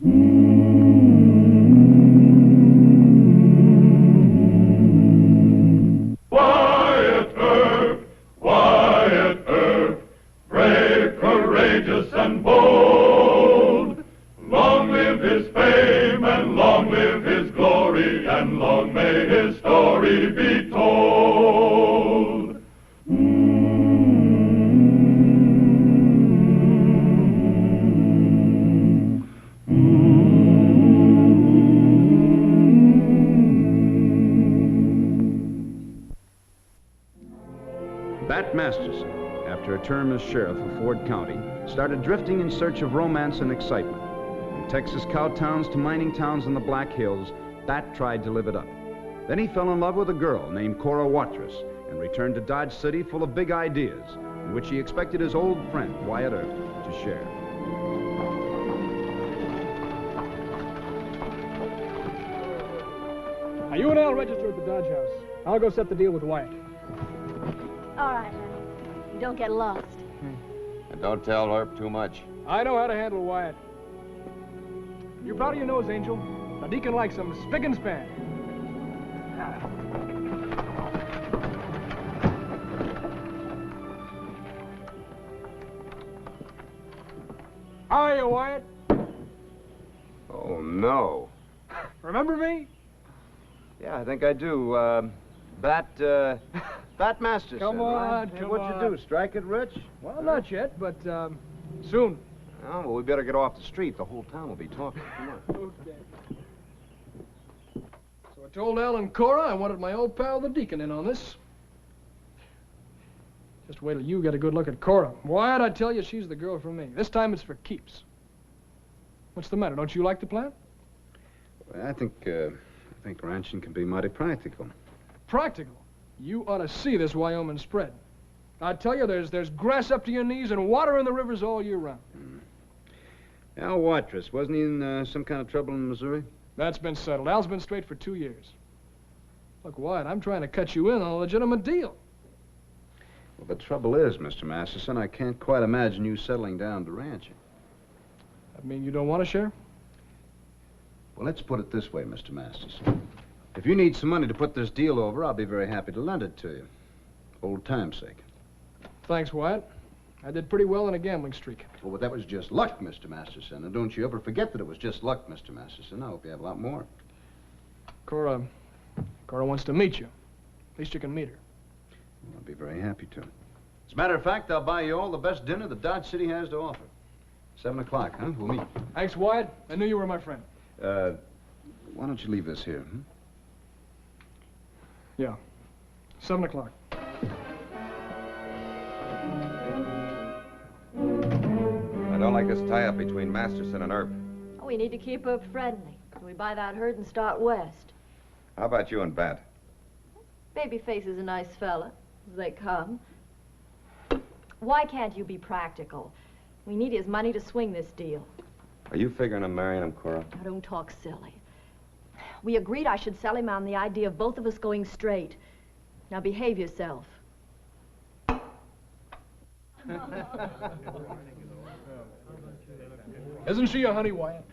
Wyatt Earp, brave, courageous, and bold. Long live his fame, and long live his glory, and long may his story be told. Bat Masterson, after a term as sheriff of Ford County, started drifting in search of romance and excitement. From Texas cow towns to mining towns in the Black Hills, Bat tried to live it up. Then he fell in love with a girl named Cora Watrous and returned to Dodge City full of big ideas, in which he expected his old friend, Wyatt Earp, to share. Now, you and Al register at the Dodge House. I'll go set the deal with Wyatt. All right, honey. You don't get lost. And don't tell Earp too much. I know how to handle Wyatt. You proud of your nose, Angel? Now, Deacon likes them spick and span. How are you, Wyatt? Oh, no. Remember me? Yeah, I think I do. Bat Masterson. Come on, right? come What'd on. you do, strike it rich? Well, not yet, but soon. Oh, well, we better get off the street. The whole town will be talking. Come on. Okay. So I told Al and Cora I wanted my old pal, the Deacon, in on this. Just wait till you get a good look at Cora. Wyatt, I tell you, she's the girl for me. This time it's for keeps. What's the matter? Don't you like the plan? Well, I think ranching can be mighty practical. Practical? You ought to see this Wyoming spread. I tell you, there's grass up to your knees and water in the rivers all year round. Al Watrous, wasn't he in some kind of trouble in Missouri? That's been settled. Al's been straight for 2 years. Look, Wyatt, I'm trying to cut you in on a legitimate deal. Well, the trouble is, Mr. Masterson, I can't quite imagine you settling down to ranching. I mean, you don't want to share? Well, let's put it this way, Mr. Masterson. If you need some money to put this deal over, I'll be very happy to lend it to you. Old time's sake. Thanks, Wyatt. I did pretty well in a gambling streak. Well, but that was just luck, Mr. Masterson. And don't you ever forget that it was just luck, Mr. Masterson. I hope you have a lot more. Cora wants to meet you. At least you can meet her. Well, I'll be very happy to. As a matter of fact, I'll buy you all the best dinner that Dodge City has to offer. 7 o'clock, huh? We'll meet. Thanks, Wyatt. I knew you were my friend. Why don't you leave this here, hmm? Yeah. 7 o'clock. I don't like this tie-up between Masterson and Earp. Oh, we need to keep her friendly. We buy that herd and start west. How about you and Bat? Babyface is a nice fella, as they come. Why can't you be practical? We need his money to swing this deal. Are you figuring on marrying him, Cora? Now, don't talk silly. We agreed I should sell him on the idea of both of us going straight. Now, behave yourself. Isn't she a honey, Wyatt?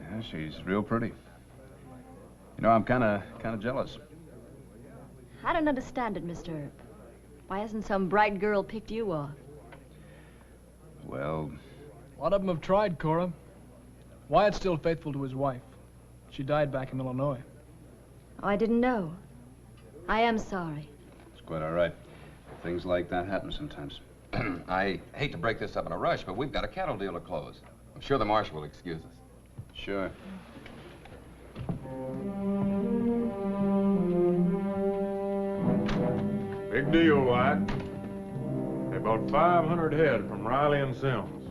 Yeah, she's real pretty. You know, I'm kind of jealous. I don't understand it, Mr. Earp. Why hasn't some bright girl picked you off? Well, A lot of them have tried, Cora. Wyatt's still faithful to his wife. She died back in Illinois. Oh, I didn't know. I am sorry. it's quite all right. Things like that happen sometimes. I hate to break this up in a rush, but we've got a cattle deal to close. I'm sure the marshal will excuse us. Sure. Big deal, Wyatt. They bought 500 head from Riley and Sims.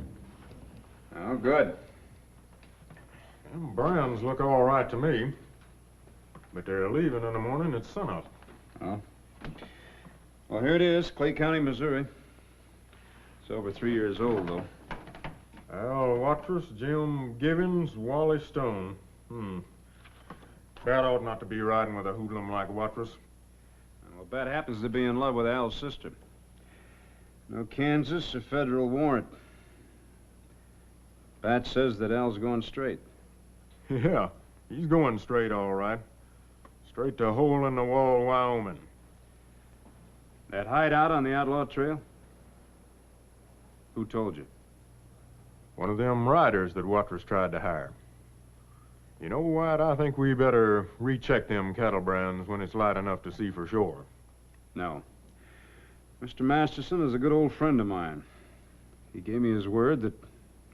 Oh, good. Them brands look all right to me. But they're leaving in the morning at sunup. Oh. Well, here it is, Clay County, Missouri. It's over 3 years old, though. Al Watrous, Jim Gibbons, Wally Stone. That ought not to be riding with a hoodlum like Watrous. Well, Bat happens to be in love with Al's sister. No Kansas or federal warrant. Bat says that Al's going straight. Yeah, he's going straight, all right. Straight to Hole in the Wall, Wyoming. That hideout on the outlaw trail? Who told you? One of them riders that Watrous tried to hire. You know, White, I think we better recheck them cattle brands when it's light enough to see for sure. No. Mr. Masterson is a good old friend of mine. He gave me his word that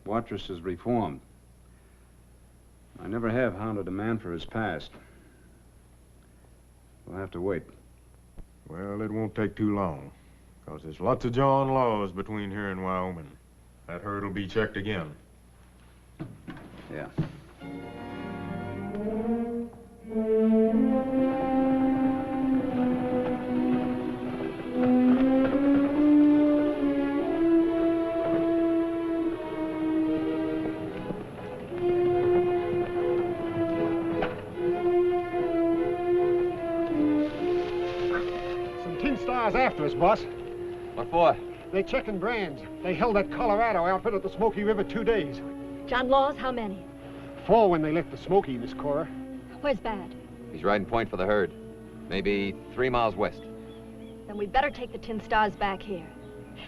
Watrous is reformed. I never have hounded a man for his past. We'll have to wait. Well, it won't take too long, because there's lots of John laws between here and Wyoming. That herd will be checked again. Yeah. After us, boss. What for? They checking brands. They held that Colorado outfit at the Smoky River 2 days. John Laws, how many? 4 when they left the Smoky, Miss Cora. Where's Bad? He's riding point for the herd. Maybe 3 miles west. Then we'd better take the Tin Stars back here.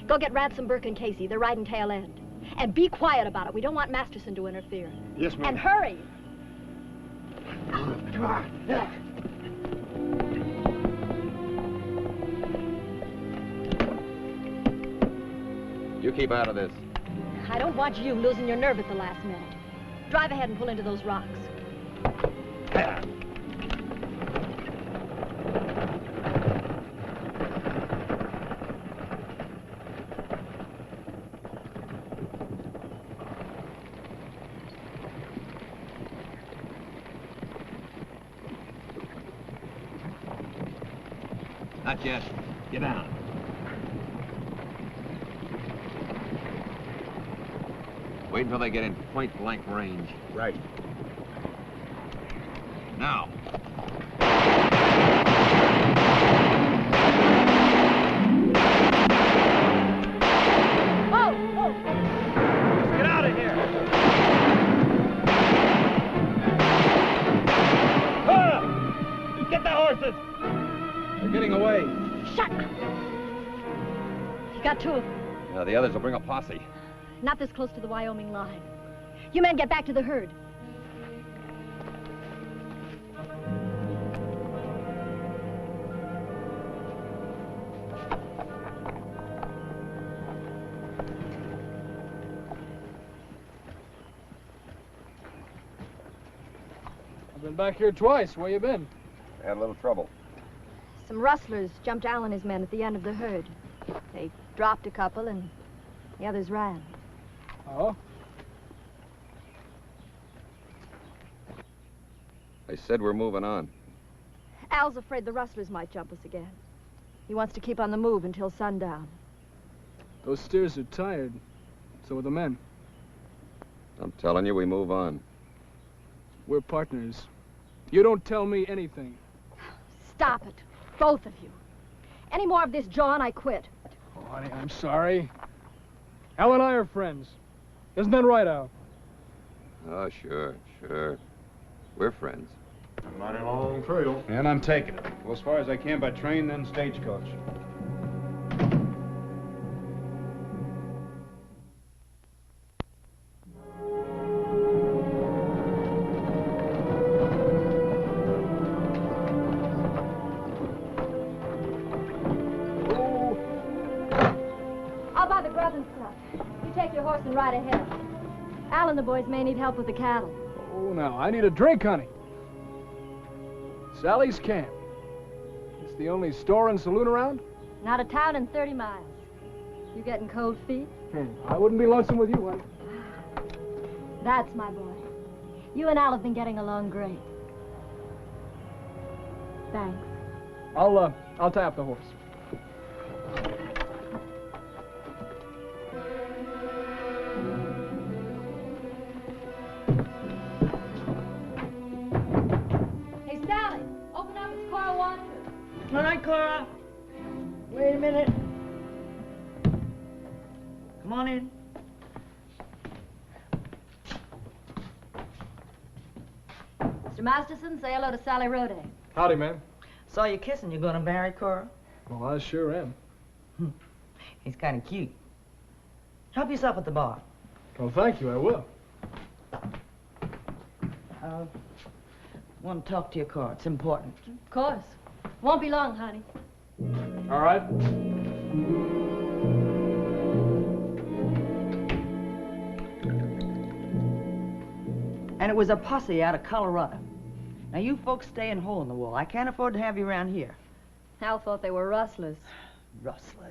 Go get Ransom, Burke, and Casey. They're riding tail end. And be quiet about it. We don't want Masterson to interfere. Yes, ma'am. And hurry! You keep out of this. I don't want you losing your nerve at the last minute. Drive ahead and pull into those rocks. Not yet. Get down. Wait until they get in point-blank range. Right. Now. Whoa! Whoa! Let's get out of here! Get the horses! They're getting away. Shut up! You got 2 of them. The others will bring a posse. Not this close to the Wyoming line. You men get back to the herd. I've been back here twice. Where you been? They had a little trouble. Some rustlers jumped Al and his men at the end of the herd. They dropped a couple and the others ran. Oh? They said we're moving on. Al's afraid the rustlers might jump us again. He wants to keep on the move until sundown. Those steers are tired. So are the men. I'm telling you, we move on. We're partners. You don't tell me anything. Stop it, both of you. Any more of this jaw and I quit. Oh, honey, I'm sorry. Al and I are friends. Isn't that right, Al? Oh, sure. We're friends. A mighty long trail. And I'm taking it. Go as far as I can by train, then stagecoach. I'll buy the grub and stuff. You take your horse and ride ahead. Al and the boys may need help with the cattle. Oh, now, I need a drink, honey. Sally's Camp. It's the only store and saloon around? Not a town in 30 miles. You getting cold feet? I wouldn't be lonesome with you, honey. That's my boy. You and Al have been getting along great. Thanks. I'll tie up the horse. Hey, Sally, open up. It's Cora Watson. All right, Cora. Wait a minute. Come on in. Masterson, say hello to Sally Rode. Howdy, ma'am. Saw you kissing. You gonna marry Cora? Well, I sure am. He's kind of cute. Help yourself at the bar. Well, thank you, I will. Want to talk to you, Cora. It's important. Of course. Won't be long, honey. All right. And it was a posse out of Colorado. Now, you folks stay in Hole in the Wall. I can't afford to have you around here. Hal thought they were rustlers. Rustlers.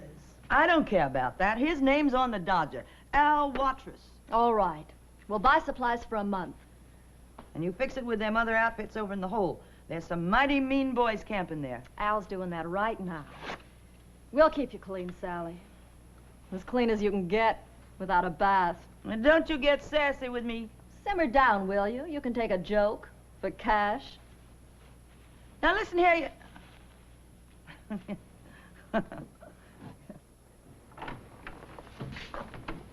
I don't care about that. His name's on the Dodger. Al Watrous. All right. We'll buy supplies for a month. And you fix it with them other outfits over in the hole. There's some mighty mean boys camping there. Al's doing that right now. We'll keep you clean, Sally. As clean as you can get without a bath. And don't you get sassy with me. Simmer down, will you? You can take a joke for cash. Now listen here, you...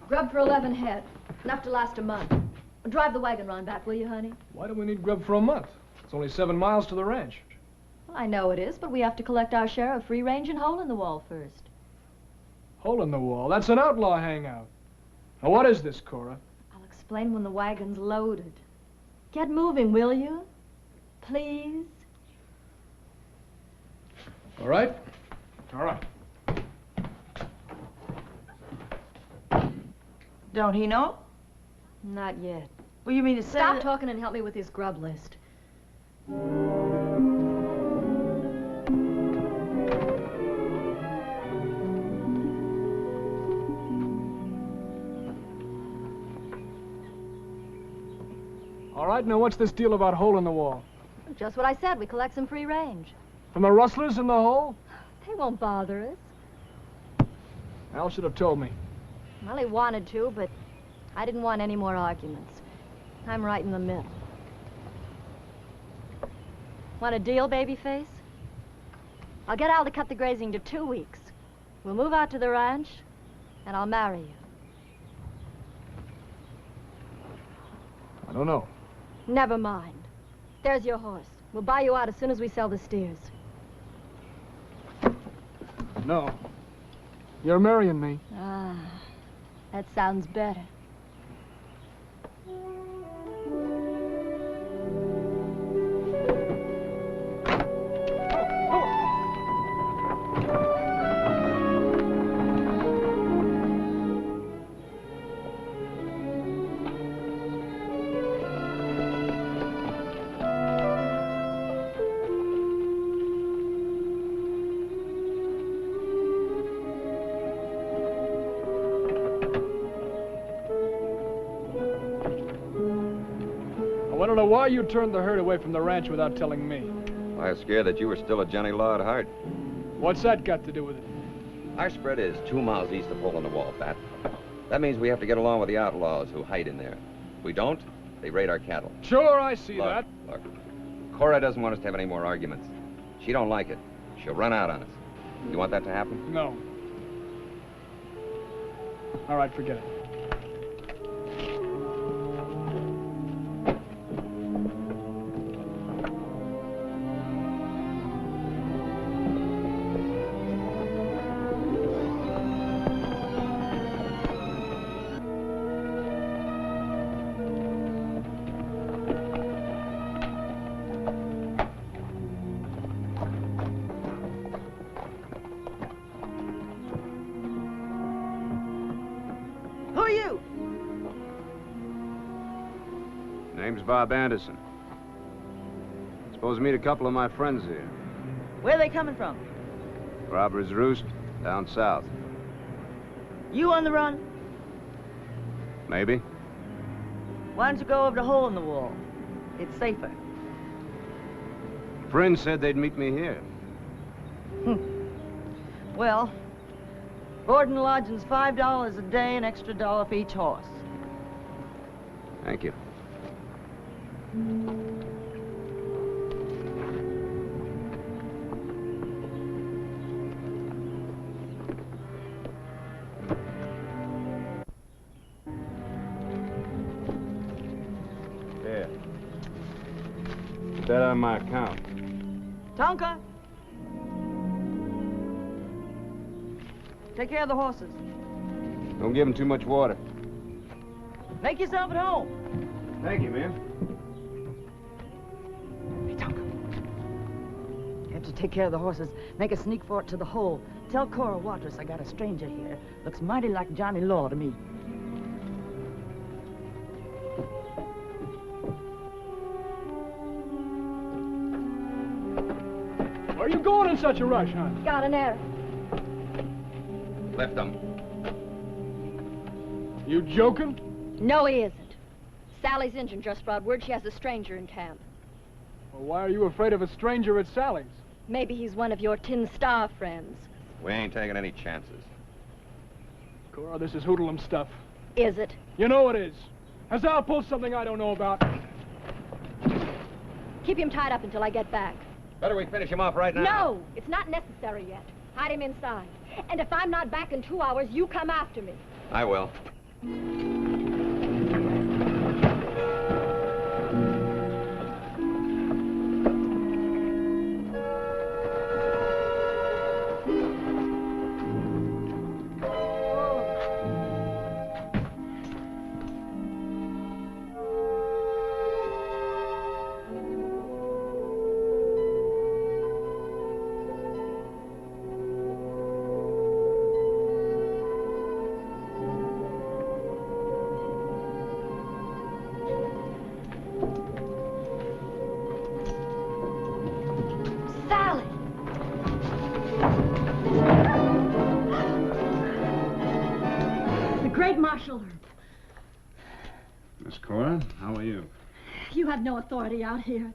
Grub for 11 head. Enough to last a month. Drive the wagon round back, will you, honey? Why do we need grub for a month? It's only 7 miles to the ranch. Well, I know it is, but we have to collect our share of free range and hole in the wall first. Hole in the wall? That's an outlaw hangout. Now, what is this, Cora? I'll explain when the wagon's loaded. Get moving, will you? Please? All right. All right. Don't he know? Not yet. Well, you mean to say... Stop talking and help me with his grub list. All right, now what's this deal about hole in the wall? Just what I said. We collect some free range. From the rustlers in the hole? They won't bother us. Al should have told me. Well, he wanted to, but I didn't want any more arguments. I'm right in the middle. Want a deal, babyface? I'll get Al to cut the grazing to 2 weeks. We'll move out to the ranch, and I'll marry you. I don't know. Never mind. There's your horse. We'll buy you out as soon as we sell the steers. No. You're marrying me. Ah, that sounds better. I don't know why you turned the herd away from the ranch without telling me. I was scared that you were still a Jenny Law at heart. What's that got to do with it? Our spread is 2 miles east of Hole in the Wall, Pat. That means we have to get along with the outlaws who hide in there. If we don't, they raid our cattle. Sure, I see that. Look, Cora doesn't want us to have any more arguments. She don't like it. She'll run out on us. You want that to happen? No. All right, forget it. Who are you? Name's Bob Anderson. Supposed to meet a couple of my friends here. Where are they coming from? Robbers Roost, down south. You on the run? Maybe. Why don't you go over to Hole in the Wall? It's safer. Friends said they'd meet me here. Well, board and lodging's $5 a day, an extra $1 for each horse. Thank you. Here. that on my account. Tonka! Take care of the horses. Don't give them too much water. Make yourself at home. Thank you, ma'am. Hey, Tonka. You have to take care of the horses. Make a sneak for it to the hole. Tell Cora Waters I got a stranger here. Looks mighty like Johnny Law to me. Where are you going in such a rush, hon? Got an errand. Left them. You joking? No, he isn't. Sally's engine just brought word she has a stranger in camp. Well, why are you afraid of a stranger at Sally's? Maybe he's one of your Tin Star friends. We ain't taking any chances. Cora, this is hoodlum stuff. Is it? You know it is. Has Al pulled something I don't know about? Keep him tied up until I get back. Better we finish him off right now. No, it's not necessary yet. Hide him inside. And if I'm not back in 2 hours, you come after me. I will. Sally! The great Marshal Herb. Miss Cora, how are you? You have no authority out here.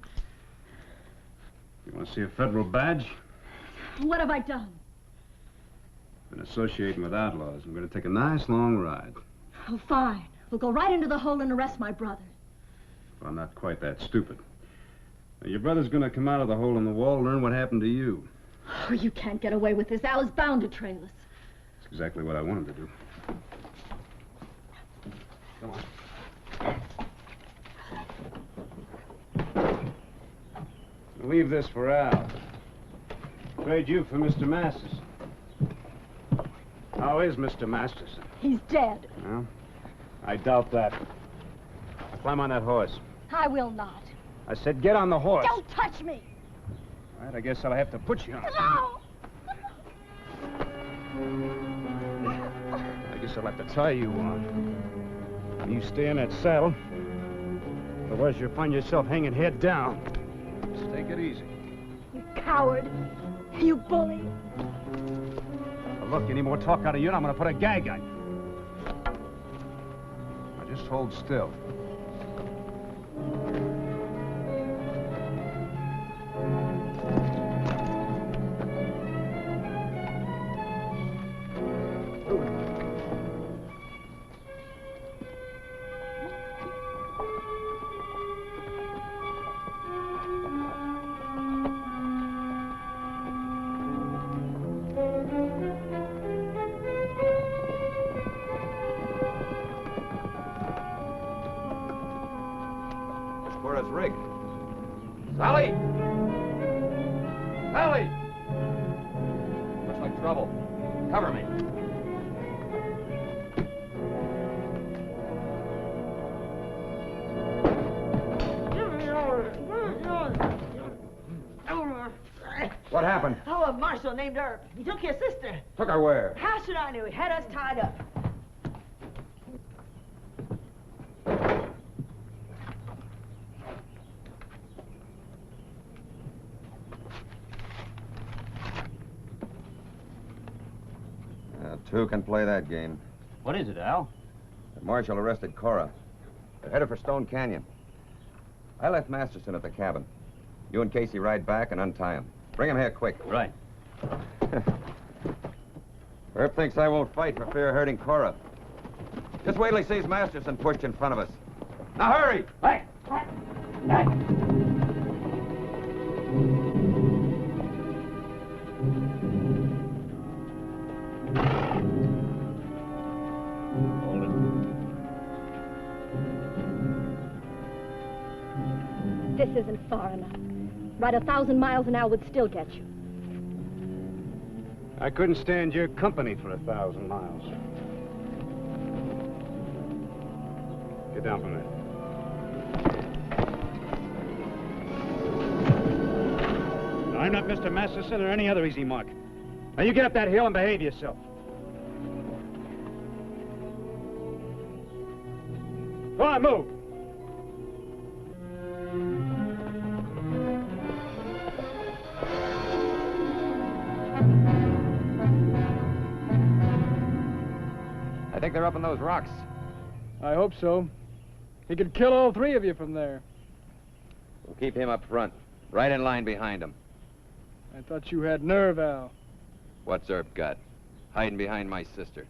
You want to see a federal badge? What have I done? Been associating with outlaws. I'm going to take a nice long ride. Oh, fine. We'll go right into the hole and arrest my brother. Well, I'm not quite that stupid. Now, your brother's going to come out of the hole in the wall and learn what happened to you. Oh, you can't get away with this. Al is bound to trail us. That's exactly what I wanted to do. Come on. Leave this for Al. Trade you for Mr. Masterson. How is Mr. Masterson? He's dead. Well, I doubt that. Climb on that horse. I will not. I said get on the horse. Don't touch me! All right, I guess I'll have to put you on. No! I guess I'll have to tie you on. And you stay in that saddle. Otherwise, you'll find yourself hanging head down. Just take it easy. You coward! You bully! Now, look, any more talk out of you, and I'm going to put a gag on you. Now, just hold still. Cora's rig. Sally! Sally! Looks like trouble. Cover me. What happened? Oh, a marshal named Herb. He took your sister. Took her where? How should I know? He had us tied up. Two can play that game. What is it, Al? The marshal arrested Cora. They're headed for Stone Canyon. I left Masterson at the cabin. You and Casey ride back and untie him. Bring him here quick. Right. Herb thinks I won't fight for fear of hurting Cora. Just wait till he sees Masterson pushed in front of us. Now hurry! Hey! This isn't far enough. Ride 1,000 miles an hour would still get you. I couldn't stand your company for 1,000 miles. Get down from there. No, I'm not Mr. Masterson or any other easy mark. Now you get up that hill and behave yourself. Go on, move. I think they're up in those rocks. I hope so. He could kill all three of you from there. We'll keep him up front, right in line behind him. I thought you had nerve, Al. What's Earp got? Hiding behind my sister.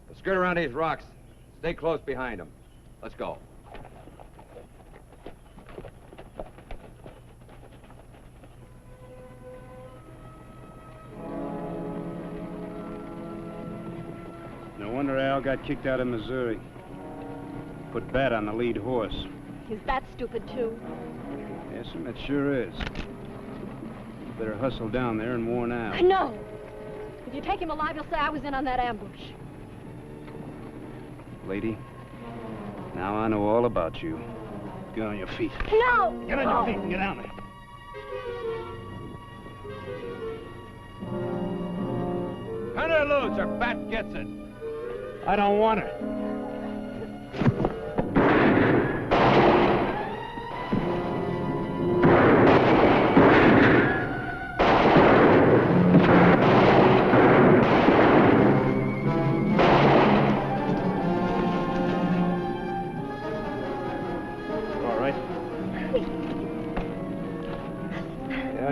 We'll skirt around these rocks. Stay close behind him. Let's go. No wonder Al got kicked out of Missouri. Put Bat on the lead horse. Is that stupid, too? Yes, sir, that sure is. Better hustle down there and warn Al. No! If you take him alive, you'll say I was in on that ambush. Lady, now I know all about you. Get on your feet. No! Get on your feet and get down there. Turn her loose or Bat gets it. I don't want her.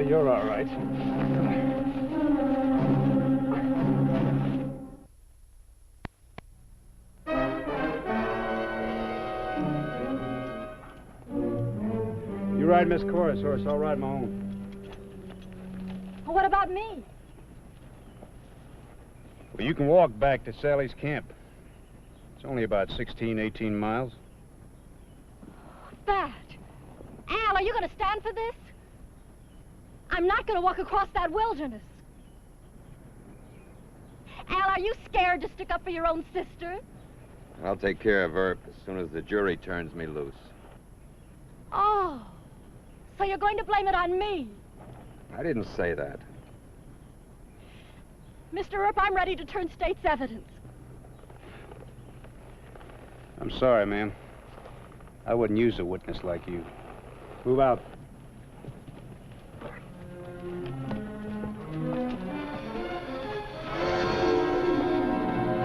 You're all right. You ride Miss Cora's horse, I'll ride my own. Well, what about me? Well, you can walk back to Sally's camp. It's only about 16, 18 miles. Bat! Al, are you going to stand for this? I'm not going to walk across that wilderness. Al, are you scared to stick up for your own sister? I'll take care of Earp as soon as the jury turns me loose. Oh, so you're going to blame it on me? I didn't say that. Mr. Earp, I'm ready to turn state's evidence. I'm sorry, ma'am. I wouldn't use a witness like you. Move out.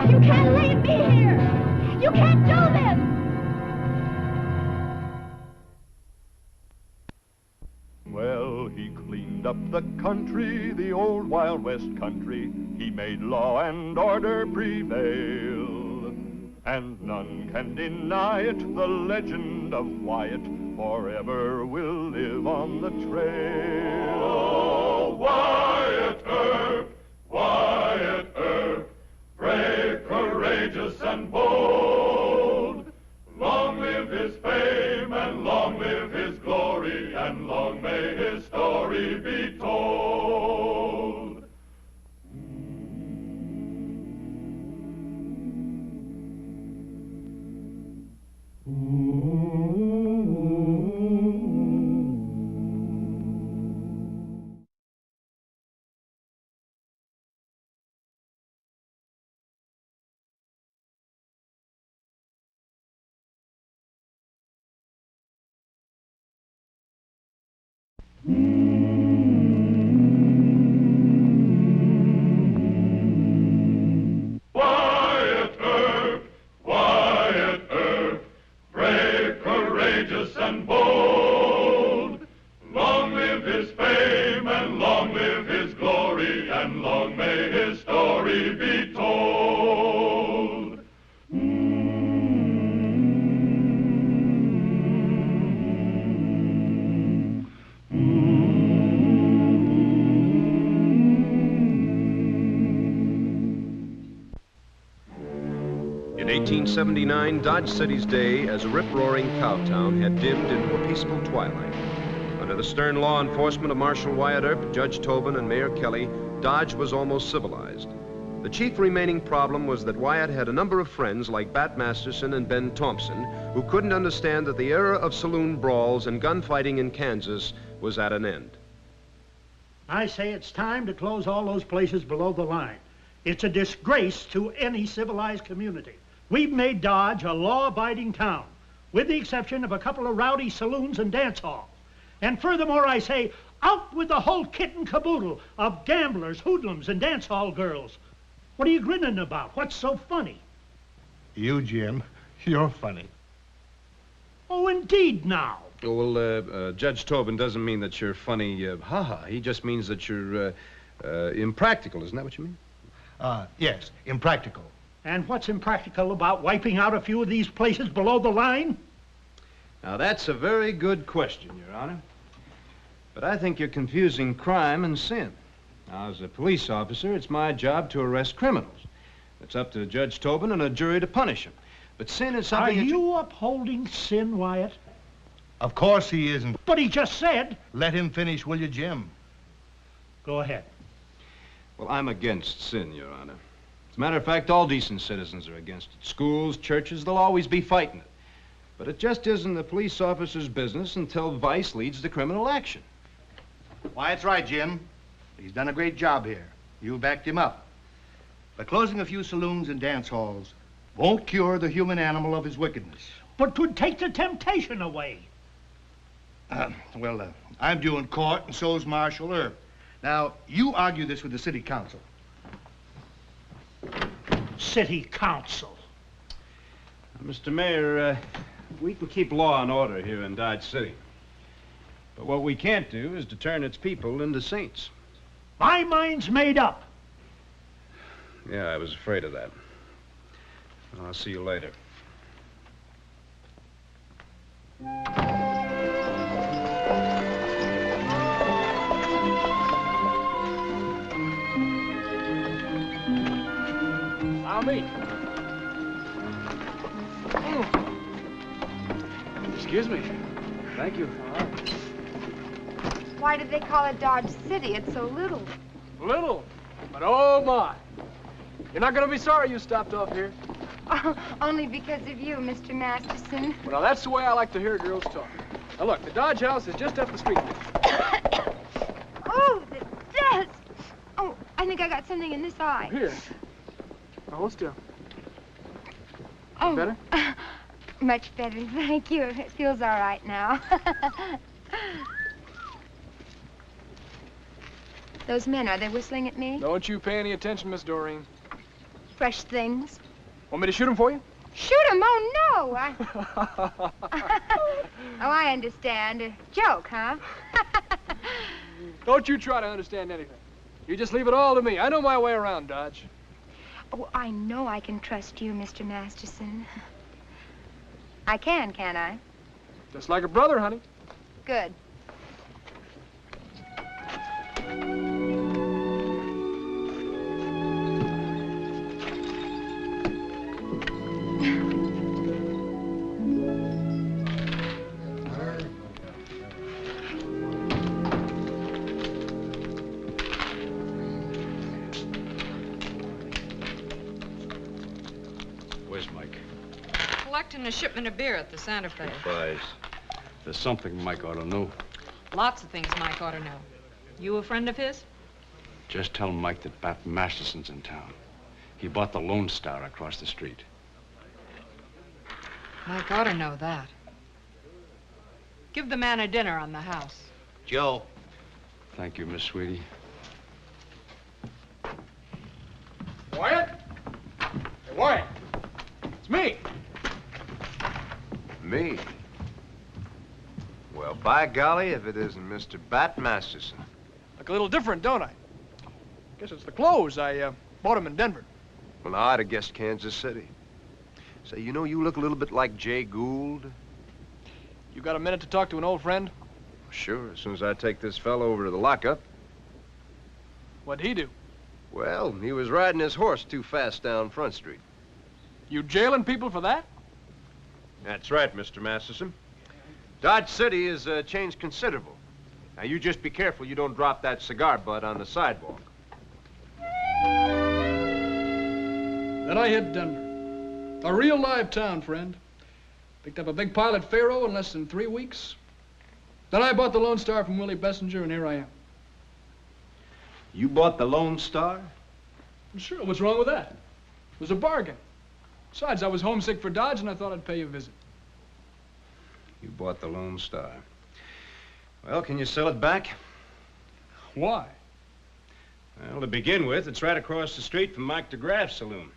You can't leave me here! You can't do this! Well, he cleaned up the country, the old Wild West country. He made law and order prevail. And none can deny it, the legend of Wyatt forever will live on the trail. Oh, Wyatt Earp, Wyatt Earp, brave, courageous, and bold. Long live his fame, and long live his glory, and long may his story be told. Wyatt Earp, Wyatt Earp, brave, courageous, and bold. Long live his fame, and long live his glory, and long may his story be told. In 1879, Dodge City's day as a rip-roaring cowtown had dimmed into a peaceful twilight. Under the stern law enforcement of Marshal Wyatt Earp, Judge Tobin, and Mayor Kelly, Dodge was almost civilized. The chief remaining problem was that Wyatt had a number of friends like Bat Masterson and Ben Thompson who couldn't understand that the era of saloon brawls and gunfighting in Kansas was at an end. I say it's time to close all those places below the line. It's a disgrace to any civilized community. We've made Dodge a law-abiding town, with the exception of a couple of rowdy saloons and dance halls. And furthermore, I say, out with the whole kit and caboodle of gamblers, hoodlums, and dance hall girls. What are you grinning about? What's so funny? You, Jim, you're funny. Oh, indeed now. Well, Judge Tobin doesn't mean that you're funny, ha-ha. He just means that you're impractical. Isn't that what you mean? Yes, impractical. And what's impractical about wiping out a few of these places below the line? Now, that's a very good question, Your Honor. But I think you're confusing crime and sin. Now, as a police officer, it's my job to arrest criminals. It's up to Judge Tobin and a jury to punish them. But sin is something... Are you upholding sin, Wyatt? Of course he isn't. But he just said... Let him finish, will you, Jim? Go ahead. Well, I'm against sin, Your Honor. As a matter of fact, all decent citizens are against it. Schools, churches, they'll always be fighting it. But it just isn't the police officer's business until vice leads to criminal action. Wyatt's right, Jim. He's done a great job here. You backed him up. But closing a few saloons and dance halls won't cure the human animal of his wickedness. But 'twould take the temptation away. I'm due in court, and so's Marshal Earp. Now, you argue this with the city council. City council. Mr. Mayor, we can keep law and order here in Dodge City. But what we can't do is to turn its people into saints. My mind's made up. Yeah, I was afraid of that. I'll see you later. Allow me. Excuse me. Thank you. Why did they call it Dodge City? It's so little. Little, but oh my. You're not gonna be sorry you stopped off here. Only because of you, Mr. Masterson. Well, now that's the way I like to hear girls talk. Now look, the Dodge house is just up the street. Oh, the dust! Oh, I think I got something in this eye. Here. Now hold still. Oh. Better? Much better, thank you. It feels all right now. Those men, are they whistling at me? Don't you pay any attention, Miss Doreen. Fresh things. Want me to shoot them for you? Shoot them? Oh, no. Oh, I understand. A joke, huh? Don't you try to understand anything. You just leave it all to me. I know my way around, Dodge. Oh, I know I can trust you, Mr. Masterson. I can't I? Just like a brother, honey. Good. Where's Mike? Collecting a shipment of beer at the Santa Fe. Surprise. There's something Mike ought to know. Lots of things Mike ought to know. You a friend of his? Just tell Mike that Bat Masterson's in town. He bought the Lone Star across the street. Mike ought to know that. Give the man a dinner on the house. Joe. Thank you, Miss Sweetie. Wyatt? Hey, Wyatt. It's me. Me? Well, by golly, if it isn't Mr. Bat Masterson. Look a little different, don't I? Guess it's the clothes. I bought them in Denver. Well, I'd have guessed Kansas City. Say, you know, you look a little bit like Jay Gould. You got a minute to talk to an old friend? Sure, as soon as I take this fellow over to the lockup. What'd he do? Well, he was riding his horse too fast down Front Street. You jailing people for that? That's right, Mr. Masterson. Dodge City has changed considerable. Now, you just be careful you don't drop that cigar butt on the sidewalk. Then I hit Denver. A real live town, friend. Picked up a big pile at Faro in less than 3 weeks. Then I bought the Lone Star from Willie Bessinger, and here I am. You bought the Lone Star? Sure, what's wrong with that? It was a bargain. Besides, I was homesick for Dodge, and I thought I'd pay you a visit. You bought the Lone Star. Well, can you sell it back? Why? Well, to begin with, it's right across the street from Mike DeGraff's saloon.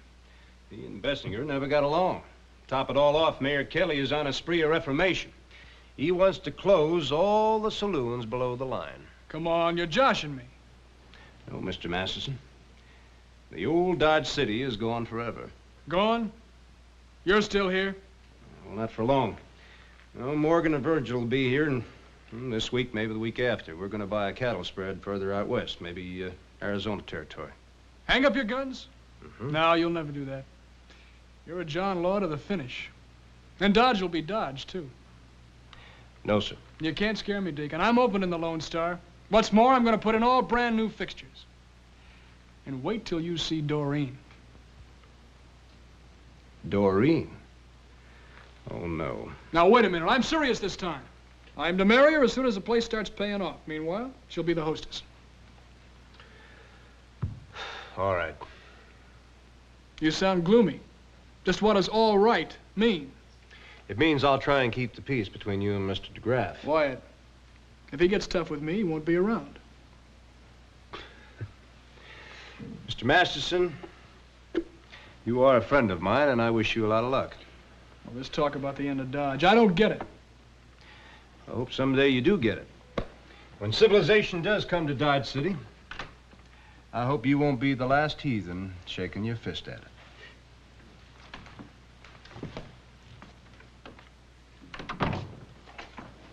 He and Bessinger never got along. Top it all off, Mayor Kelly is on a spree of reformation. He wants to close all the saloons below the line. Come on, you're joshing me. No, Mr. Masterson. The old Dodge City is gone forever. Gone? You're still here? Well, not for long. No, Morgan and Virgil will be here this week, maybe the week after. We're going to buy a cattle spread further out west, maybe Arizona territory. Hang up your guns? No, you'll never do that. You're a John Law to the finish. And Dodge will be Dodge, too. No, sir. You can't scare me, Deacon. I'm opening the Lone Star. What's more, I'm going to put in all brand new fixtures. And wait till you see Doreen. Doreen? Oh, no. Now, wait a minute. I'm serious this time. I'm to marry her as soon as the place starts paying off. Meanwhile, she'll be the hostess. All right. You sound gloomy. Just what does all right mean? It means I'll try and keep the peace between you and Mr. DeGraff. Wyatt, if he gets tough with me, he won't be around. Mr. Masterson, you are a friend of mine, and I wish you a lot of luck. Well, this talk about the end of Dodge, I don't get it. I hope someday you do get it. When civilization does come to Dodge City, I hope you won't be the last heathen shaking your fist at it.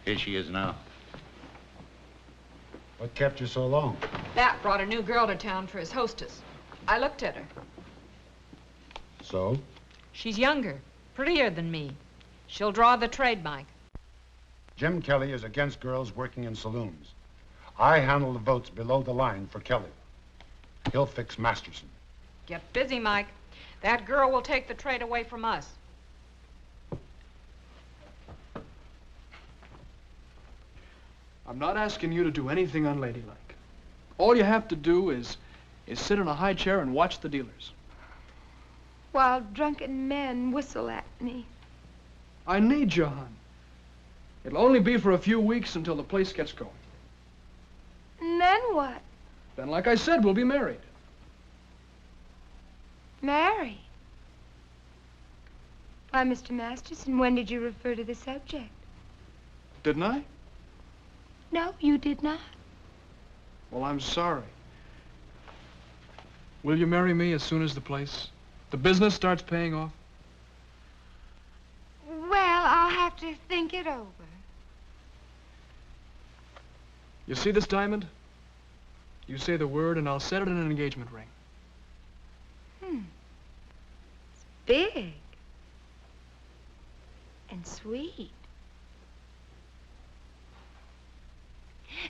Here she is now. What kept you so long? That brought a new girl to town for his hostess. I looked at her. So? She's younger, prettier than me. She'll draw the trade, Mike. Jim Kelly is against girls working in saloons. I handle the votes below the line for Kelly. He'll fix Masterson. Get busy, Mike. That girl will take the trade away from us. I'm not asking you to do anything unladylike. All you have to do is sit in a high chair and watch the dealers. While drunken men whistle at me. I need you, hon. It'll only be for a few weeks until the place gets going. And then what? Then, like I said, we'll be married. Married? Why, Mr. Masterson, when did you refer to the subject? Didn't I? No, you did not. Well, I'm sorry. Will you marry me as soon as the business starts paying off? Well, I'll have to think it over. You see this diamond? You say the word and I'll set it in an engagement ring. It's big. And sweet.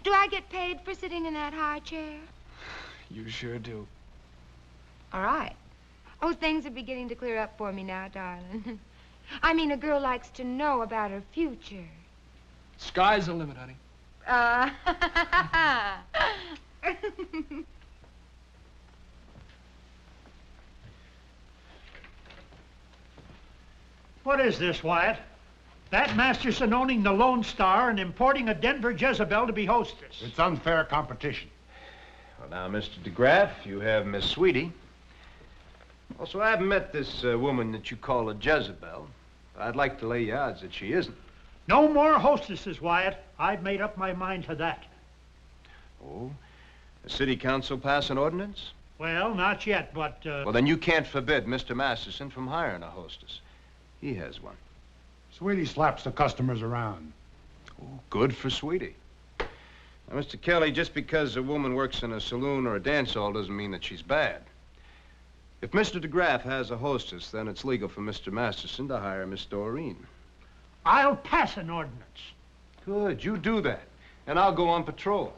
Do I get paid for sitting in that high chair? You sure do. All right. Oh, things are beginning to clear up for me now, darling. I mean, a girl likes to know about her future. Sky's the limit, honey. What is this, Wyatt? That Masterson owning the Lone Star and importing a Denver Jezebel to be hostess. It's unfair competition. Well, now, Mr. DeGraff, you have Miss Sweetie. Also, I haven't met this woman that you call a Jezebel. I'd like to lay you odds that she isn't. No more hostesses, Wyatt. I've made up my mind to that. Oh? The city council pass an ordinance? Well, not yet, but, Well, then you can't forbid Mr. Masterson from hiring a hostess. He has one. Sweetie slaps the customers around. Oh, good for Sweetie. Now, Mr. Kelly, just because a woman works in a saloon or a dance hall doesn't mean that she's bad. If Mr. DeGraff has a hostess, then it's legal for Mr. Masterson to hire Miss Doreen. I'll pass an ordinance. Good, you do that. And I'll go on patrol.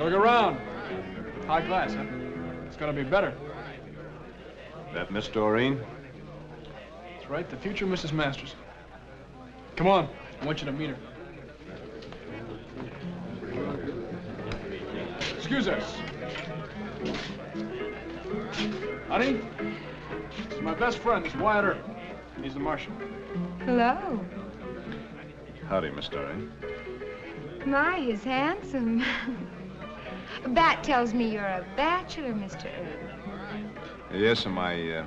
Look around. High class, huh? It's gonna be better. That Miss Doreen? That's right, the future Mrs. Masterson. Come on, I want you to meet her. Excuse us. Honey, this is my best friend, this is Wyatt Earp. He's the marshal. Hello. Howdy, Miss Doreen. My, he's handsome. Bat tells me you're a bachelor, Mr. Earp. Yes, and I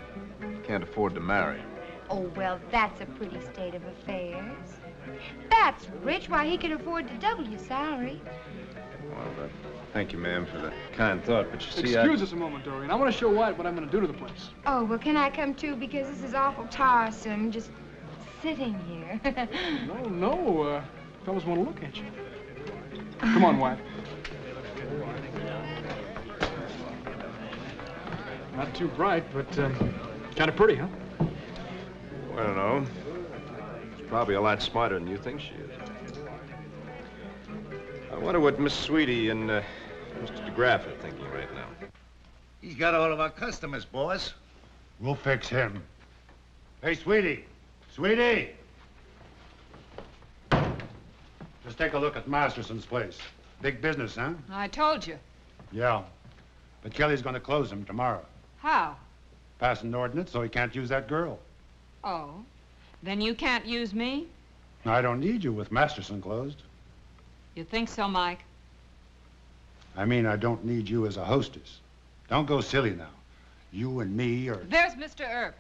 can't afford to marry. Oh, well, that's a pretty state of affairs. Bat's rich. Why, he could afford to double your salary. Well, thank you, ma'am, for the kind thought, but you see, Excuse us a moment, Doreen. I want to show Wyatt what I'm going to do to the place. Oh, well, can I come too? Because this is awful tiresome, just sitting here. No, fellas want to look at you. Come on, Wyatt. Not too bright, but kind of pretty, huh? Well, no. She's probably a lot smarter than you think she is. I wonder what Miss Sweetie and Mr. DeGraff are thinking right now. He's got all of our customers, boss. We'll fix him. Hey, Sweetie. Sweetie! Just take a look at Masterson's place. Big business, huh? I told you. Yeah. But Kelly's going to close him tomorrow. How? Pass an ordinance so he can't use that girl. Oh. Then you can't use me? I don't need you with Masterson closed. You think so, Mike? I mean, I don't need you as a hostess. Don't go silly now. You and me are... There's Mr. Earp.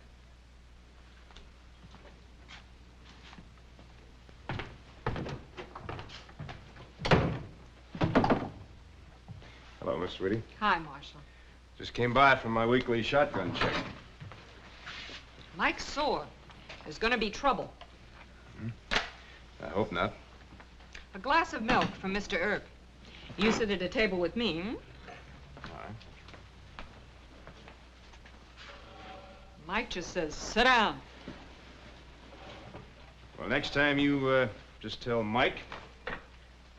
Hello, Miss Sweetie. Hi, Marshal. Just came by from my weekly shotgun check. Mike's sore. There's going to be trouble. I hope not. A glass of milk from Mr. Earp. You sit at a table with me, hmm? All right. Mike just says, sit down. Well, next time you just tell Mike,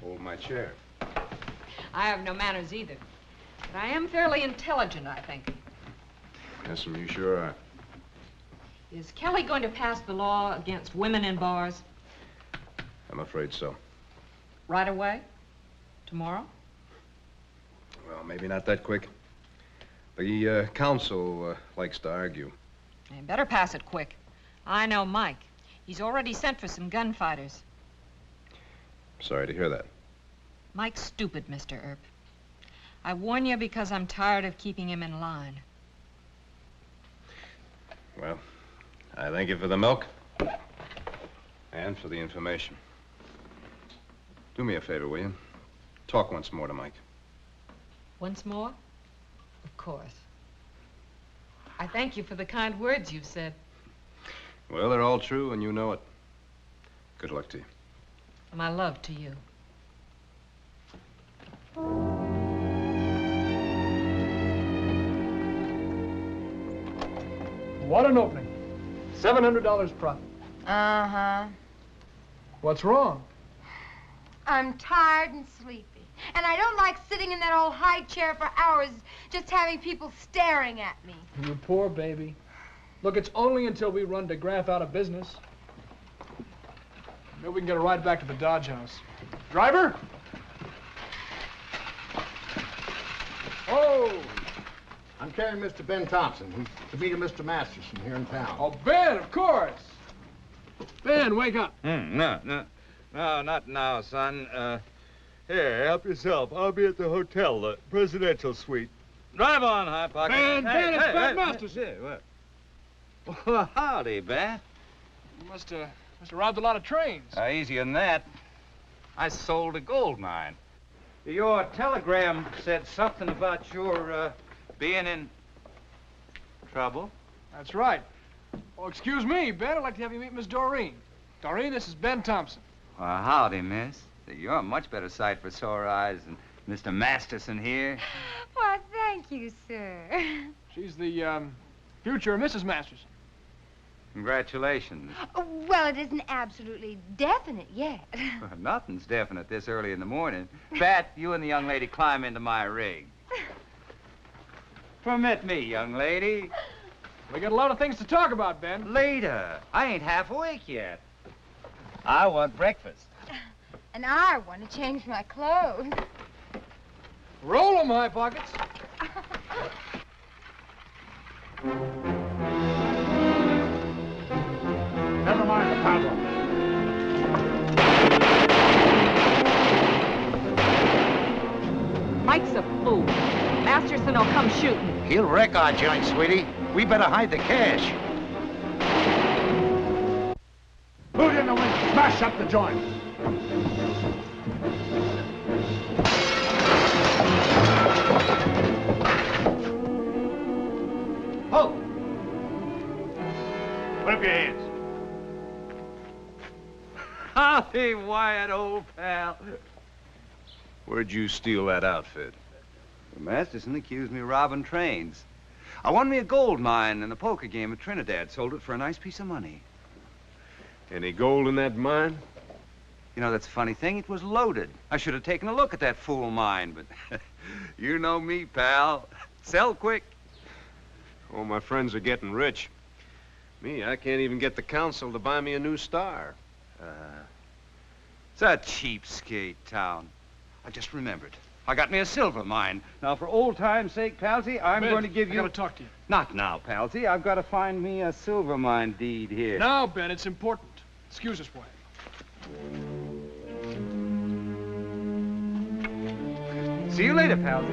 hold my chair. I have no manners either. But I am fairly intelligent, I think. Yes, you sure are. Is Kelly going to pass the law against women in bars? I'm afraid so. Right away? Tomorrow? Well, maybe not that quick. The council likes to argue. You better pass it quick. I know Mike. He's already sent for some gunfighters. Sorry to hear that. Mike's stupid, Mr. Earp. I warn you because I'm tired of keeping him in line. Well, I thank you for the milk and for the information. Do me a favor, will you? Talk once more to Mike. Once more? Of course. I thank you for the kind words you've said. Well, they're all true, and you know it. Good luck to you. My love to you. What an opening. $700 profit. Uh-huh. What's wrong? I'm tired and sleepy. And I don't like sitting in that old high chair for hours just having people staring at me. You poor baby. Look, it's only until we run DeGraff out of business. Maybe we can get a ride back to the Dodge House. Driver? Oh! I'm carrying Mr. Ben Thompson. He's to meet a Mr. Masterson here in town. Oh, Ben, of course. Ben, wake up. No, not now, son. Here, help yourself. I'll be at the hotel, the presidential suite. Drive on, High Pocket. Ben, it's Ben Masterson. What? Well, howdy, Bat. You must have robbed a lot of trains. Easier than that. I sold a gold mine. Your telegram said something about your being in trouble. That's right. Oh, excuse me, Ben. I'd like to have you meet Miss Doreen. Doreen, this is Ben Thompson. Well, howdy, miss. You're a much better sight for sore eyes than Mr. Masterson here. Why, thank you, sir. She's the future Mrs. Masterson. Congratulations. Well, it isn't absolutely definite yet. Nothing's definite this early in the morning. Bat, you and the young lady climb into my rig. Permit me, young lady. We got a lot of things to talk about, Ben. Later. I ain't half awake yet. I want breakfast. And I want to change my clothes. Roll 'em, High Pockets. Never mind the paddle. Mike's a fool. Masterson will come shooting. He'll wreck our joint, sweetie. We better hide the cash. Boot in the window. Smash up the joint. Halt! Put up your hands. Howdy, Wyatt, old pal. Where'd you steal that outfit? Masterson accused me of robbing trains. I won me a gold mine in a poker game at Trinidad. Sold it for a nice piece of money. Any gold in that mine? You know, that's a funny thing. It was loaded. I should have taken a look at that fool mine, but you know me, pal. Sell quick. All my friends are getting rich. Me, I can't even get the council to buy me a new star. It's a cheapskate town. I just remembered. I got me a silver mine. Now, for old time's sake, Palsy, I'm going to give you... I gotta talk to you. Not now, Palsy. I've got to find me a silver mine deed here. Now, Ben, it's important. Excuse us, Wyatt. See you later, Palsy.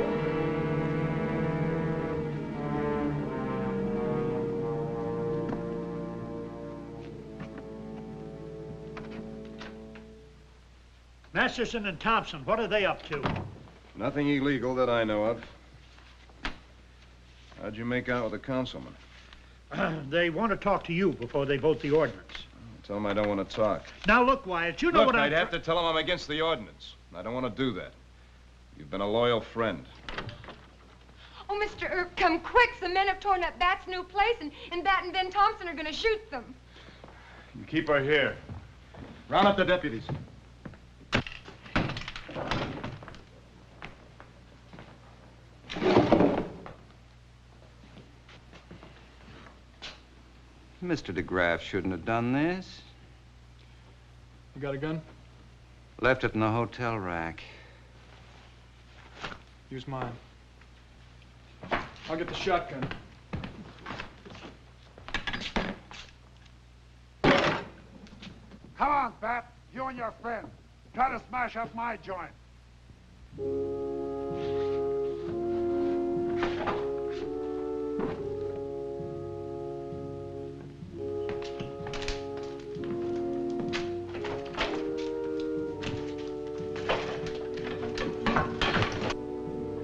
Masterson and Thompson, what are they up to? Nothing illegal that I know of. How'd you make out with the councilman? They want to talk to you before they vote the ordinance. Tell him I don't want to talk. Now, look, Wyatt, you know what I'd have to tell him I'm against the ordinance. I don't want to do that. You've been a loyal friend. Oh, Mr. Earp, come quick. Some men have torn up Bat's new place, and Bat and Ben Thompson are going to shoot them. You keep her here. Round up the deputies. Mr. DeGraff shouldn't have done this. You got a gun? Left it in the hotel rack. Use mine. I'll get the shotgun. Come on, Bat. You and your friend. Try to smash up my joint.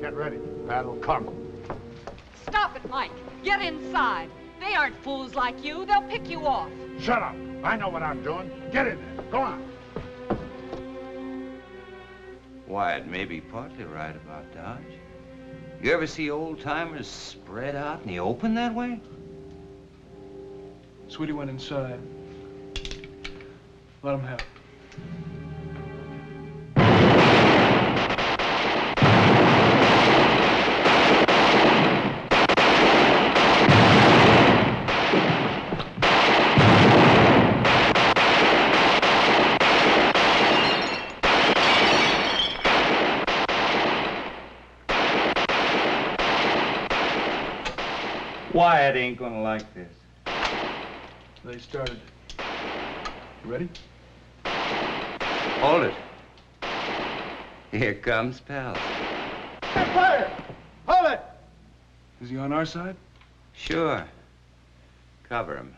Get ready. Bat'll come. Stop it, Mike. Get inside. They aren't fools like you. They'll pick you off. Shut up. I know what I'm doing. Get in there. Go on. Wyatt may be partly right about Dodge. You ever see old-timers spread out in the open that way? Sweetie went inside. Let him have it. Wyatt ain't gonna like this. They started. You ready? Hold it. Here comes Pal. Fire! Hold it! Is he on our side? Sure. Cover him.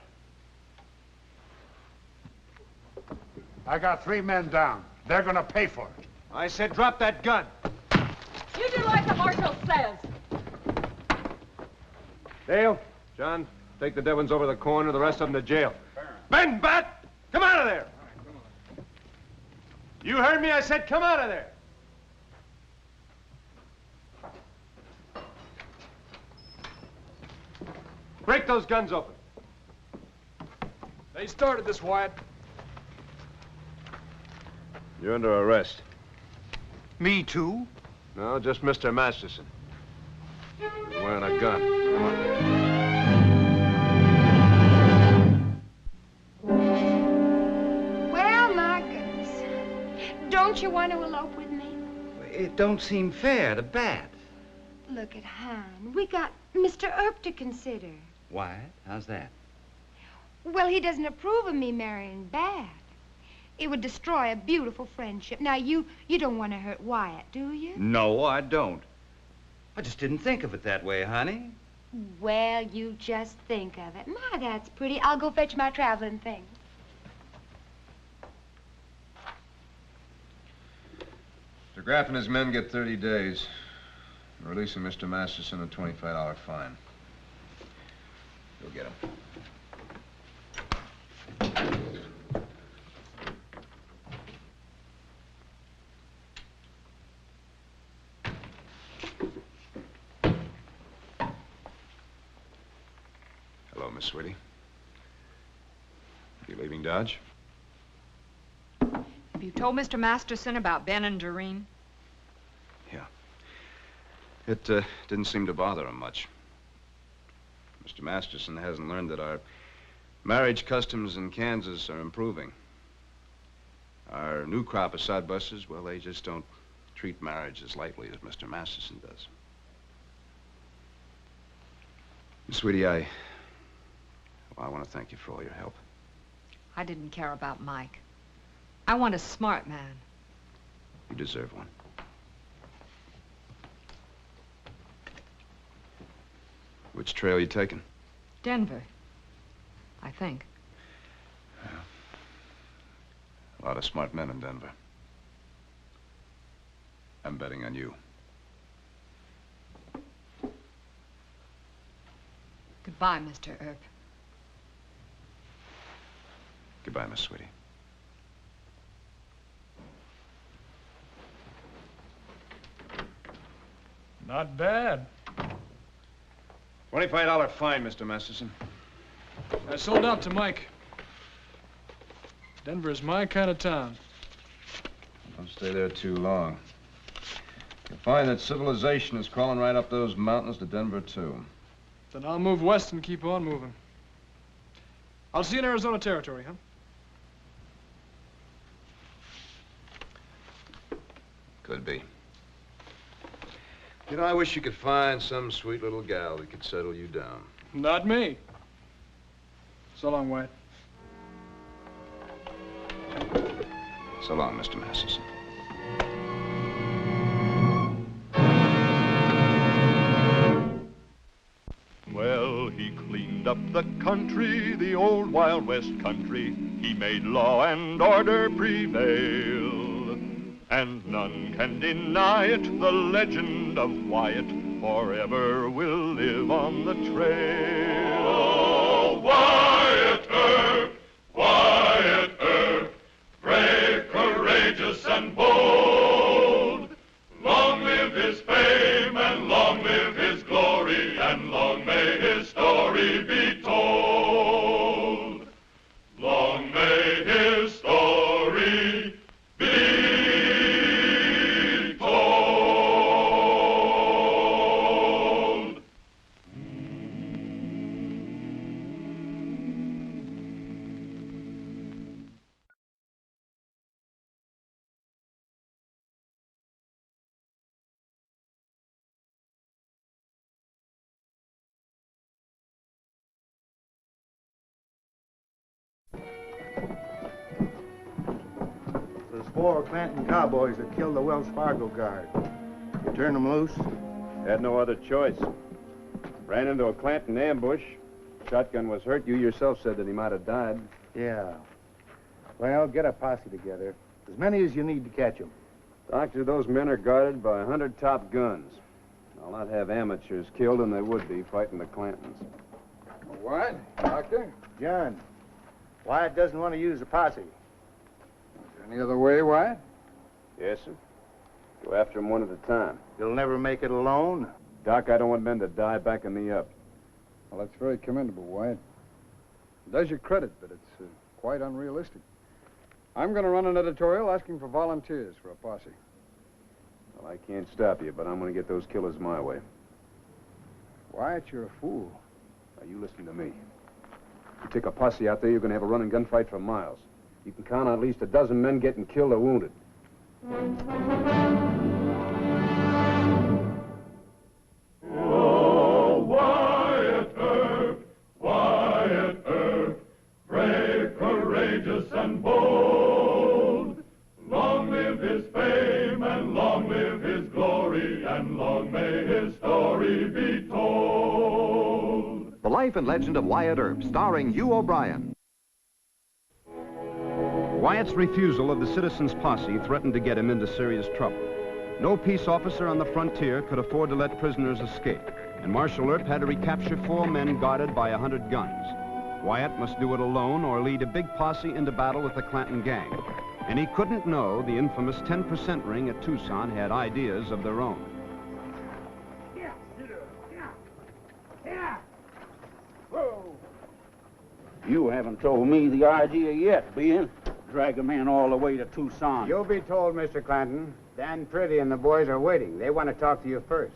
I got 3 men down. They're gonna pay for it. I said drop that gun. You do like the marshal says. Dale, John, take the dead ones over the corner, the rest of them to jail. Ben, Bat, come out of there. You heard me, I said come out of there. Break those guns open. They started this, Wyatt. You're under arrest. Me too? No, just Mr. Masterson. You're wearing a gun. Come on. Well, my goodness. Don't you want to elope with me? It don't seem fair to Bat. Look at Han. We got Mr. Earp to consider. Why? How's that? Well, he doesn't approve of me marrying Bat. It would destroy a beautiful friendship. Now, you don't want to hurt Wyatt, do you? No, I don't. I just didn't think of it that way, honey. Well, you just think of it. My, that's pretty. I'll go fetch my traveling things. Mr. Graff and his men get 30 days. Releasing Mr. Masterson a $25 fine. Go get him. Hello, Miss Sweetie. You leaving Dodge? Have you told Mr. Masterson about Ben and Doreen? Yeah. It didn't seem to bother him much. Mr. Masterson hasn't learned that our marriage customs in Kansas are improving. Our new crop of sodbusters, well, they just don't treat marriage as lightly as Mr. Masterson does. Sweetie, I want to thank you for all your help. I didn't care about Mike. I want a smart man. You deserve one. Which trail are you taking? Denver, I think. A lot of smart men in Denver. I'm betting on you. Goodbye, Mr. Earp. Goodbye, Miss Sweetie. Not bad. $25 fine, Mr. Masterson. I sold out to Mike. Denver is my kind of town. Don't stay there too long. You'll find that civilization is crawling right up those mountains to Denver, too. Then I'll move west and keep on moving. I'll see you in Arizona Territory, huh? Could be. You know, I wish you could find some sweet little gal that could settle you down. Not me. So long, Wyatt. So long, Mr. Masterson. Well, he cleaned up the country, the old Wild West country. He made law and order prevail. And none can deny it, the legend of Wyatt forever will live on the trail. Oh, Wyatt Earp, brave, courageous, and bold. Long live his fame, and long live his glory, and long may his story be told. Long may his story be There's 4 Clanton cowboys that killed the Wells Fargo guard. You turned them loose? Had no other choice. Ran into a Clanton ambush, Shotgun was hurt. You yourself said that he might have died. Yeah. Well, get a posse together. As many as you need to catch him. Doctor, those men are guarded by 100 top guns. I'll not have amateurs killed, and they would be fighting the Clantons. What? Doctor? John. Wyatt doesn't want to use a posse. Any other way, Wyatt? Yes, sir. Go after them one at a time. You'll never make it alone? Doc, I don't want men to die backing me up. Well, that's very commendable, Wyatt. It does you credit, but it's quite unrealistic. I'm going to run an editorial asking for volunteers for a posse. Well, I can't stop you, but I'm going to get those killers my way. Wyatt, you're a fool. Now, you listen to me. You take a posse out there, you're going to have a running gunfight for miles. You can count on at least a dozen men getting killed or wounded. Oh, Wyatt Earp, brave, courageous, and bold. Long live his fame, and long live his glory, and long may his story be told. The Life and Legend of Wyatt Earp, starring Hugh O'Brien. Wyatt's refusal of the citizens' posse threatened to get him into serious trouble. No peace officer on the frontier could afford to let prisoners escape, and Marshal Earp had to recapture 4 men guarded by 100 guns. Wyatt must do it alone or lead a big posse into battle with the Clanton gang. And he couldn't know the infamous 10% ring at Tucson had ideas of their own. You haven't told me the idea yet, Ben. Drag a man all the way to Tucson. You'll be told, Mr. Clanton. Dan Pretty and the boys are waiting. They want to talk to you first.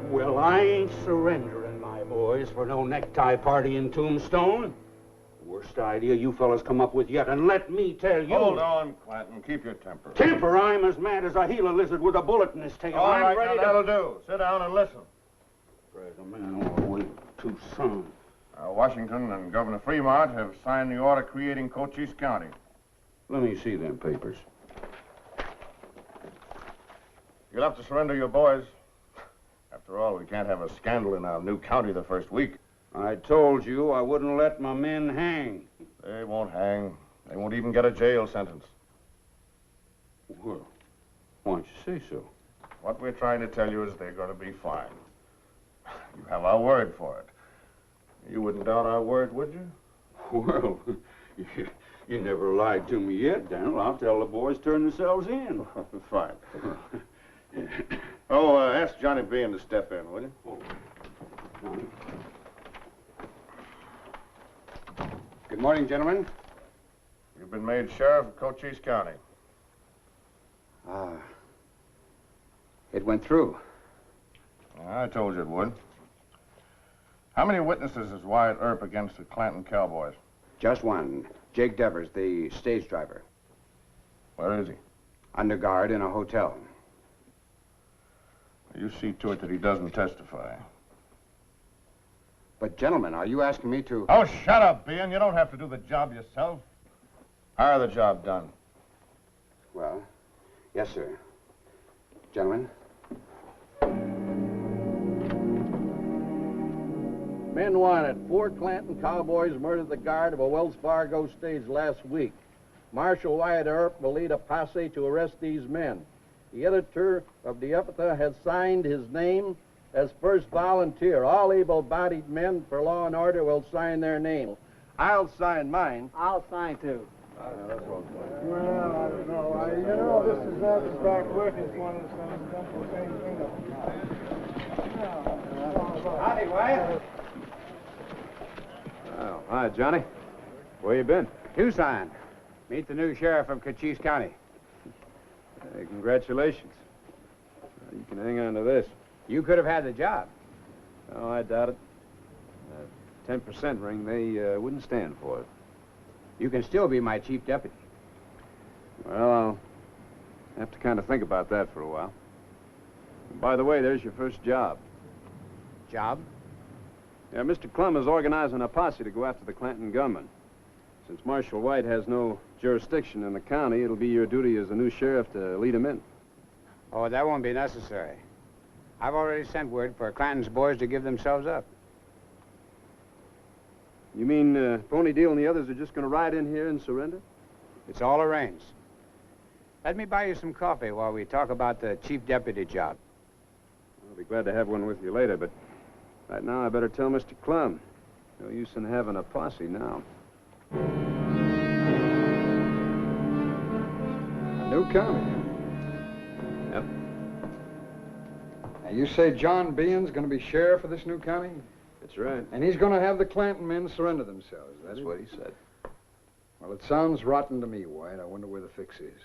Well, I ain't surrendering, my boys, for no necktie party in Tombstone. Worst idea you fellas come up with yet, and let me tell you... Hold on, Clanton. Keep your temper. Temper? I'm as mad as a Gila lizard with a bullet in his tail. All I'm right, ready now that'll do. Sit down and listen. Drag a man all the way to Tucson. Washington and Governor Fremont have signed the order creating Cochise County. Let me see them papers. You'll have to surrender your boys. After all, we can't have a scandal in our new county the first week. I told you I wouldn't let my men hang. They won't hang. They won't even get a jail sentence. Well, why don't you say so? What we're trying to tell you is they're going to be fine. You have our word for it. You wouldn't doubt our word, would you? Well, you never lied to me yet, Daniel. I'll tell the boys to turn themselves in. Fine. Oh, ask Johnny Bean to step in, will you? Good morning, gentlemen. You've been made sheriff of Cochise County. It went through. I told you it would. How many witnesses has Wyatt Earp against the Clanton Cowboys? Just one. Jake Devers, the stage driver. Where is he? Under guard in a hotel. You see to it that he doesn't testify. But, gentlemen, are you asking me to... Oh, shut up, Bean. You don't have to do the job yourself. Hire the job done. Well, yes, sir. Gentlemen. Men wanted. 4 Clanton cowboys murdered the guard of a Wells Fargo stage last week. Marshal Wyatt Earp will lead a posse to arrest these men. The editor of the Epitaph has signed his name as first volunteer. All able-bodied men for law and order will sign their name. I'll sign mine. I'll sign too. Well, I don't know. You know, this is not the start working for us. Done the same thing. Howdy, Wyatt. Oh, hi, Johnny. Where you been? Tucson. Meet the new sheriff of Cochise County. Hey, congratulations. You can hang on to this. You could have had the job. Oh, I doubt it. 10% ring, they wouldn't stand for it. You can still be my chief deputy. Well, I'll have to kind of think about that for a while. And by the way, there's your first job. Job? Yeah, Mr. Clum is organizing a posse to go after the Clanton gunman. Since Marshal White has no jurisdiction in the county, it'll be your duty as the new sheriff to lead him in. Oh, that won't be necessary. I've already sent word for Clanton's boys to give themselves up. You mean Pony Deal and the others are just going to ride in here and surrender? It's all arranged. Let me buy you some coffee while we talk about the chief deputy job. I'll be glad to have one with you later, but right now I better tell Mr. Clum. No use in having a posse now. A new county. Yep. Now, you say John Behan's going to be sheriff of this new county? That's right. And he's going to have the Clanton men surrender themselves, That's what he said. Well, it sounds rotten to me, White. I wonder where the fix is.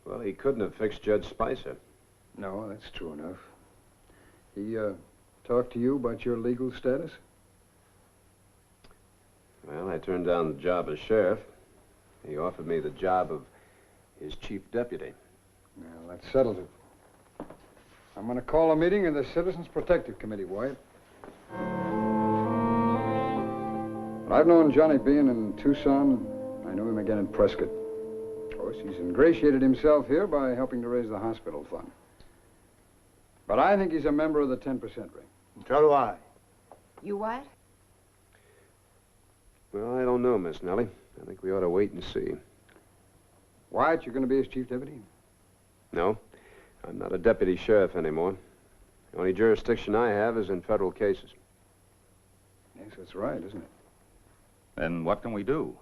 Well, he couldn't have fixed Judge Spicer. No, that's true enough. He, talked to you about your legal status? Well, I turned down the job as sheriff. He offered me the job of his chief deputy. Well, that settles it. I'm going to call a meeting of the Citizens Protective Committee, White. I've known Johnny Behan in Tucson. I knew him again in Prescott. Of course, he's ingratiated himself here by helping to raise the hospital fund. But I think he's a member of the 10% ring. So do I. You what? Well, I don't know, Miss Nellie. I think we ought to wait and see. White, you're going to be his chief deputy? No, I'm not a deputy sheriff anymore. The only jurisdiction I have is in federal cases. Yes, that's right, isn't it? Then what can we do?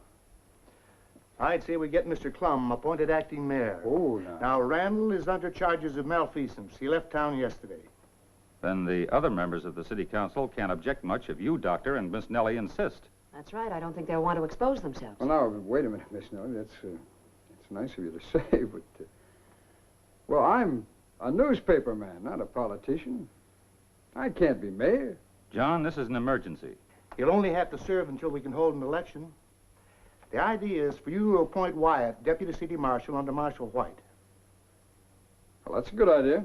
I'd say we get Mr. Clum appointed acting mayor. Oh, no. Now, Randall is under charges of malfeasance. He left town yesterday. Then the other members of the city council can't object much if you, Doctor, and Miss Nellie insist. That's right. I don't think they'll want to expose themselves. Well, now, wait a minute, Miss Nellie. That's nice of you to say, but... well, I'm a newspaper man, not a politician. I can't be mayor. John, this is an emergency. He'll only have to serve until we can hold an election. The idea is for you to appoint Wyatt deputy city marshal under Marshal White. Well, that's a good idea.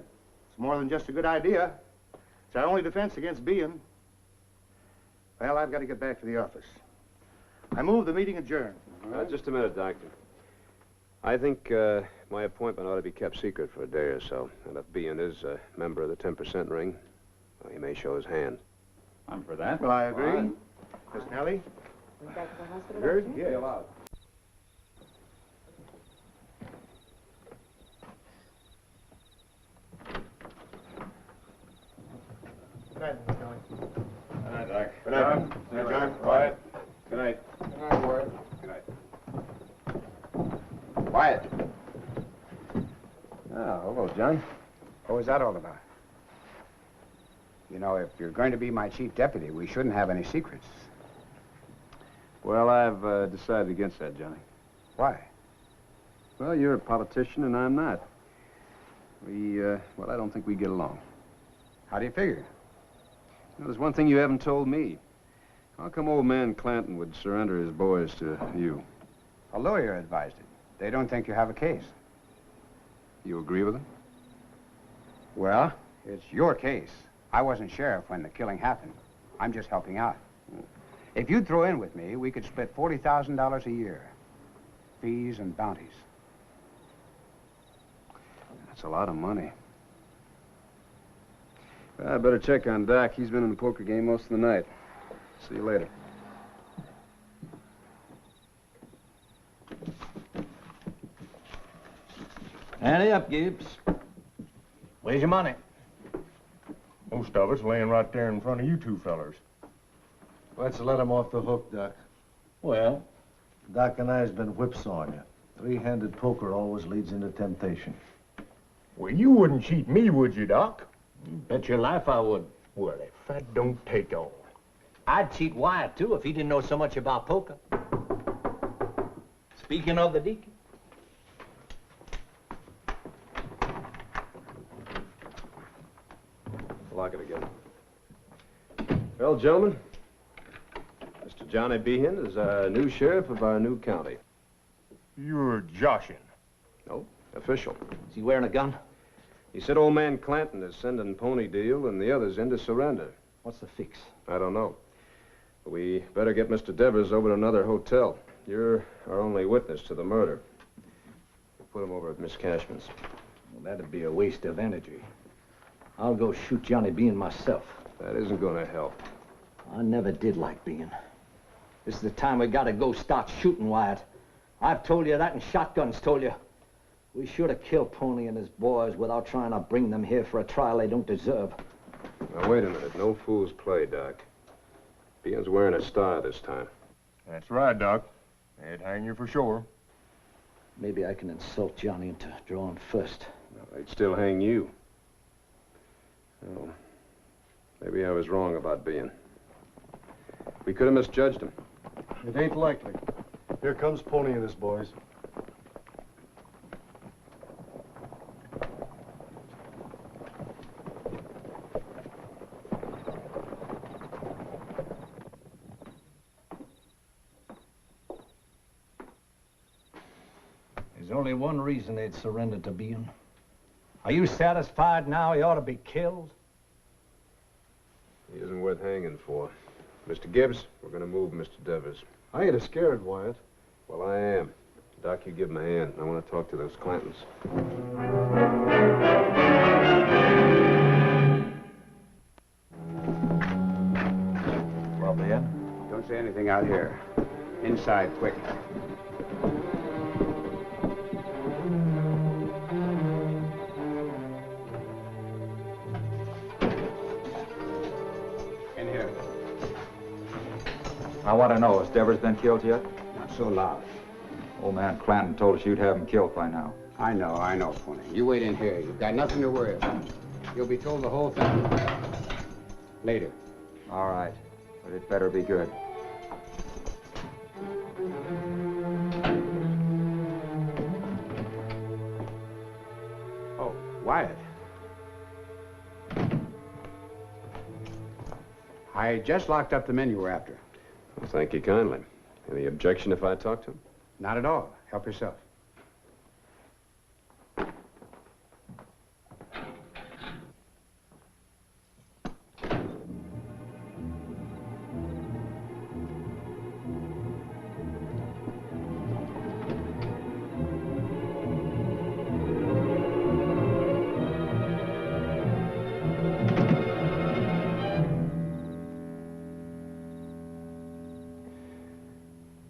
It's more than just a good idea. It's our only defense against Behan. Well, I've got to get back to the office. I move the meeting adjourned. Just a minute, Doctor. I think my appointment ought to be kept secret for a day or so. And if Behan is a member of the 10% ring, well, he may show his hand. I'm for that. Well, I agree. Miss Nellie? Going back to the hospital? Heard? Doctor? Yes. allowed. Good night, Miss Nellie. Good night, Doc. Good night. Good night, John. Quiet. Good night. Good night, White. Good night. Wyatt. Oh, hello, John. What was that all about? You know, if you're going to be my chief deputy, we shouldn't have any secrets. Well, I've decided against that, Johnny. Why? Well, you're a politician and I'm not. Well, I don't think we get along. How do you figure? Well, there's one thing you haven't told me. How come old man Clanton would surrender his boys to you? A lawyer advised it. They don't think you have a case. You agree with him? Well, it's your case. I wasn't sheriff when the killing happened. I'm just helping out. If you'd throw in with me, we could split $40,000 a year. Fees and bounties. That's a lot of money. Well, I better check on Doc. He's been in the poker game most of the night. See you later. Ante up, Gibbs. Where's your money? Most of it's laying right there in front of you two fellers. Let's let him off the hook, Doc. Well? Doc and I's been whipsawing you. Three-handed poker always leads into temptation. Well, you wouldn't cheat me, would you, Doc? Bet your life I would. Well, if that don't take on. I'd cheat Wyatt, too, if he didn't know so much about poker. Speaking of the deacon. Lock it again. Well, gentlemen, Mr. Johnny Behan is our new sheriff of our new county. You're joshing. No, official. Is he wearing a gun? He said old man Clanton is sending Pony Deal and the others in to surrender. What's the fix? I don't know. We better get Mr. Devers over to another hotel. You're our only witness to the murder. We'll put him over at Miss Cashman's. Well, that'd be a waste of energy. I'll go shoot Johnny Bean myself. That isn't going to help. I never did like Bean. This is the time we gotta go start shooting, Wyatt. I've told you that, and Shotgun's told you. We should have killed Pony and his boys without trying to bring them here for a trial they don't deserve. Now, wait a minute. No fool's play, Doc. Bean's wearing a star this time. That's right, Doc. They'd hang you for sure. Maybe I can insult Johnny into drawing first. No, they'd still hang you. Well, maybe I was wrong about Bean. We could have misjudged him. It ain't likely. Here comes Pony and his boys. There's only one reason they'd surrender to Bean. Are you satisfied now he ought to be killed? He isn't worth hanging for. Mr. Gibbs, we're going to move Mr. Devers. I ain't scared, Wyatt. Well, I am. Doc, you give him a hand. I want to talk to those Clantons. Well, Ben? Don't say anything out here. Inside, quick. In here. I want to know, has Devers been killed yet? Not so loud. Old man Clanton told us you'd have him killed by now. I know, Pony. You wait in here. You've got nothing to worry about. You'll be told the whole thing later. All right, but it better be good. Oh, Wyatt. I just locked up the men you were after. Well, thank you kindly. Any objection if I talk to him? Not at all. Help yourself.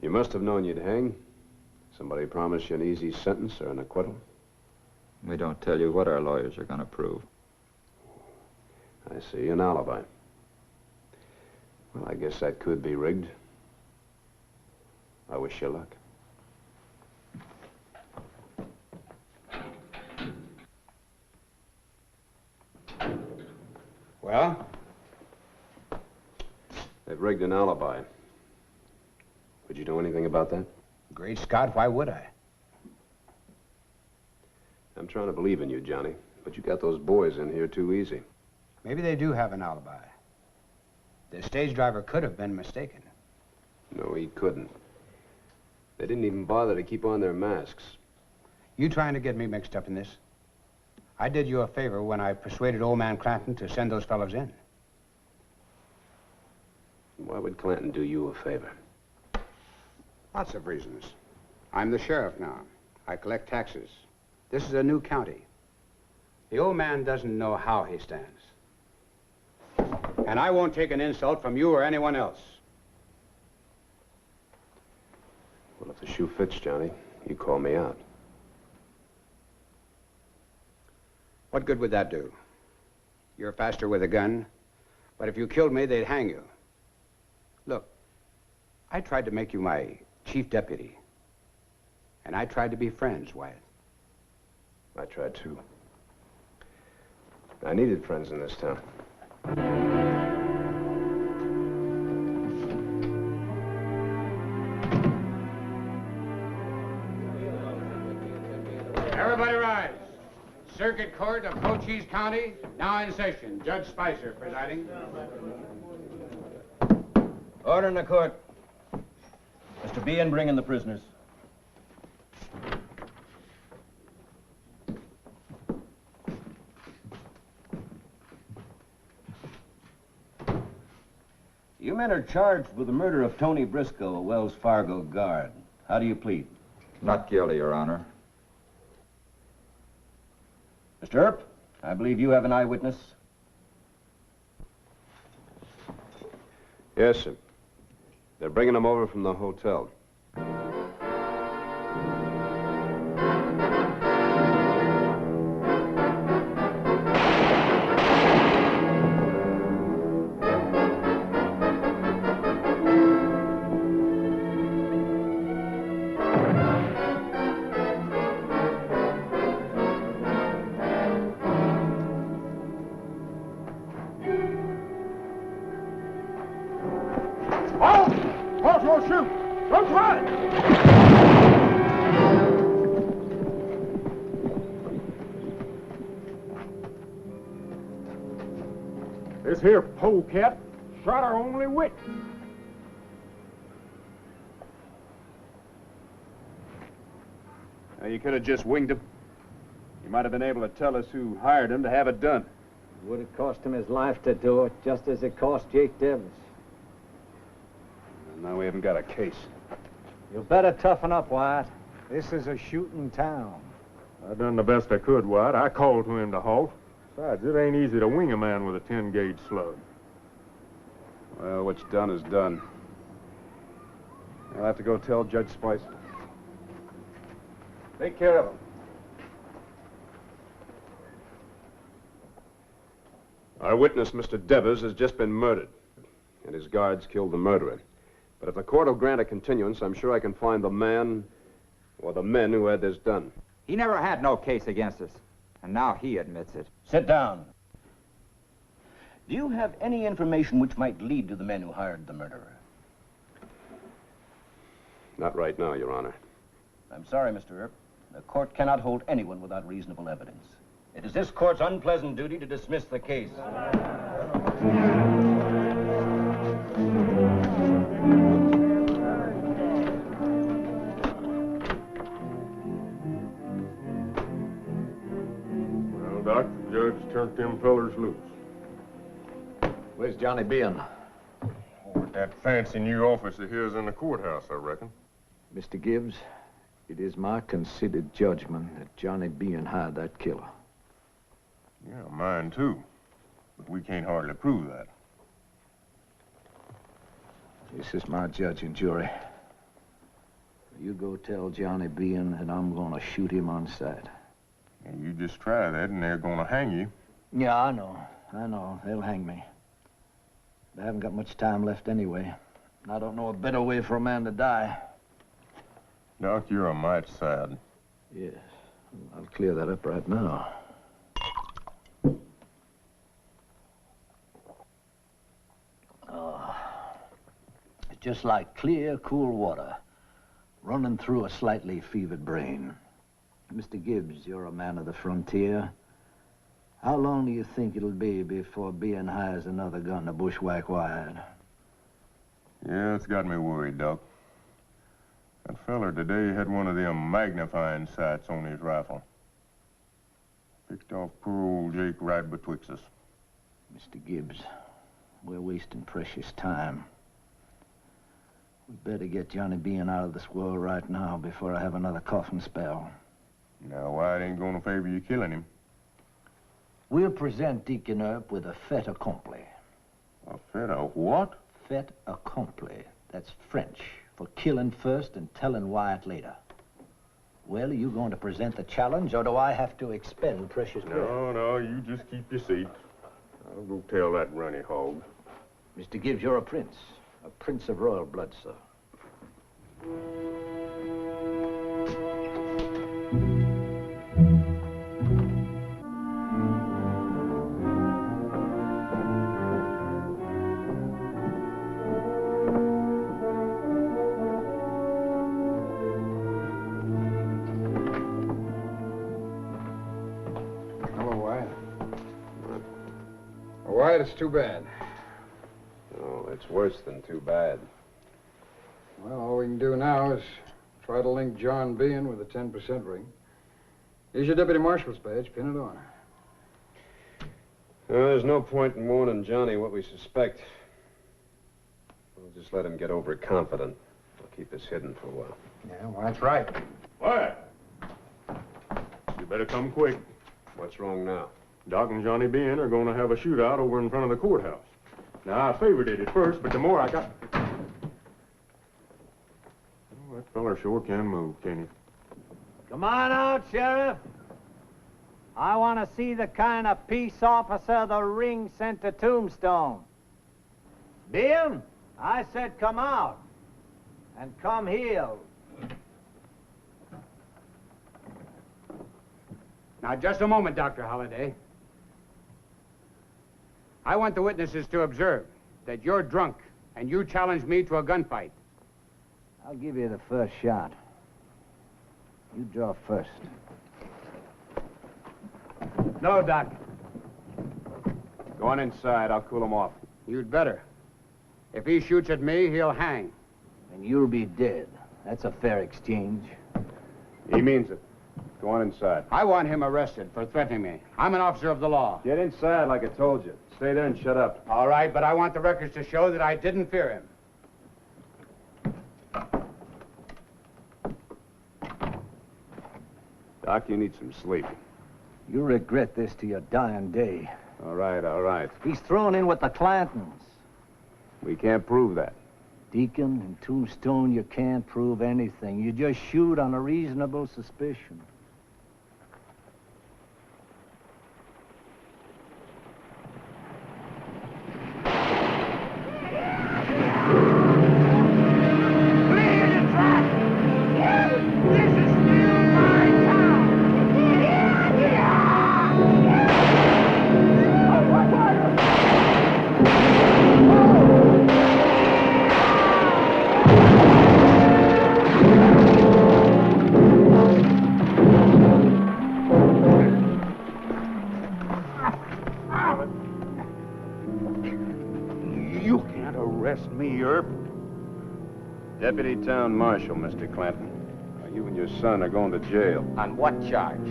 You must have known you'd hang. Somebody promised you an easy sentence or an acquittal? We don't tell you what our lawyers are going to prove. I see, an alibi. Well, I guess that could be rigged. I wish you luck. Well? They've rigged an alibi. Would you know anything about that? Great Scott, why would I? I'm trying to believe in you, Johnny, but you got those boys in here too easy. Maybe they do have an alibi. The stage driver could have been mistaken. No, he couldn't. They didn't even bother to keep on their masks. You trying to get me mixed up in this? I did you a favor when I persuaded old man Clanton to send those fellows in. Why would Clanton do you a favor? Lots of reasons. I'm the sheriff now. I collect taxes. This is a new county. The old man doesn't know how he stands. And I won't take an insult from you or anyone else. Well, if the shoe fits, Johnny, you call me out. What good would that do? You're faster with a gun, but if you killed me, they'd hang you. Look, I tried to make you my chief deputy. And I tried to be friends, Wyatt. I tried too. I needed friends in this town. Everybody rise. Circuit Court of Cochise County, now in session. Judge Spicer presiding. Order in the court. Mr. Bean, bring in the prisoners. men are charged with the murder of Tony Briscoe, a Wells Fargo guard. How do you plead? Not guilty, Your Honor. Mr. Earp, I believe you have an eyewitness. Yes, sir. They're bringing him over from the hotel. This here polecat shot our only wit. Now, you could have just winged him. You might have been able to tell us who hired him to have it done. It would have cost him his life to do it, just as it cost Jake Devers. And now we haven't got a case. You better toughen up, Wyatt. This is a shooting town. I done the best I could, White. I called to him to halt. Besides, it ain't easy to wing a man with a 10-gauge slug. Well, what's done is done. I'll have to go tell Judge Spicer. Take care of him. Our witness, Mr. Devers, has just been murdered, and his guards killed the murderer. But if the court will grant a continuance, I'm sure I can find the man or the men who had this done. He never had no case against us, and now he admits it. Sit down. Do you have any information which might lead to the men who hired the murderer? Not right now, Your Honor. I'm sorry, Mr. Earp. The court cannot hold anyone without reasonable evidence. It is this court's unpleasant duty to dismiss the case. Well, Doc, the judge turned them fellers loose. Where's Johnny Bean? Over at that fancy new office of his in the courthouse, I reckon. Mr. Gibbs, it is my considered judgment that Johnny Bean hired that killer. Yeah, mine too. But we can't hardly prove that. This is my judge and jury. You go tell Johnny Bean that I'm gonna shoot him on sight. And you just try that and they're gonna hang you. Yeah, I know. They'll hang me. I haven't got much time left anyway. And I don't know a better way for a man to die. Doc, you're a mite sad. Yes. I'll clear that up right now. It's just like clear, cool water running through a slightly fevered brain. Mr. Gibbs, you're a man of the frontier. How long do you think it'll be before Bean hires another gun to bushwhack Wyatt? Yeah, it's got me worried, Doc. That feller today had one of them magnifying sights on his rifle. Picked off poor old Jake right betwixt us. Mr. Gibbs, we're wasting precious time. We better get Johnny Bean out of this world right now before I have another coughing spell. Now, Wyatt ain't gonna favor you killing him. We'll present Deacon Earp with a fait accompli. A fait of what? Fait accompli. That's French for killing first and telling Wyatt later. Well, are you going to present the challenge, or do I have to expend precious breath? No, you just keep your seat. I'll go tell that runny hog. Mr. Gibbs, you're a prince of royal blood, sir. Wyatt, it's too bad. Oh, it's worse than too bad. Well, all we can do now is try to link John Bean with a 10% ring. Here's your deputy marshal's badge. Pin it on. There's no point in warning Johnny what we suspect. We'll just let him get overconfident. We'll keep this hidden for a while. Yeah, well, that's right. Quiet. You better come quick. What's wrong now? Doc and Johnny Bean are going to have a shootout over in front of the courthouse. Now, I favored it at first, but the more I got... Oh, that feller sure can move, can he? Come on out, Sheriff. I want to see the kind of peace officer the ring sent to Tombstone. Bean, I said come out. And come healed. Now, just a moment, Dr. Holliday. I want the witnesses to observe that you're drunk and you challenge me to a gunfight. I'll give you the first shot. You draw first. No, Doc. Go on inside. I'll cool him off. You'd better. If he shoots at me, he'll hang. And you'll be dead. That's a fair exchange. He means it. Go on inside. I want him arrested for threatening me. I'm an officer of the law. Get inside like I told you. Stay there and shut up. All right, but I want the records to show that I didn't fear him. Doc, you need some sleep. You'll regret this to your dying day. All right, all right. He's thrown in with the Clantons. We can't prove that. Deacon and Tombstone, you can't prove anything. You just shoot on a reasonable suspicion. Deputy Town Marshal, Mr. Clanton. You and your son are going to jail. On what charge?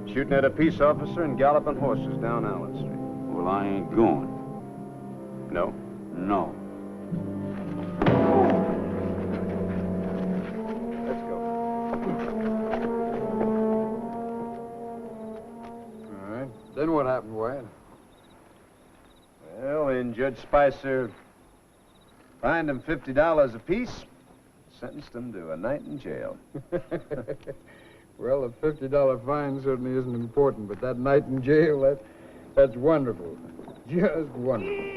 Shooting at a peace officer and galloping horses down Allen Street. Well, I ain't going. No? No. Let's go. All right. Then what happened, Wyatt? Well, then Judge Spicer fined them $50 apiece, sentenced them to a night in jail. Well, a $50 fine certainly isn't important, but that night in jail, that's wonderful. Just wonderful.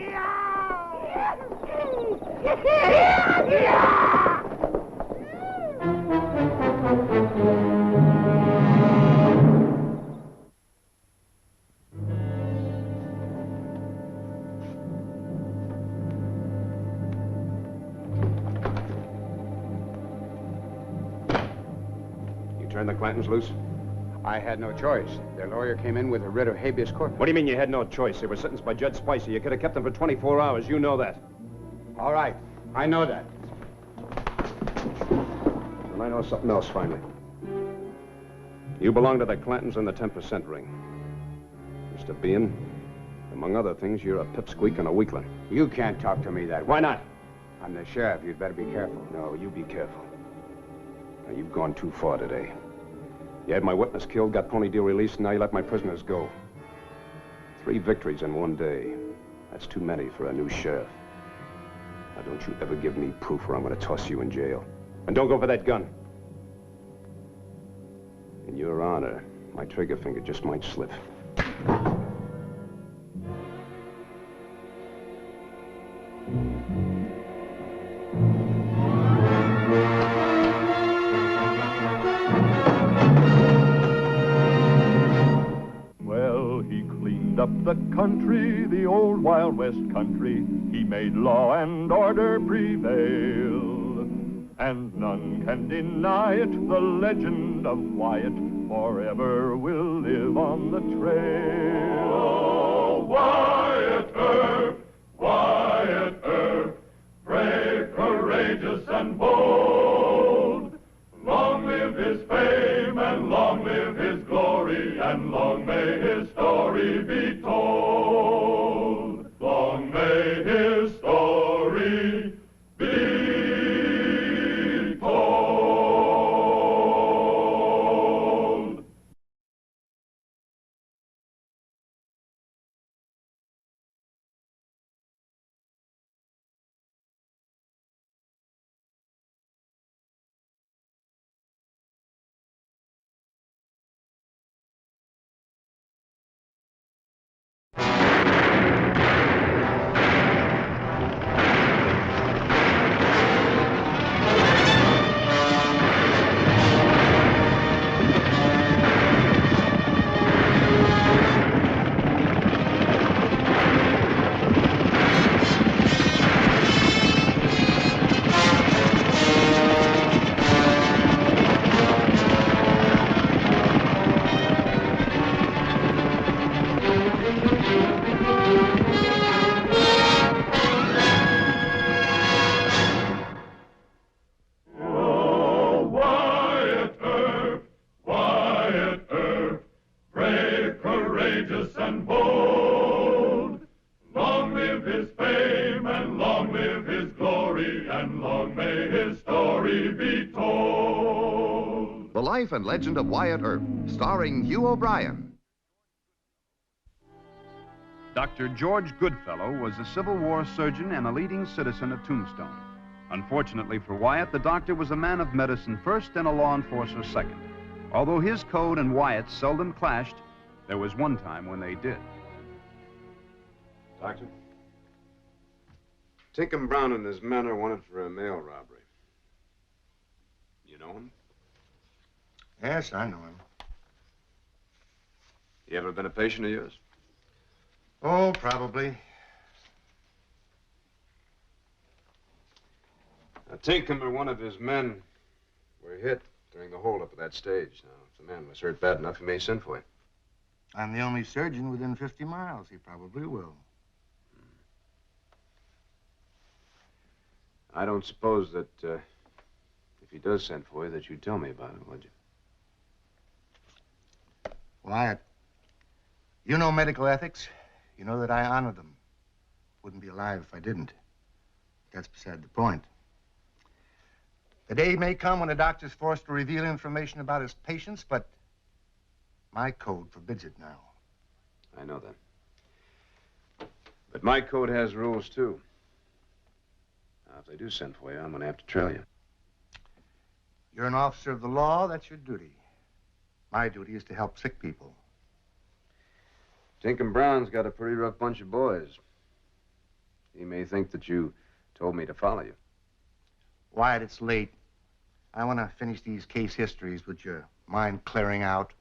Turn the Clantons loose? I had no choice. Their lawyer came in with a writ of habeas corpus. What do you mean you had no choice? They were sentenced by Judge Spicer. You could have kept them for 24 hours. You know that. All right. I know that. And I know something else, finally. You belong to the Clantons and the 10% ring. Mr. Bean, among other things, you're a pipsqueak and a weakling. You can't talk to me that way. Why not? I'm the sheriff. You'd better be careful. No, you be careful. Now, you've gone too far today. You had my witness killed, got Pony Deal released, and now you let my prisoners go. 3 victories in one day. That's too many for a new sheriff. Now, don't you ever give me proof or I'm going to toss you in jail. And don't go for that gun. In your honor, my trigger finger just might slip. Up the country, the old Wild West country, he made law and order prevail. And none can deny it, the legend of Wyatt forever will live on the trail. Oh, Wyatt Earp, brave, courageous, and bold. Long live his fame, and long live his glory, and long may his story be told. Long may his story be told. Oh, Wyatt Earp, brave, courageous, and bold. Long live his fame, and long live his glory, and long may his story be told. The Life and Legend of Wyatt Earp, starring Hugh O'Brien. Dr. George Goodfellow was a Civil War surgeon and a leading citizen of Tombstone. Unfortunately for Wyatt, the doctor was a man of medicine first and a law enforcer second. Although his code and Wyatt's seldom clashed, there was one time when they did. Doctor? Tinkham Brown and his men are wanted for a mail robbery. You know him? Yes, I know him. You ever been a patient of yours? Oh, probably. Now, Tinkham or one of his men were hit during the holdup of that stage. Now, if the man was hurt bad enough, he may send for you. I'm the only surgeon within 50 miles. He probably will. I don't suppose that if he does send for you, that you'd tell me about it, would you? Wyatt, you know medical ethics. You know that I honor them. Wouldn't be alive if I didn't. That's beside the point. The day may come when a doctor's forced to reveal information about his patients, but my code forbids it now. I know that. But my code has rules, too. Now, if they do send for you, I'm going to have to trail you. You're an officer of the law. That's your duty. My duty is to help sick people. Tinkham Brown's got a pretty rough bunch of boys. He may think that you told me to follow you. Wyatt, it's late. I want to finish these case histories with your mind clearing out.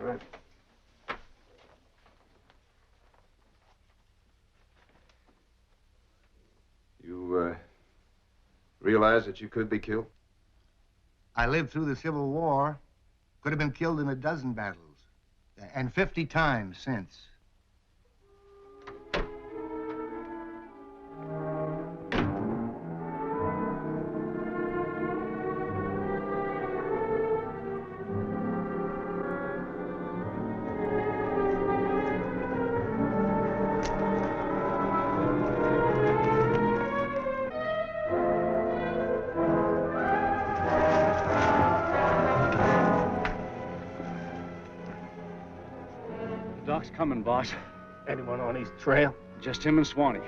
All right. You, realize that you could be killed? I lived through the Civil War. Could have been killed in a dozen battles. And 50 times since. Doc's coming, boss. Anyone on his trail? Just him and Swanee.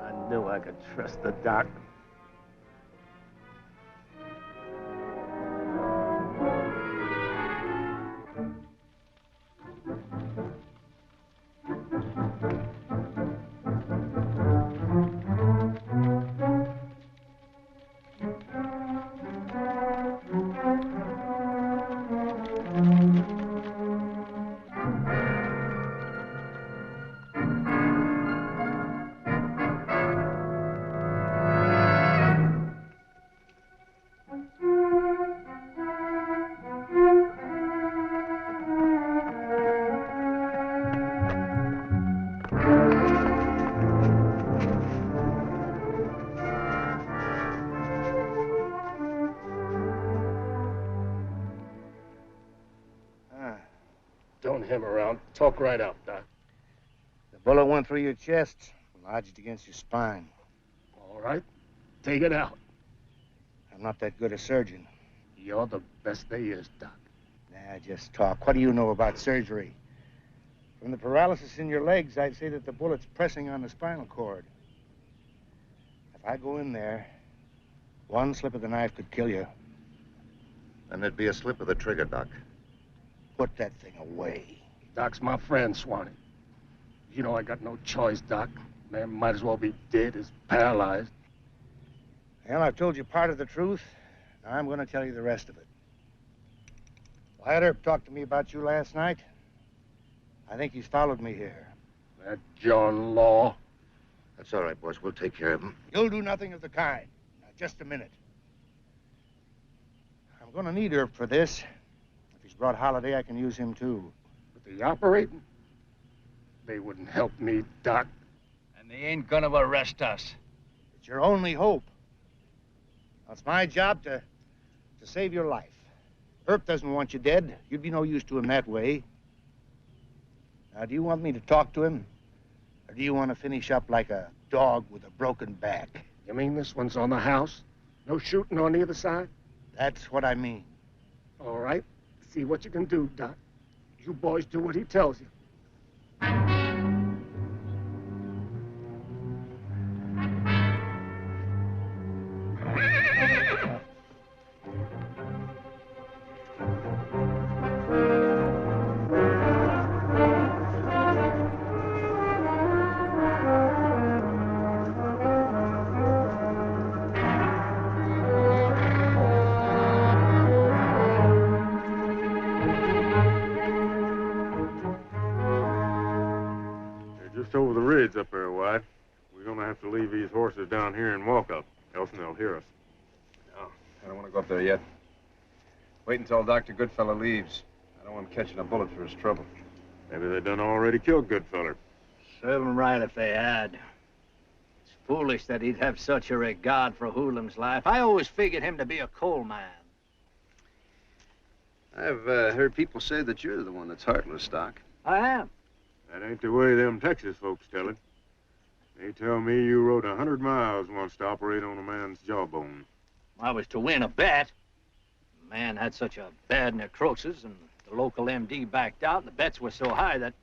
I knew I could trust the doc. Don't hem around. Talk right out, Doc. The bullet went through your chest, lodged against your spine. right, take it out. I'm not that good a surgeon. You're the best there is, Doc. Nah, just talk. What do you know about surgery? From the paralysis in your legs, I'd say that the bullet's pressing on the spinal cord. If I go in there, one slip of the knife could kill you. Then there'd be a slip of the trigger, Doc. Put that thing away. Doc's my friend, Swanee. You know I got no choice, Doc. Man might as well be dead as paralyzed. Well, I've told you part of the truth. Now I'm going to tell you the rest of it. Wyatt Earp talked to me about you last night. I think he's followed me here. That John Law. That's all right, boss. We'll take care of him. You'll do nothing of the kind. Now, just a minute. I'm going to need Earp for this. If he's brought Holiday, I can use him, too. But the operating? They wouldn't help me, Doc. And they ain't gonna arrest us. It's your only hope. Now, it's my job to save your life. Earp doesn't want you dead. You'd be no use to him that way. Now, do you want me to talk to him? Or do you want to finish up like a dog with a broken back? You mean this one's on the house? No shooting on either side? That's what I mean. All right. See what you can do, Doc. You boys do what he tells you. Over the ridge up there, White. We're gonna have to leave these horses down here and walk up, else they'll hear us. No, I don't want to go up there yet. Wait until Dr. Goodfellow leaves. I don't want him catching a bullet for his trouble. Maybe they done already killed Goodfellow. Serve him right if they had. It's foolish that he'd have such a regard for Hoolham's life. I always figured him to be a coal man. I've heard people say that you're the one that's heartless, Doc. I am. That ain't the way them Texas folks tell it. They tell me you rode 100 miles once to operate on a man's jawbone. I was to win a bet. The man had such a bad necrosis, and the local MD backed out, and the bets were so high that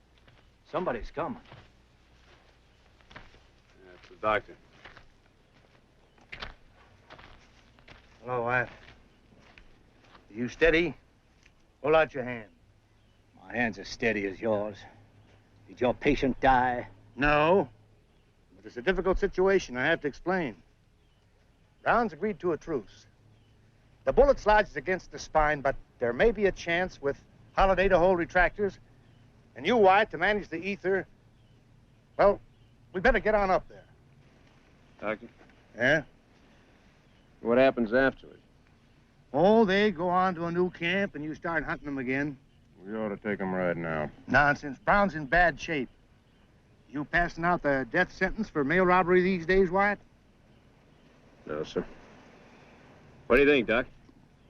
somebody's coming. That's the doctor. Hello, Wyatt. Are you steady? Hold out your hand. My hand's as steady as yours. Did your patient die? No. But it's a difficult situation. I have to explain. Brown's agreed to a truce. The bullet lodges against the spine, but there may be a chance with Holiday to hold retractors and you, Wyatt, to manage the ether. Well, we better get on up there. Doctor? Yeah? What happens afterward? Oh, they go on to a new camp and you start hunting them again. We ought to take them right now. Nonsense. Brown's in bad shape. You passing out the death sentence for mail robbery these days, Wyatt? No, sir. What do you think, Doc?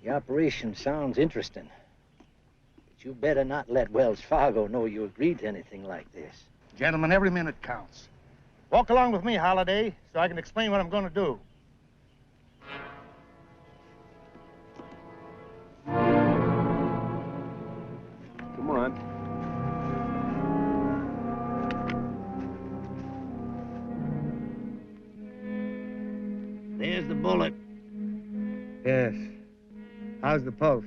The operation sounds interesting. But you better not let Wells Fargo know you agreed to anything like this. Gentlemen, every minute counts. Walk along with me, Holiday, so I can explain what I'm going to do. Come on. There's the bullet. Yes. How's the pulse?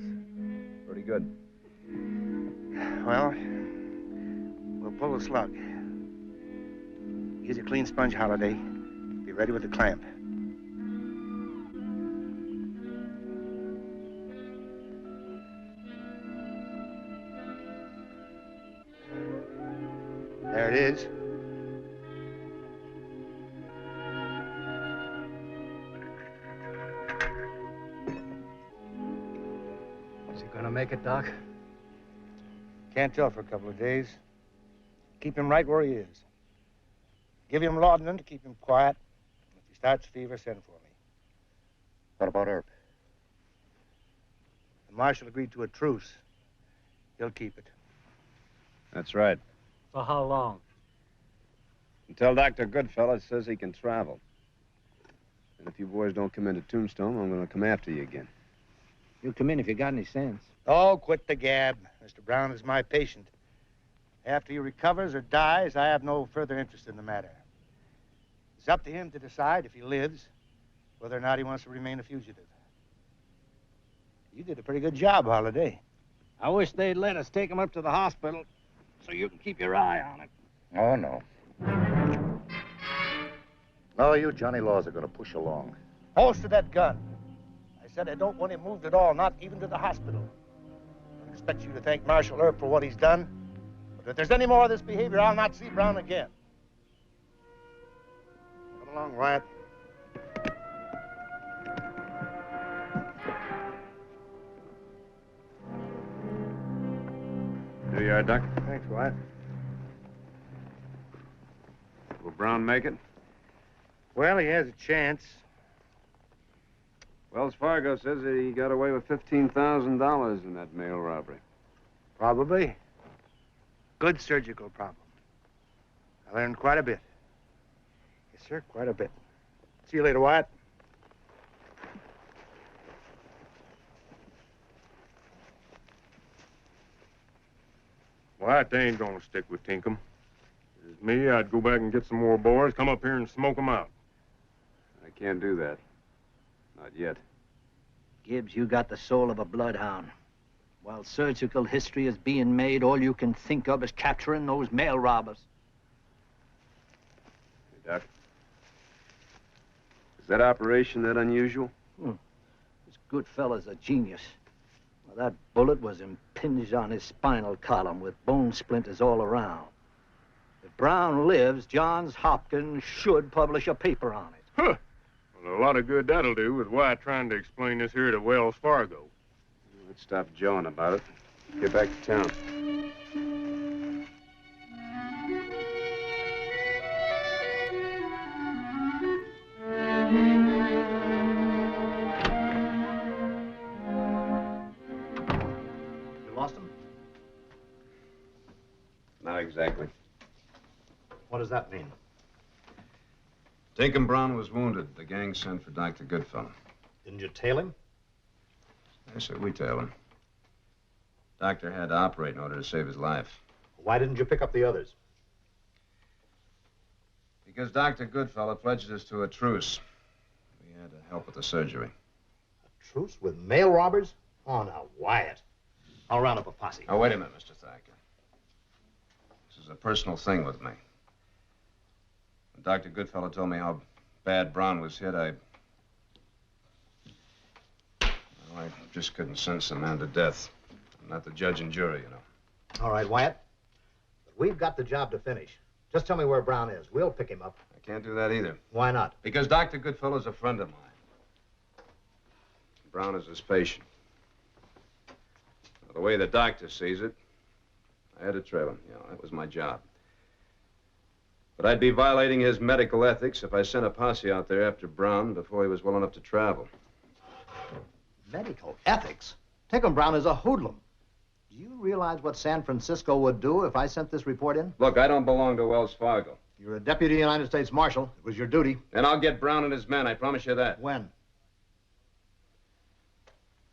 Pretty good. Well, we'll pull the slug. Use a clean sponge, Holiday. Be ready with the clamp. There it is. Is he gonna make it, Doc? Can't tell for a couple of days. Keep him right where he is. Give him laudanum to keep him quiet. If he starts fever, send for me. What about Earp? The marshal agreed to a truce. He'll keep it. That's right. For how long? Until Dr. Goodfellow says he can travel. And if you boys don't come into Tombstone, I'm going to come after you again. You'll come in if you got any sense. Oh, quit the gab. Mr. Brown is my patient. After he recovers or dies, I have no further interest in the matter. It's up to him to decide, if he lives, whether or not he wants to remain a fugitive. You did a pretty good job, Holiday. I wish they'd let us take him up to the hospital so you can keep your eye on it. Oh, no. No, you Johnny Laws are going to push along. Holster that gun. I said I don't want him moved at all, not even to the hospital. I don't expect you to thank Marshal Earp for what he's done, but if there's any more of this behavior, I'll not see Brown again. Come along, Wyatt. There you are, Doc. Thanks, Wyatt. Will Brown make it? Well, he has a chance. Wells Fargo says that he got away with $15,000 in that mail robbery. Probably. Good surgical problem. I learned quite a bit. Yes, sir, quite a bit. See you later, Wyatt. Wyatt, they ain't gonna stick with Tinkham. If it's me, I'd go back and get some more boys, come up here and smoke them out. I can't do that. Not yet. Gibbs, you got the soul of a bloodhound. While surgical history is being made, all you can think of is capturing those mail robbers. Hey, Doc. Is that operation that unusual? This good fella's a genius. Well, that bullet was impinged on his spinal column with bone splinters all around. If Brown lives, Johns Hopkins should publish a paper on it. Huh. Well, a lot of good that'll do with Wyatt trying to explain this here to Wells Fargo. Let's stop jawing about it. Get back to town. You lost him? Not exactly. What does that mean? Tinkham Brown was wounded. The gang sent for Dr. Goodfellow. Didn't you tail him? Yes, sir, we tailed him. Doctor had to operate in order to save his life. Why didn't you pick up the others? Because Dr. Goodfellow pledged us to a truce. We had to help with the surgery. A truce with mail robbers? Oh, now, Wyatt. I'll round up a posse. Oh, wait a minute, Mr. Thacker. This is a personal thing with me. When Dr. Goodfellow told me how bad Brown was hit, I just couldn't sentence a man to death. I'm not the judge and jury, you know. All right, Wyatt. But we've got the job to finish. Just tell me where Brown is. We'll pick him up. I can't do that either. Why not? Because Dr. Goodfellow's a friend of mine. Brown is his patient. Well, the way the doctor sees it, I had to trail him. You know, that was my job. But I'd be violating his medical ethics if I sent a posse out there after Brown before he was well enough to travel. Medical ethics? Tinkham Brown is a hoodlum. Do you realize what San Francisco would do if I sent this report in? Look, I don't belong to Wells Fargo. You're a deputy United States Marshal. It was your duty. And I'll get Brown and his men, I promise you that. When?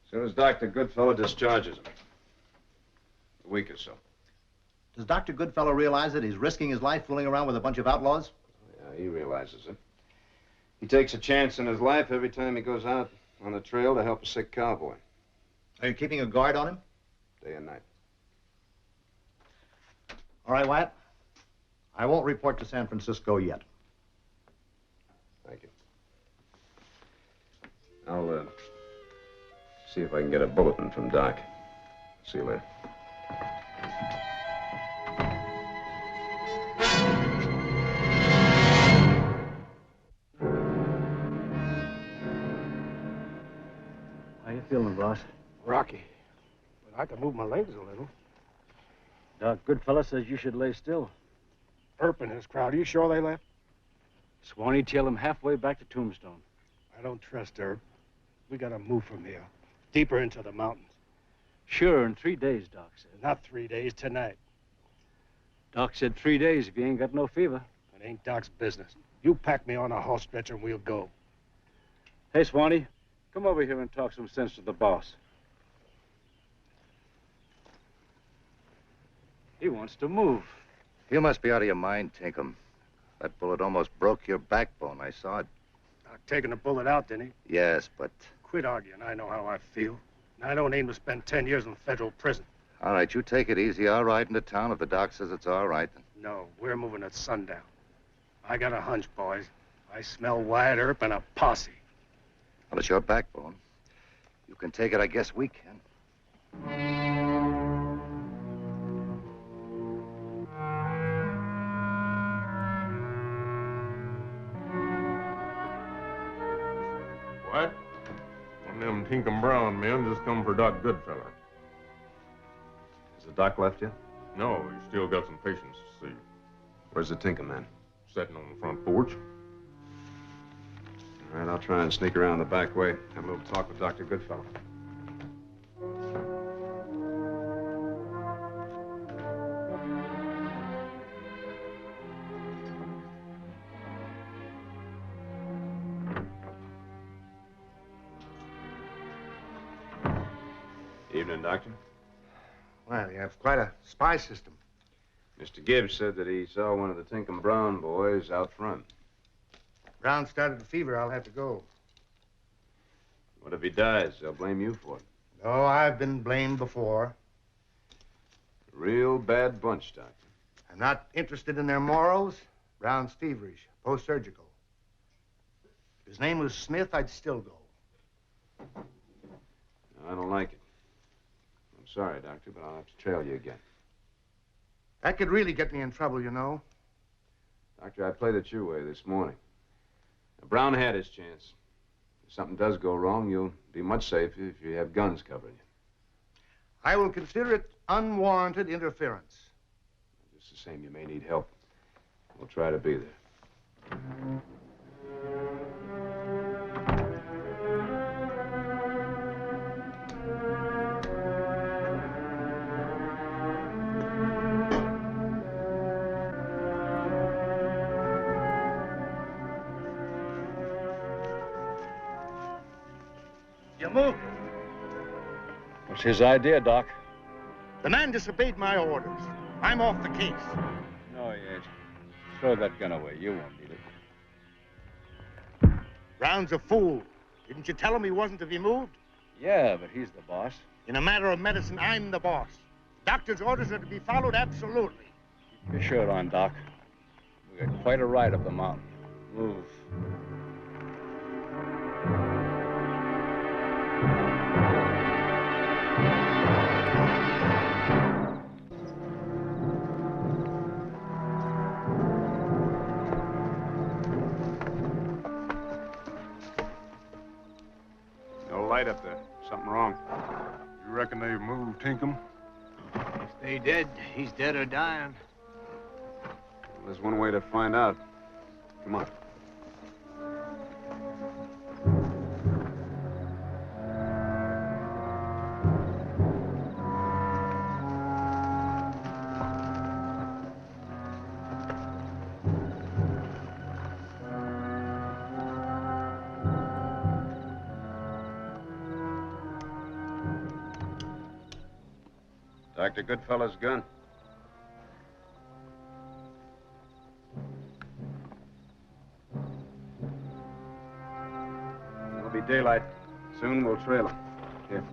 As soon as Dr. Goodfellow discharges him. A week or so. Does Dr. Goodfellow realize that he's risking his life fooling around with a bunch of outlaws? Yeah, he realizes it. He takes a chance in his life every time he goes out on the trail to help a sick cowboy. Are you keeping a guard on him? Day and night. All right, Wyatt. I won't report to San Francisco yet. Thank you. I'll, see if I can get a bulletin from Doc. See you later. How you feeling, boss? Rocky. But I can move my legs a little. Doc Goodfellow says you should lay still. Earp and his crowd, are you sure they left? Swan he'd tail him halfway back to Tombstone. I don't trust Earp. We gotta move from here. Deeper into the mountains. Sure, in 3 days, Doc said. Not 3 days, tonight. Doc said 3 days if you ain't got no fever. It ain't Doc's business. You pack me on a horse stretcher and we'll go. Hey, Swanee, come over here and talk some sense to the boss. He wants to move. You must be out of your mind, Tinkham. That bullet almost broke your backbone. I saw it. Taking the bullet out, didn't he? Yes, but... Quit arguing. I know how I feel. I don't aim to spend 10 years in federal prison. All right, you take it easy. I'll ride into town if the doc says it's all right. No, we're moving at sundown. I got a hunch, boys. I smell Wyatt Earp and a posse. Well, it's your backbone. You can take it, I guess we can. What? One of them Tinkham Brown men just come for Doc Goodfellow. Has the doc left yet? No, he's still got some patients to see. Where's the Tinkham man? Sitting on the front porch. All right, I'll try and sneak around the back way. Have a little talk with Dr. Goodfellow. Evening, Doctor. Well, you have quite a spy system. Mr. Gibbs said that he saw one of the Tinkham Brown boys out front. Brown started a fever. I'll have to go. What if he dies? They'll blame you for it. Oh, I've been blamed before. Real bad bunch, Doctor. I'm not interested in their morals. Brown's feverish, post-surgical. If his name was Smith, I'd still go. No, I don't like it. I'm sorry, Doctor, but I'll have to trail you again. That could really get me in trouble, you know. Doctor, I played it your way this morning. Now, Brown had his chance. If something does go wrong, you'll be much safer if you have guns covering you. I will consider it unwarranted interference. Just the same, you may need help. We'll try to be there. You move. What's his idea, Doc? The man disobeyed my orders. I'm off the case. No, he ain't. Throw that gun away. You won't need it. Brown's a fool. Didn't you tell him he wasn't to be moved? Yeah, but he's the boss. In a matter of medicine, I'm the boss. Doctor's orders are to be followed absolutely. Keep your shirt on, Doc. We got quite a ride up the mountain. Move. No light up there. Something wrong. You reckon they've moved Tinkham? If they did, he's dead or dying. Well, there's one way to find out. Come on. Dr. Goodfellow's gun. It'll be daylight. Soon we'll trail him. Here.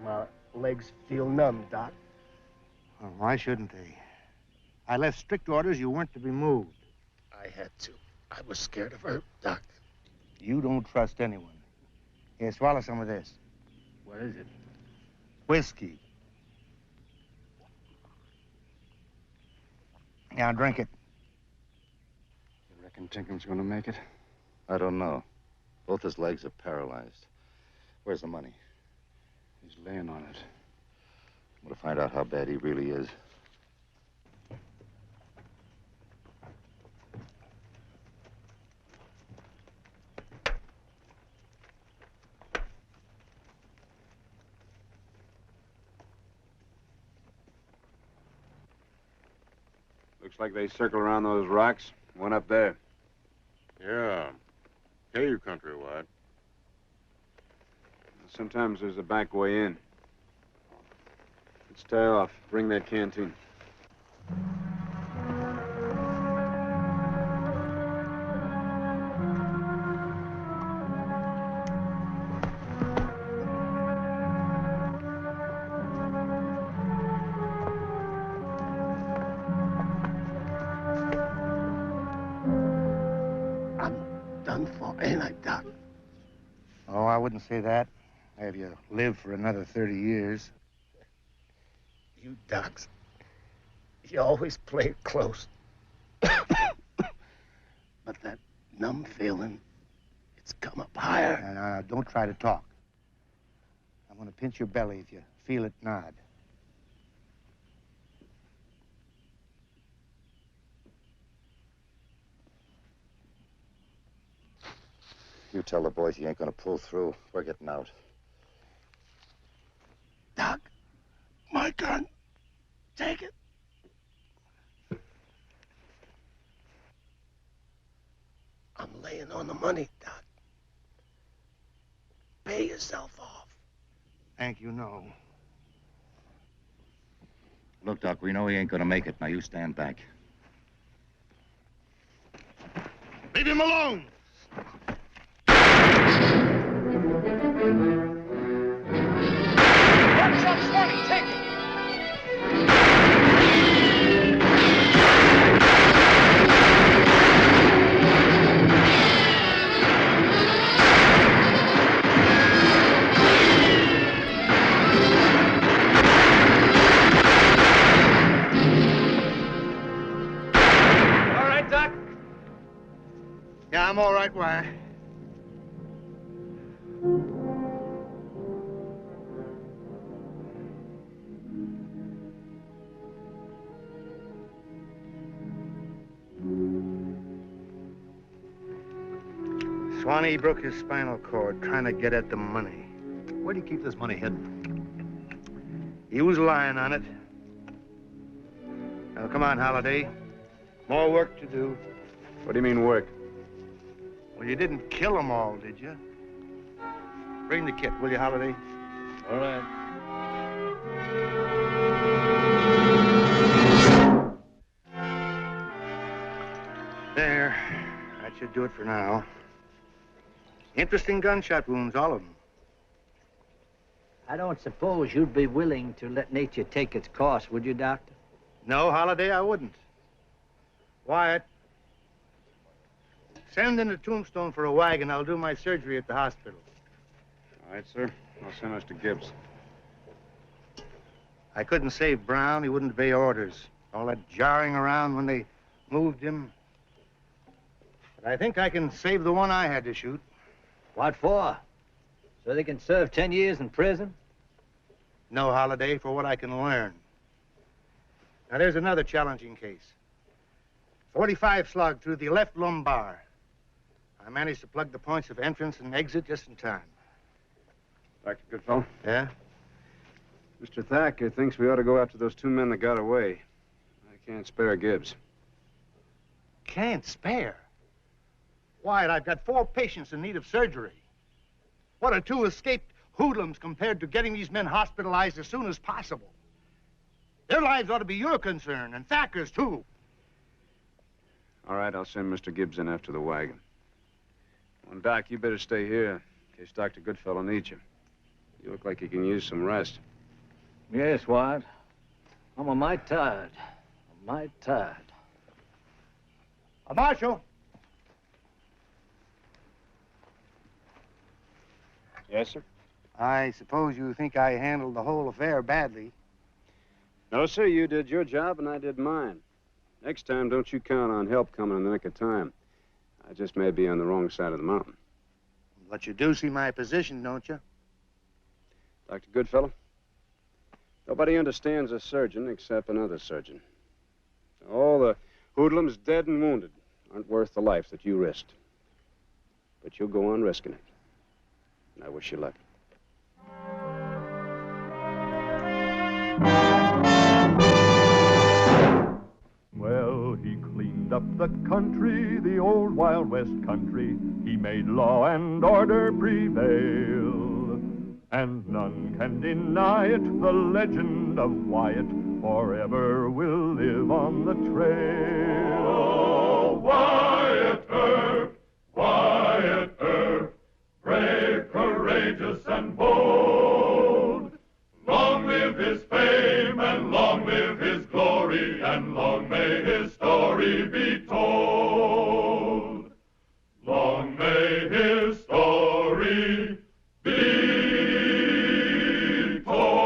My legs feel numb, Doc. Well, why shouldn't they? I left strict orders you weren't to be moved. I had to. I was scared of her, Doc. You don't trust anyone. Here, swallow some of this. What is it? Whiskey. Now drink it. You reckon Tinkham's gonna make it? I don't know. Both his legs are paralyzed. Where's the money? He's laying on it. I'm gonna find out how bad he really is. Looks like they circle around those rocks. One up there. Yeah. Cave country, White. Sometimes there's a back way in. Let's tie off. Bring that canteen. Done for, ain't I, Doc? Oh, I wouldn't say that. Have you lived for another 30 years? You docs, you always play it close. But that numb feeling, it's come up higher. Don't try to talk. I'm gonna pinch your belly. If you feel it, nod. You tell the boys he ain't gonna pull through. We're getting out. Doc, my gun. Take it. I'm laying on the money, Doc. Pay yourself off. Thank you, no. Look, Doc, we know he ain't gonna make it. Now you stand back. Leave him alone! What's up, Swanee? Take it. All right, Doc? Yeah, I'm all right, Wyatt. Swanee broke his spinal cord trying to get at the money. Where do you keep this money hidden? He was lying on it. Now, come on, Holiday. More work to do. What do you mean, work? Well, you didn't kill them all, did you? Bring the kit, will you, Holiday? All right. There. That should do it for now. Interesting gunshot wounds, all of them. I don't suppose you'd be willing to let nature take its course, would you, Doctor? No, Holiday, I wouldn't. Wyatt, send in a tombstone for a wagon. I'll do my surgery at the hospital. All right, sir. I'll send Mr. Gibbs. I couldn't save Brown. He wouldn't obey orders. All that jarring around when they moved him. But I think I can save the one I had to shoot. What for? So they can serve 10 years in prison? No, Holiday, for what I can learn. Now, there's another challenging case. 45 slug through the left lumbar. I managed to plug the points of entrance and exit just in time. Dr. Goodfellow? Yeah? Mr. Thacker thinks we ought to go after those two men that got away. I can't spare Gibbs. Can't spare? Wyatt, I've got 4 patients in need of surgery. What are 2 escaped hoodlums compared to getting these men hospitalized as soon as possible? Their lives ought to be your concern, and Thacker's, too. All right, I'll send Mr. Gibbs in after the wagon. Well, Doc, you better stay here in case Dr. Goodfellow needs you. You look like you can use some rest. Yes, Wyatt. I'm a mite tired. A mite tired. Marshal. Yes, sir? I suppose you think I handled the whole affair badly. No, sir, you did your job and I did mine. Next time, don't you count on help coming in the nick of time. I just may be on the wrong side of the mountain. But you do see my position, don't you? Dr. Goodfellow, nobody understands a surgeon except another surgeon. All the hoodlums dead and wounded aren't worth the life that you risked. But you'll go on risking it. And I wish you luck. Well, up the country, the old Wild West country. He made law and order prevail, and none can deny it. The legend of Wyatt forever will live on the trail. Oh, Wyatt Earp, Wyatt Earp, brave, courageous, and bold. Long live his fame, and long live his glory, and long may his story be told. Long may his story be told.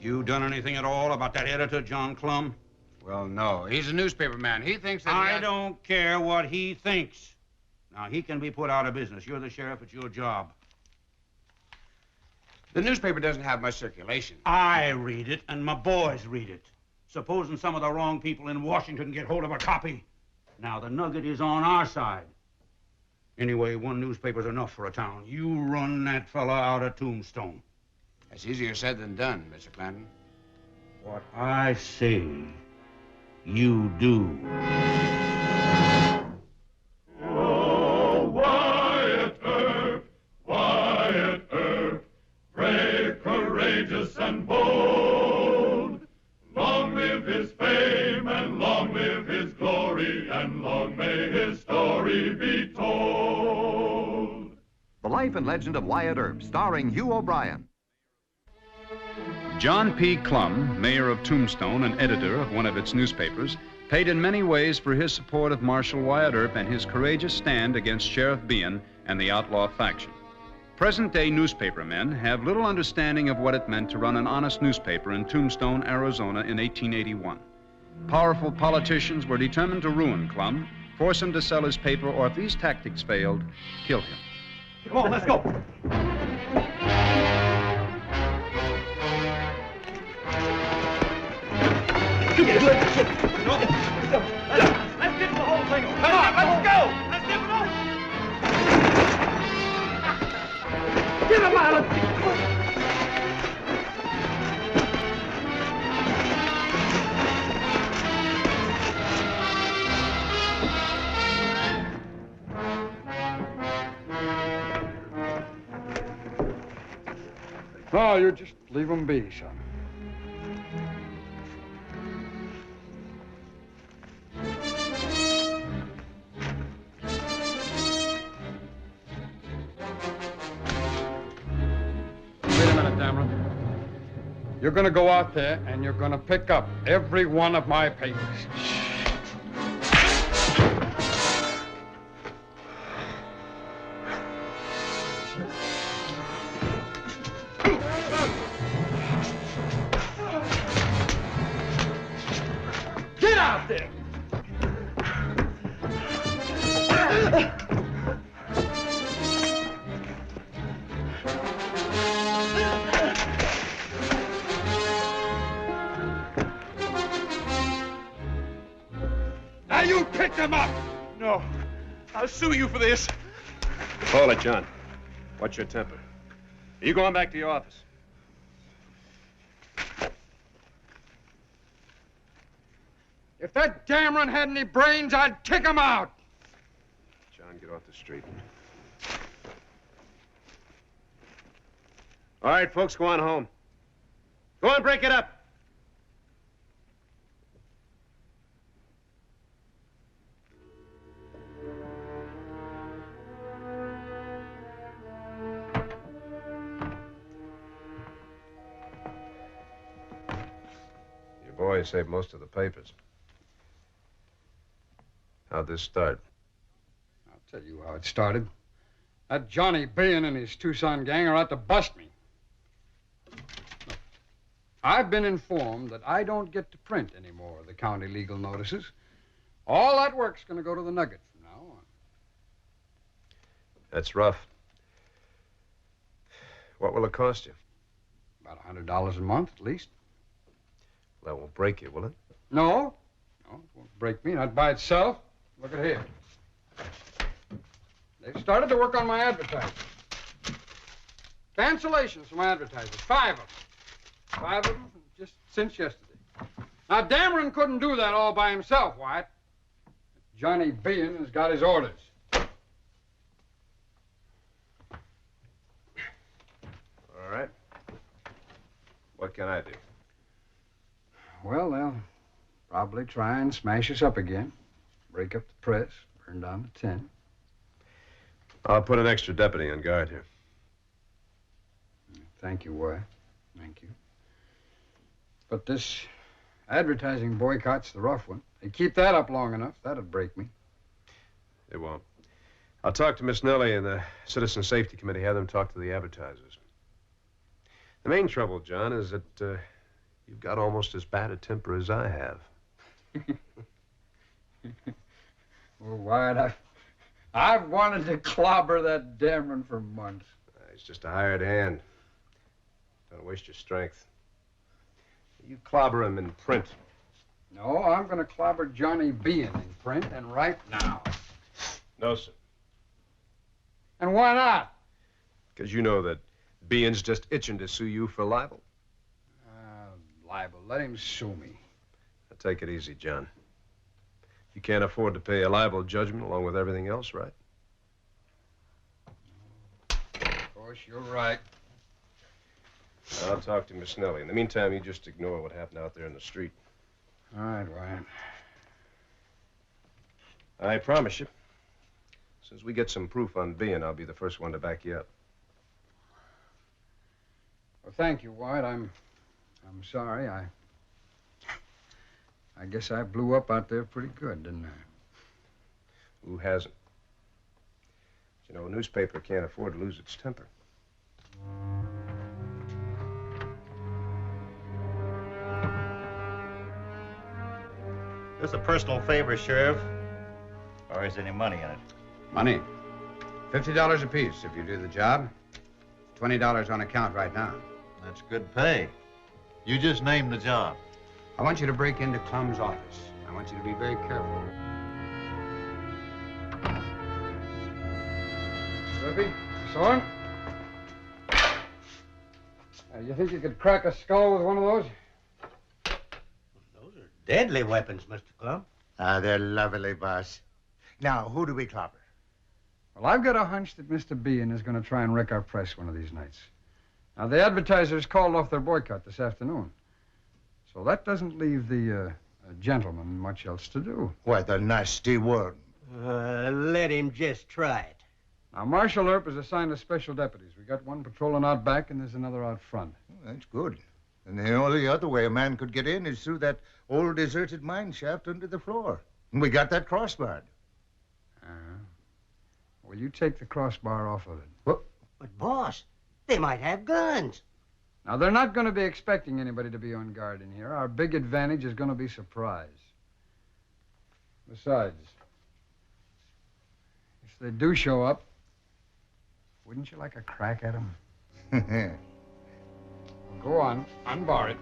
You done anything at all about that editor, John Clum? Well, no. He's a newspaper man. He thinks that I don't care what he thinks. Now, he can be put out of business. You're the sheriff. It's your job. The newspaper doesn't have much circulation. I read it, and my boys read it. Supposing some of the wrong people in Washington get hold of a copy. Now, the nugget is on our side. Anyway, one newspaper's enough for a town. You run that fella out of Tombstone. That's easier said than done, Mr. Clanton. What I say, you do. Oh, Wyatt Earp, Wyatt Earp, brave, courageous, and bold. Long live his fame, and long live his glory, and long may his story be told. The Life and Legend of Wyatt Earp, starring Hugh O'Brien. John P. Clum, mayor of Tombstone and editor of one of its newspapers, paid in many ways for his support of Marshal Wyatt Earp and his courageous stand against Sheriff Behan and the outlaw faction. Present-day newspapermen have little understanding of what it meant to run an honest newspaper in Tombstone, Arizona in 1881. Powerful politicians were determined to ruin Clum, force him to sell his paper, or if these tactics failed, kill him. Come on, let's go. You get good. No. Let's get the whole thing. Come on, let's go. Let's get it on. Get him out of No, you just leave him be, son. You're going to go out there and you're going to pick up every one of my papers. Get out there. Now you picked him up! No. I'll sue you for this. Hold it, John. What's your temper? Are you going back to your office? If that Dameron had any brains, I'd kick him out. John, get off the street. All right, folks, go on home. Go on, break it up. Your boy saved most of the papers. How'd this start? I'll tell you how it started. That Johnny Behan and his Tucson gang are out to bust me. Look, I've been informed that I don't get to print any more of the county legal notices. All that work's going to go to the Nugget from now on. That's rough. What will it cost you? About $100 a month, at least. That won't break you, will it? No. No, it won't break me, not by itself. Look at here. They've started to work on my advertising. Cancellations from advertisers. 5 of them. 5 of them just since yesterday. Now, Dameron couldn't do that all by himself, Wyatt. Johnny Bean has got his orders. All right. What can I do? Well, they'll probably try and smash us up again. Break up the press, burn down the tent. I'll put an extra deputy on guard here. Thank you, Wyatt. Thank you. But this advertising boycott's the rough one. They keep that up long enough, that'd break me. It won't. I'll talk to Miss Nellie and the Citizen Safety Committee, have them talk to the advertisers. The main trouble, John, is that you've got almost as bad a temper as I have. Well, Wyatt, I've wanted to clobber that Dameron for months. He's just a hired hand. Don't waste your strength. You clobber him in print. No, I'm going to clobber Johnny Bean in print, and right now. No, sir. And why not? Because you know that Bean's just itching to sue you for libel. Libel. Let him sue me. Now, take it easy, John. You can't afford to pay a libel judgment along with everything else, right? Of course, you're right. I'll talk to Miss Nellie. In the meantime, you just ignore what happened out there in the street. All right, Wyatt. I promise you. As soon as we get some proof on Bean, I'll be the first one to back you up. Well, thank you, Wyatt. I'm sorry. I guess I blew up out there pretty good, didn't I? Who hasn't? You know, a newspaper can't afford to lose its temper. This a personal favor, Sheriff? Or is any money in it? Money? $50 apiece if you do the job. $20 on account right now. That's good pay. You just named the job. I want you to break into Clum's office. I want you to be very careful. Ruby, son? You think you could crack a skull with one of those? Deadly weapons, Mr. Clum. They're lovely, boss. Now, who do we clobber? Well, I've got a hunch that Mr. Bean is going to try and wreck our press one of these nights. Now, the advertisers called off their boycott this afternoon. So that doesn't leave the gentleman much else to do. Why, the nasty worm. Let him just try it. Now, Marshal Earp has assigned us special deputies. We got one patrolling out back, and there's another out front. Well, that's good. And the only other way a man could get in is through that old deserted mine shaft under the floor. And we got that crossbarred. Well, you take the crossbar off of it. But, boss, they might have guns. Now, they're not going to be expecting anybody to be on guard in here. Our big advantage is going to be surprise. Besides, if they do show up, wouldn't you like a crack at them? Go on, unbar it.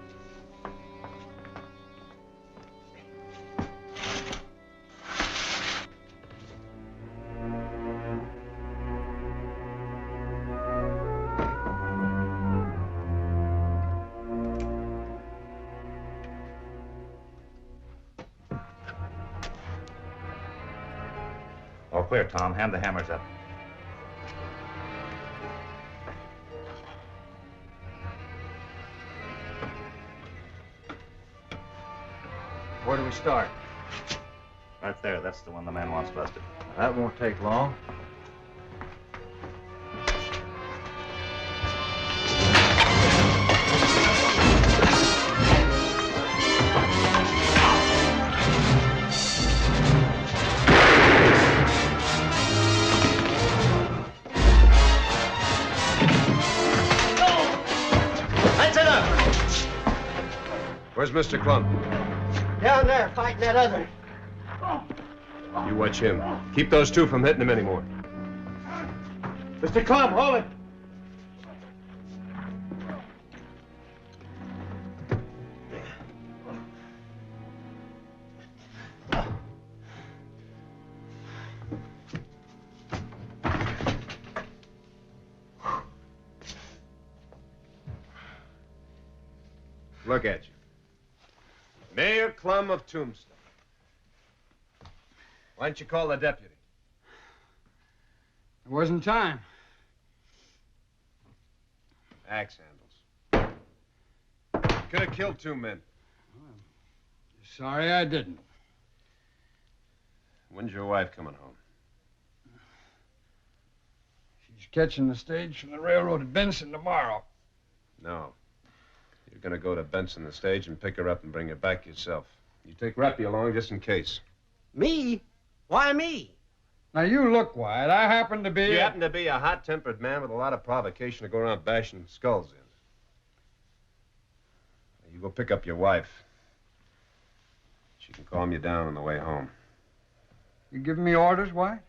All clear, Tom. Hand the hammers up. Where do we start? Right there. That's the one the man wants busted. That won't take long. Where's Mr. Clum? Down there, fighting that other. You watch him. Keep those two from hitting him anymore. Mr. Clum, hold it. Look at you. Mayor Clum of Tombstone. Why didn't you call the deputy? There wasn't time. Axe handles. You could have killed 2 men. Sorry I didn't. When's your wife coming home? She's catching the stage from the railroad at Benson tomorrow. No. You're going to go to Benson the stage and pick her up and bring her back yourself. You take Rappy along just in case. Me? Why me? Now, you look, Wyatt. I happen to be... You happen to be a hot-tempered man with a lot of provocation to go around bashing skulls in. You go pick up your wife. She can calm you down on the way home. You giving me orders, Wyatt?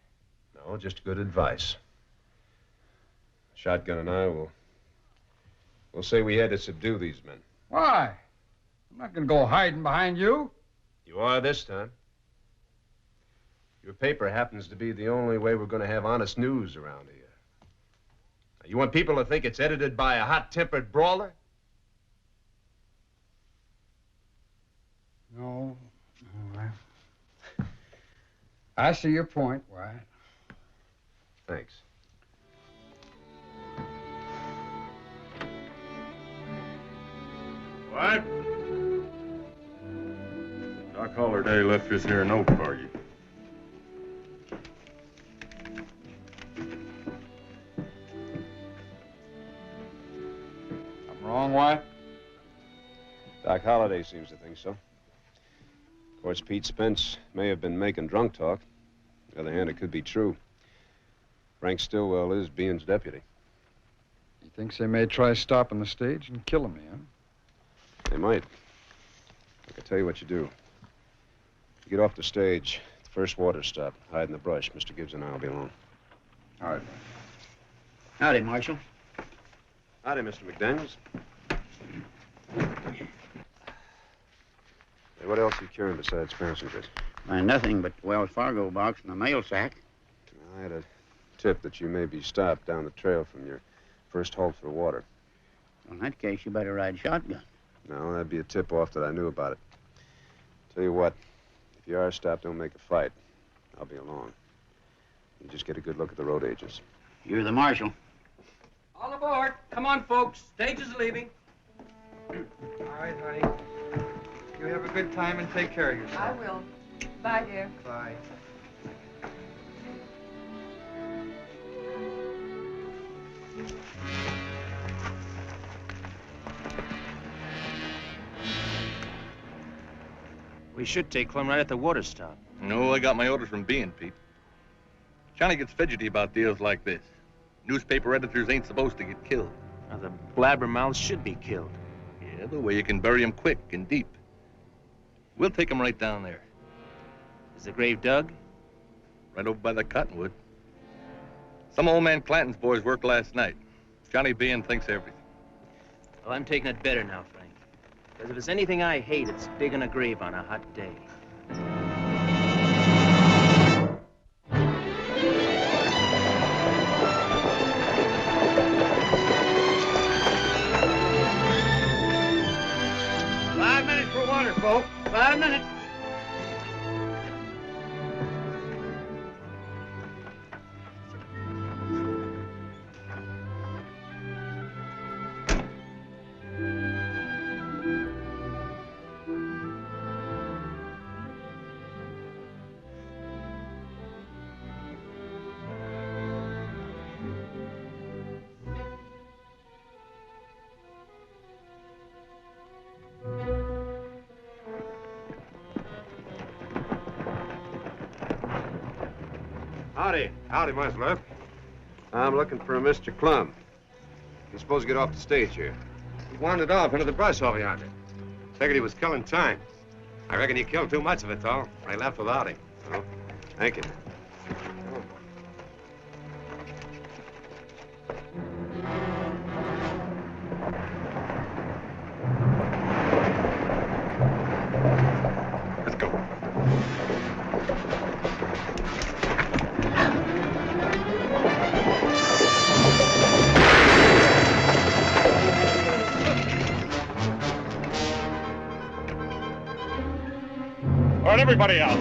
No, just good advice. Shotgun and I we'll say we had to subdue these men. Why? I'm not going to go hiding behind you. You are this time. Your paper happens to be the only way we're going to have honest news around here. Now, you want people to think it's edited by a hot-tempered brawler? No. I see your point, Wyatt. Thanks. What? Doc Holliday left this here note for you. I'm wrong, Wyatt? Doc Holliday seems to think so. Of course, Pete Spence may have been making drunk talk. On the other hand, it could be true. Frank Stillwell is Bean's deputy. He thinks they may try stopping the stage and killing me, huh? They might. I can tell you what you do. You get off the stage, the first water stop, hide in the brush. Mr. Gibbs and I will be along. All right. Howdy, Marshal. Howdy, Mr. McDaniels. Hey, what else are you carrying besides passengers? Why, nothing but Wells Fargo box and a mail sack. I had a tip that you may be stopped down the trail from your first halt for water. Well, in that case, you better ride shotgun. No, that'd be a tip-off that I knew about it. Tell you what, if you are stopped, don't make a fight. I'll be along. You just get a good look at the road agents. You're the marshal. All aboard. Come on, folks. Stage is leaving. All right, honey. You have a good time and take care of yourself. I will. Bye, dear. Bye. We should take Clum right at the water stop. No, I got my orders from Bean, Pete. Johnny gets fidgety about deals like this. Newspaper editors ain't supposed to get killed. Now, the blabbermouths should be killed. Yeah, the way you can bury them quick and deep. We'll take them right down there. Is the grave dug? Right over by the cottonwood. Some old man Clanton's boys worked last night. Johnny Bean thinks everything. Well, I'm taking it better now, Frank. Because if there's anything I hate, it's digging a grave on a hot day. 5 minutes for water, folks. 5 minutes. Howdy. Howdy, Musler. I'm looking for a Mr. Clum. He's supposed to get off the stage here. He wandered off into the brush over yonder. Figured he was killing time. I reckon he killed too much of it, though. I left without him. Oh, thank you. Let's go. All right, everybody out.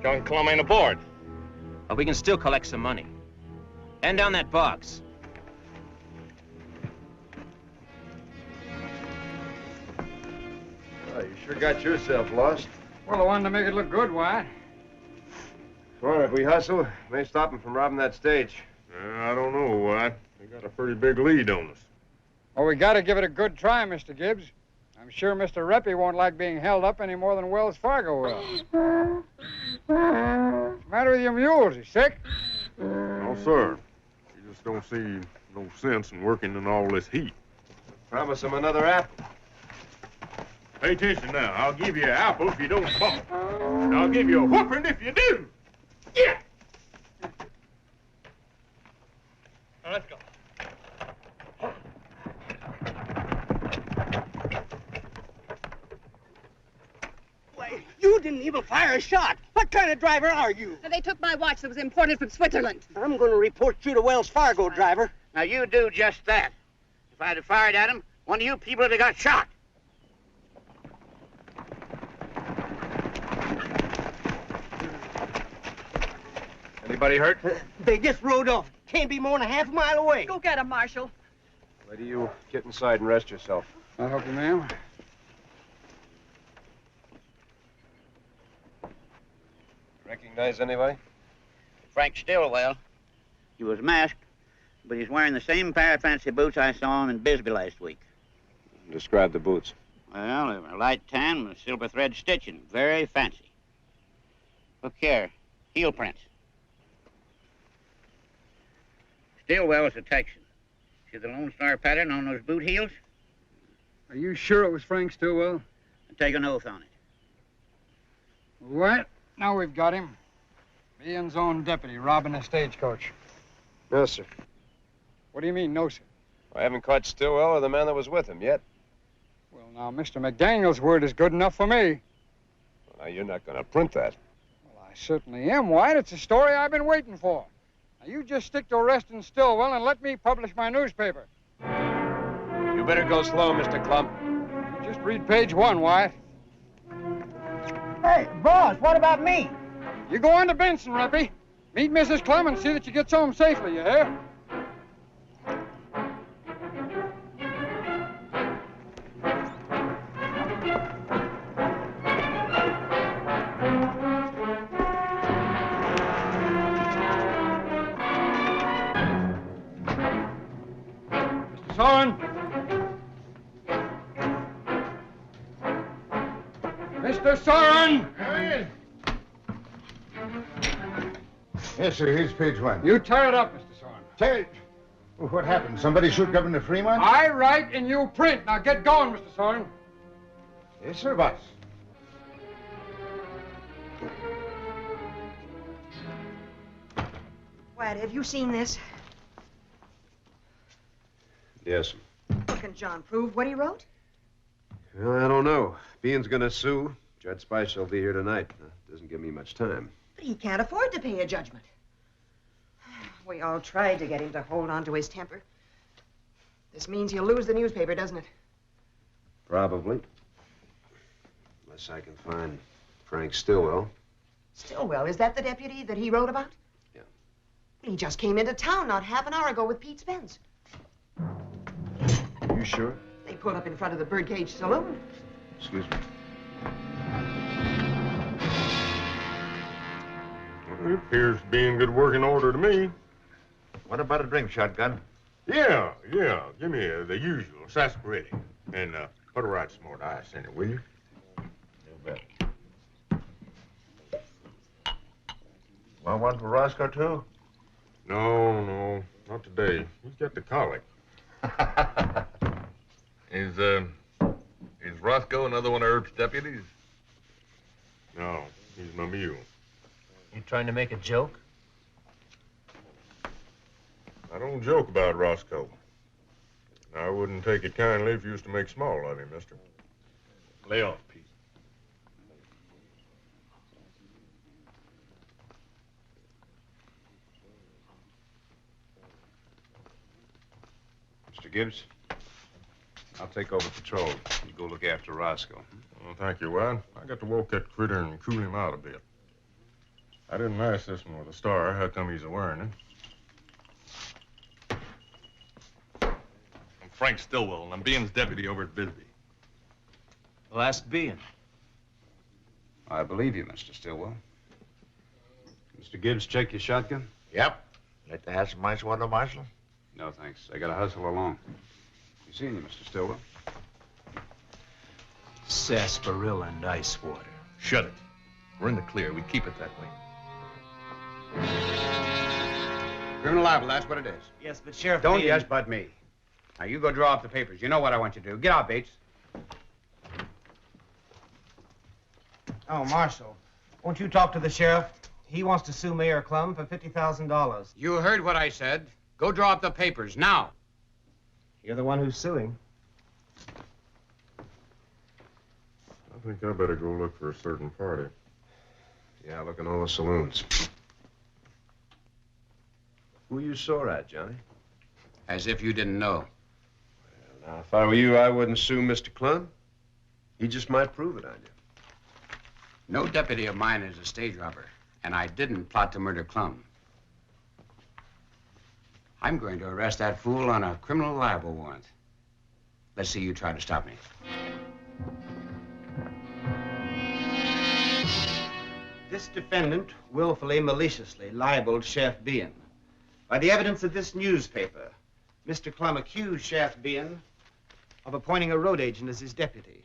John Clum ain't aboard. But we can still collect some money. Hand down that box. Oh, you sure got yourself lost. Well, I wanted to make it look good, Wyatt. Come on, if we hustle, may stop him from robbing that stage. I don't know, White. They got a pretty big lead on us. Well, we got to give it a good try, Mr. Gibbs. I'm sure Mr. Reppy won't like being held up any more than Wells Fargo will. What's the matter with your mules? He sick? No, sir. You just don't see no sense in working in all this heat. Promise him another apple. Pay attention now. I'll give you an apple if you don't balk. And I'll give you a whooping if you do. Yeah! Now, let's go. Why, you didn't even fire a shot. What kind of driver are you? They took my watch that was imported from Switzerland. I'm going to report you to Wells Fargo, driver. Now, you do just that. If I'd have fired at him, one of you people would have got shot. Anybody hurt? They just rode off. Can't be more than a half a mile away. Go get him, Marshal. Lady, you get inside and rest yourself. I'll help you, ma'am. Recognize anybody? Frank Stillwell. He was masked, but he's wearing the same pair of fancy boots I saw him in Bisbee last week. Describe the boots. Well, they were light tan with silver thread stitching. Very fancy. Look here. Heel prints. Stillwell's a Texan. See the Lone Star pattern on those boot heels? Are you sure it was Frank Stillwell? I take an oath on it. What? Now we've got him. Ian's own deputy robbing a stagecoach. No, sir. What do you mean, no, sir? I haven't caught Stillwell or the man that was with him yet. Well, now, Mr. McDaniel's word is good enough for me. Well, now, you're not going to print that. Well, I certainly am, White. It's a story I've been waiting for. Now, you just stick to arresting Stillwell and let me publish my newspaper. You better go slow, Mr. Clump. You just read page 1, Wyatt. Hey, boss, what about me? You go on to Benson, Reppy. Meet Mrs. Clem and see that she gets home safely, you hear? Mr. Soren. Mr. Soren! Yes, sir. Here's page 1. You tear it up, Mr. Soren. Tear it? Well, what happened? Somebody shoot Governor Fremont? I write and you print. Now get going, Mr. Soren. Yes, sir, boss. Wyatt, have you seen this? Yes. What can John prove what he wrote? Well, I don't know. Bean's going to sue. Judge Spice will be here tonight. Doesn't give me much time. But he can't afford to pay a judgment. We all tried to get him to hold on to his temper. This means he'll lose the newspaper, doesn't it? Probably. Unless I can find Frank Stillwell. Stillwell, is that the deputy that he wrote about? Yeah. He just came into town not half an hour ago with Pete Spence. You sure? They pulled up in front of the Birdcage Saloon. Excuse me. Well, it appears to be in good working order to me. What about a drink, Shotgun? Yeah. Give me the usual sarsaparilla. And put a right smart ice in it, will you? You bet. Want one for Roscoe, too? No, not today. He's got the colic. Is Roscoe another one of Earp's deputies? No, he's my mule. You trying to make a joke? I don't joke about Roscoe. I wouldn't take it kindly if you used to make small of him, mister. Lay off, Pete. Mr. Gibbs. I'll take over patrol. You go look after Roscoe. Well, thank you, Wad. I got to walk that critter and cool him out a bit. I didn't ask this one with a star. How come he's a-wearing it? I'm Frank Stillwell, and I'm Bean's deputy over at Bisbee. Well, ask Bean. I believe you, Mr. Stillwell. Mr. Gibbs, check your shotgun? Yep. Like to have some ice water, Marshal? No, thanks. I gotta hustle along. You seen you, Mr. Stillwell? Sarsaparilla and ice water. Shut it. We're in the clear. We keep it that way. Criminal libel, that's what it is. Yes, but Sheriff Don't Bean... yes, but me. Now, you go draw up the papers. You know what I want you to do. Get out, Bates. Oh, Marshal, won't you talk to the sheriff? He wants to sue Mayor Clum for $50,000. You heard what I said. Go draw up the papers, now. You're the one who's suing. I think I better go look for a certain party. Yeah, look in all the saloons. Who you sore at, Johnny? As if you didn't know. Well, now, if I were you, I wouldn't sue Mr. Clum. He just might prove it on you. No deputy of mine is a stage robber, and I didn't plot to murder Clum. I'm going to arrest that fool on a criminal libel warrant. Let's see you try to stop me. This defendant willfully, maliciously libeled Sheriff Bean. By the evidence of this newspaper, Mr. Clum accused Sheriff Bean of appointing a road agent as his deputy,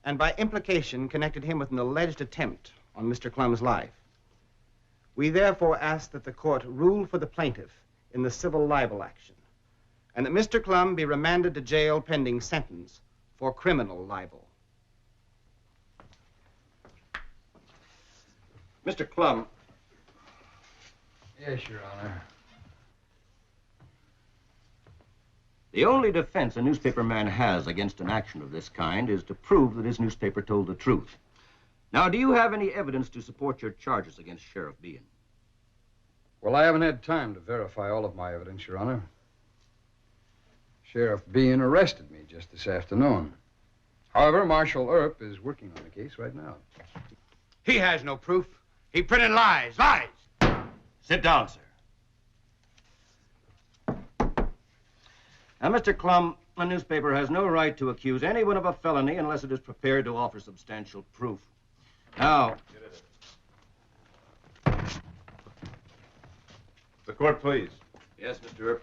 and by implication connected him with an alleged attempt on Mr. Clum's life. We therefore ask that the court rule for the plaintiff in the civil libel action, and that Mr. Clum be remanded to jail pending sentence for criminal libel. Mr. Clum. Yes, Your Honor. The only defense a newspaperman has against an action of this kind is to prove that his newspaper told the truth. Now, do you have any evidence to support your charges against Sheriff Bean? Well, I haven't had time to verify all of my evidence, Your Honor. Sheriff Bean arrested me just this afternoon. However, Marshal Earp is working on the case right now. He has no proof. He printed lies. Lies! Sit down, sir. Now, Mr. Clum, a newspaper has no right to accuse anyone of a felony unless it is prepared to offer substantial proof. Now... The court, please. Yes, Mr. Earp.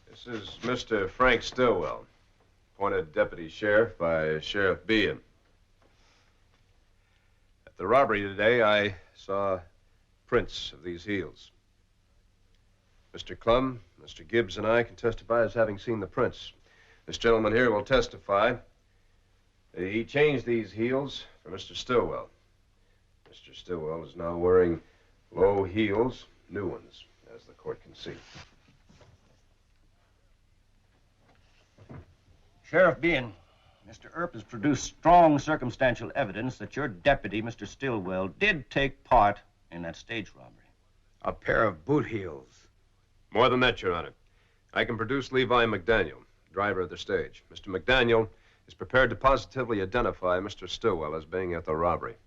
This is Mr. Frank Stillwell, appointed deputy sheriff by Sheriff Bean. At the robbery today, I saw prints of these heels. Mr. Clum, Mr. Gibbs, and I can testify as having seen the prints. This gentleman here will testify that he changed these heels for Mr. Stillwell. Mr. Stillwell is now wearing low heels, new ones, as the court can see. Sheriff Bean, Mr. Earp has produced strong circumstantial evidence that your deputy, Mr. Stillwell, did take part in that stage robbery. A pair of boot heels. More than that, Your Honor. I can produce Levi McDaniel, driver of the stage. Mr. McDaniel is prepared to positively identify Mr. Stillwell as being at the robbery.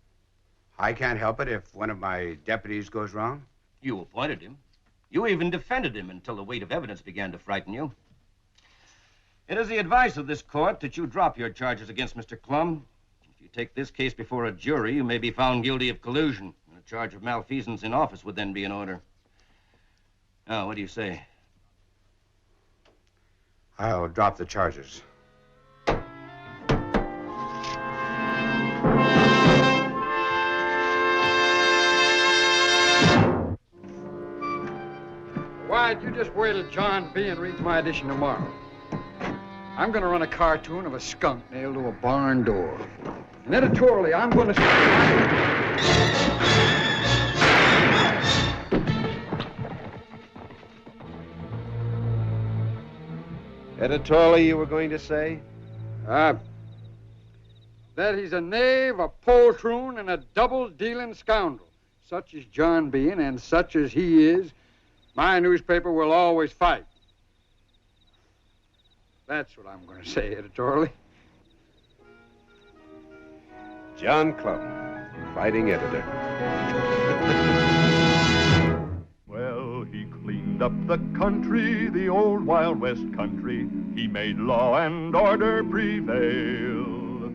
I can't help it if one of my deputies goes wrong. You appointed him. You even defended him until the weight of evidence began to frighten you. It is the advice of this court that you drop your charges against Mr. Clum. If you take this case before a jury, you may be found guilty of collusion, and a charge of malfeasance in office would then be in order. Now, what do you say? I'll drop the charges. Why, you just wait till John Bean reads my edition tomorrow. I'm going to run a cartoon of a skunk nailed to a barn door. And editorially, I'm going to... Editorially, you were going to say? That he's a knave, a poltroon, and a double-dealing scoundrel. Such as John Bean, and such as he is, My newspaper will always fight. That's what I'm going to say editorially. John Clum, fighting editor. Well, he cleaned up the country, the old Wild West country. He made law and order prevail.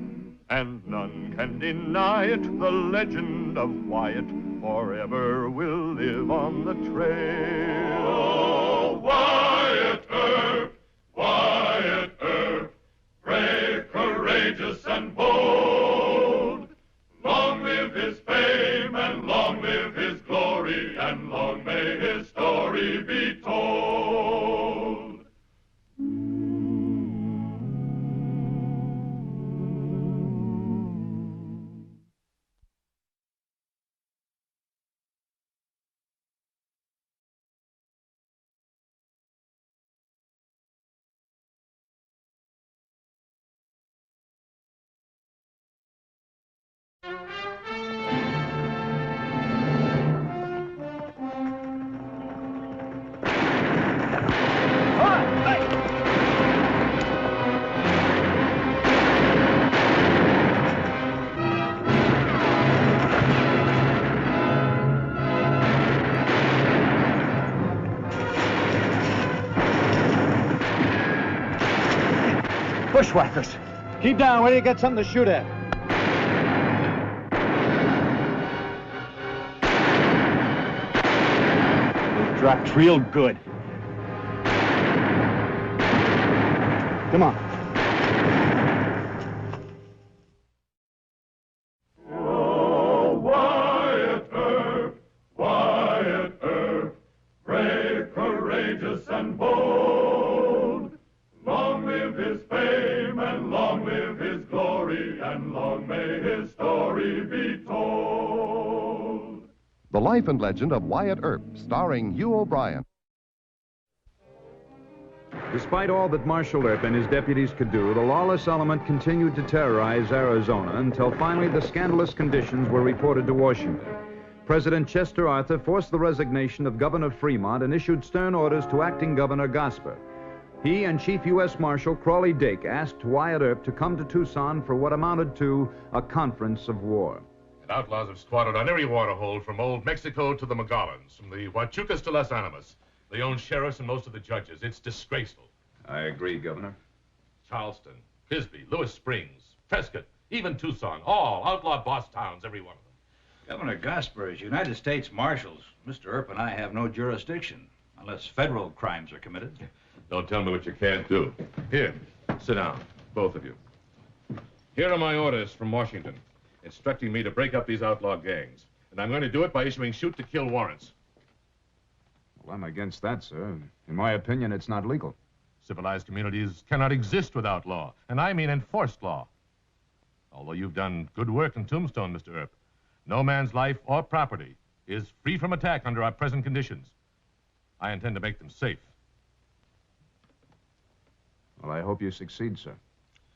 And none can deny it, the legend of Wyatt forever will live on the trail. Oh, Wyatt Earp, brave, courageous, and bold. Long live his fame, and long live his glory, and long may his story be told. Bushwhackers. Keep down. Where do you get something to shoot at? They dropped real good. Come on. Oh, Wyatt Earp, brave, courageous, and bold. Long live his fame, and long live his glory, and long may his story be told. The Life and Legend of Wyatt Earp, starring Hugh O'Brien. Despite all that Marshal Earp and his deputies could do, the lawless element continued to terrorize Arizona until finally the scandalous conditions were reported to Washington. President Chester Arthur forced the resignation of Governor Fremont and issued stern orders to acting Governor Gosper. He and Chief U.S. Marshal Crawley Dake asked Wyatt Earp to come to Tucson for what amounted to a conference of war. And outlaws have squatted on every waterhole from old Mexico to the Magallans, from the Huachucas to Los Animas. They own sheriffs and most of the judges. It's disgraceful. I agree, Governor. Charleston, Bisbee, Lewis Springs, Prescott, even Tucson, all outlaw boss towns, every one of them. Governor Gosper is United States Marshals. Mr. Earp and I have no jurisdiction, unless federal crimes are committed. Don't tell me what you can't do. Here, sit down, both of you. Here are my orders from Washington, instructing me to break up these outlaw gangs. And I'm going to do it by issuing shoot-to-kill warrants. Well, I'm against that, sir. In my opinion, it's not legal. Civilized communities cannot exist without law, and I mean enforced law. Although you've done good work in Tombstone, Mr. Earp, no man's life or property is free from attack under our present conditions. I intend to make them safe. Well, I hope you succeed, sir.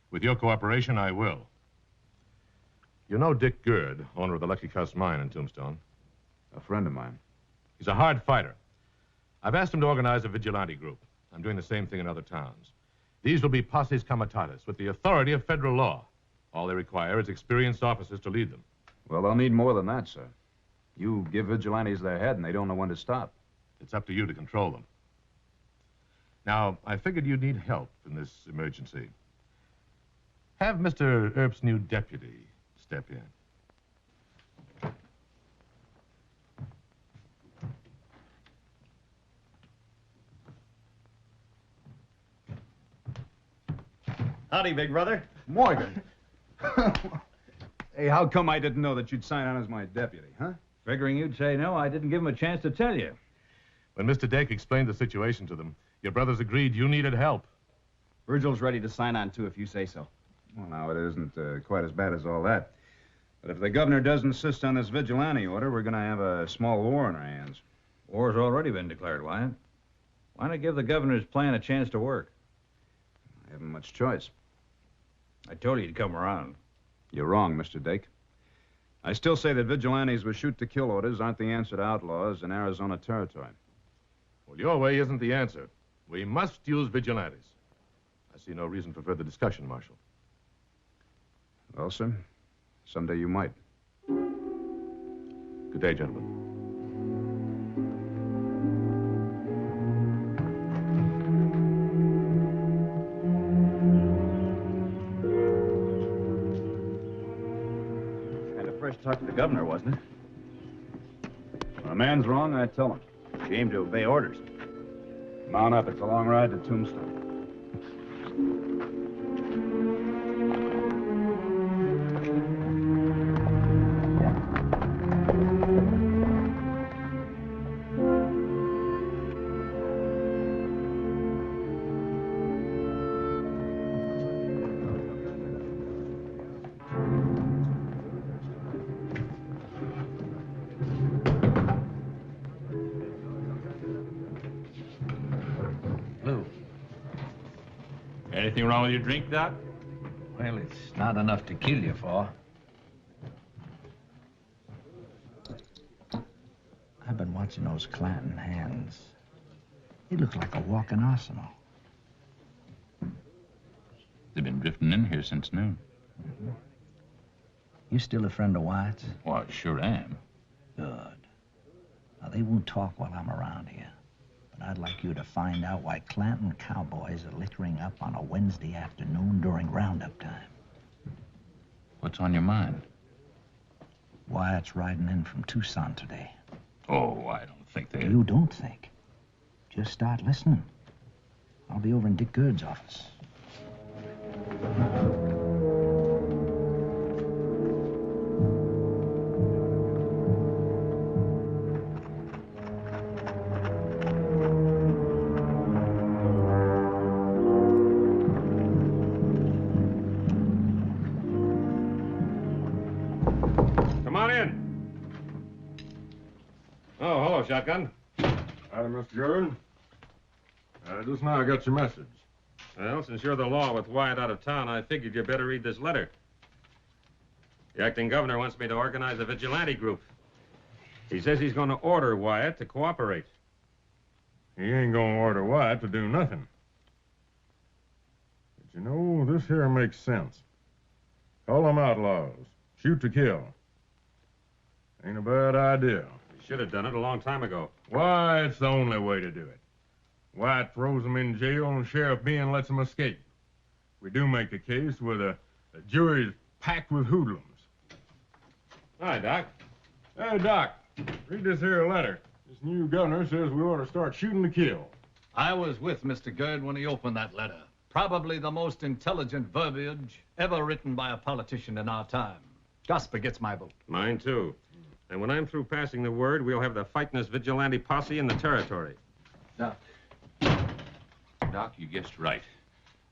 With your cooperation, I will. You know Dick Gerd, owner of the Lucky Cuss Mine in Tombstone? A friend of mine. He's a hard fighter. I've asked him to organize a vigilante group. I'm doing the same thing in other towns. These will be posses comitatus with the authority of federal law. All they require is experienced officers to lead them. Well, they'll need more than that, sir. You give vigilantes their head and they don't know when to stop. It's up to you to control them. Now, I figured you'd need help in this emergency. Have Mr. Earp's new deputy step in. Howdy, big brother. Morgan. Hey, how come I didn't know that you'd sign on as my deputy, huh? Figuring you'd say no, I didn't give him a chance to tell you. When Mr. Dake explained the situation to them, your brothers agreed you needed help. Virgil's ready to sign on, too, if you say so. Well, now, it isn't quite as bad as all that. But if the governor does insist on this vigilante order, we're going to have a small war on our hands. War's already been declared, Wyatt. Why not give the governor's plan a chance to work? I haven't much choice. I told you to come around. You're wrong, Mr. Dake. I still say that vigilantes with shoot-to-kill orders aren't the answer to outlaws in Arizona territory. Well, your way isn't the answer. We must use vigilantes. I see no reason for further discussion, Marshal. Well, sir, someday you might. Good day, gentlemen. Had to first talk to the governor, wasn't it? When a man's wrong, I tell him. Shame to obey orders. Mount up. It's a long ride to Tombstone. Anything wrong with your drink, Doc? Well, it's not enough to kill you for. I've been watching those Clanton hands. They look like a walking arsenal. They've been drifting in here since noon. Mm-hmm. You still a friend of Wyatt's? Well, I sure am. Good. Now, they won't talk while I'm around here. But I'd like you to find out why Clanton cowboys are liquoring up on a Wednesday afternoon during roundup time. What's on your mind? Wyatt's riding in from Tucson today. Oh, I don't think they... You don't think. Just start listening. I'll be over in Dick Gird's office. Come on in. Oh, hello, Shotgun. Howdy, Mr. Gordon. Just now I got your message. Well, since you're the law with Wyatt out of town, I figured you better read this letter. The acting governor wants me to organize a vigilante group. He says he's going to order Wyatt to cooperate. He ain't gonna order Wyatt to do nothing. But you know, this here makes sense. Call them outlaws. Shoot to kill. Ain't a bad idea. He should have done it a long time ago. Why, it's the only way to do it. Wyatt throws them in jail and Sheriff Bean lets them escape. We do make the case with a jury's packed with hoodlums. Hi, Doc. Hey, Doc, read this here letter. This new governor says we ought to start shooting to kill. I was with Mr. Gird when he opened that letter. Probably the most intelligent verbiage ever written by a politician in our time. Gosper gets my vote. Mine, too. And when I'm through passing the word, we'll have the fightingest vigilante posse in the territory. Doc, you guessed right.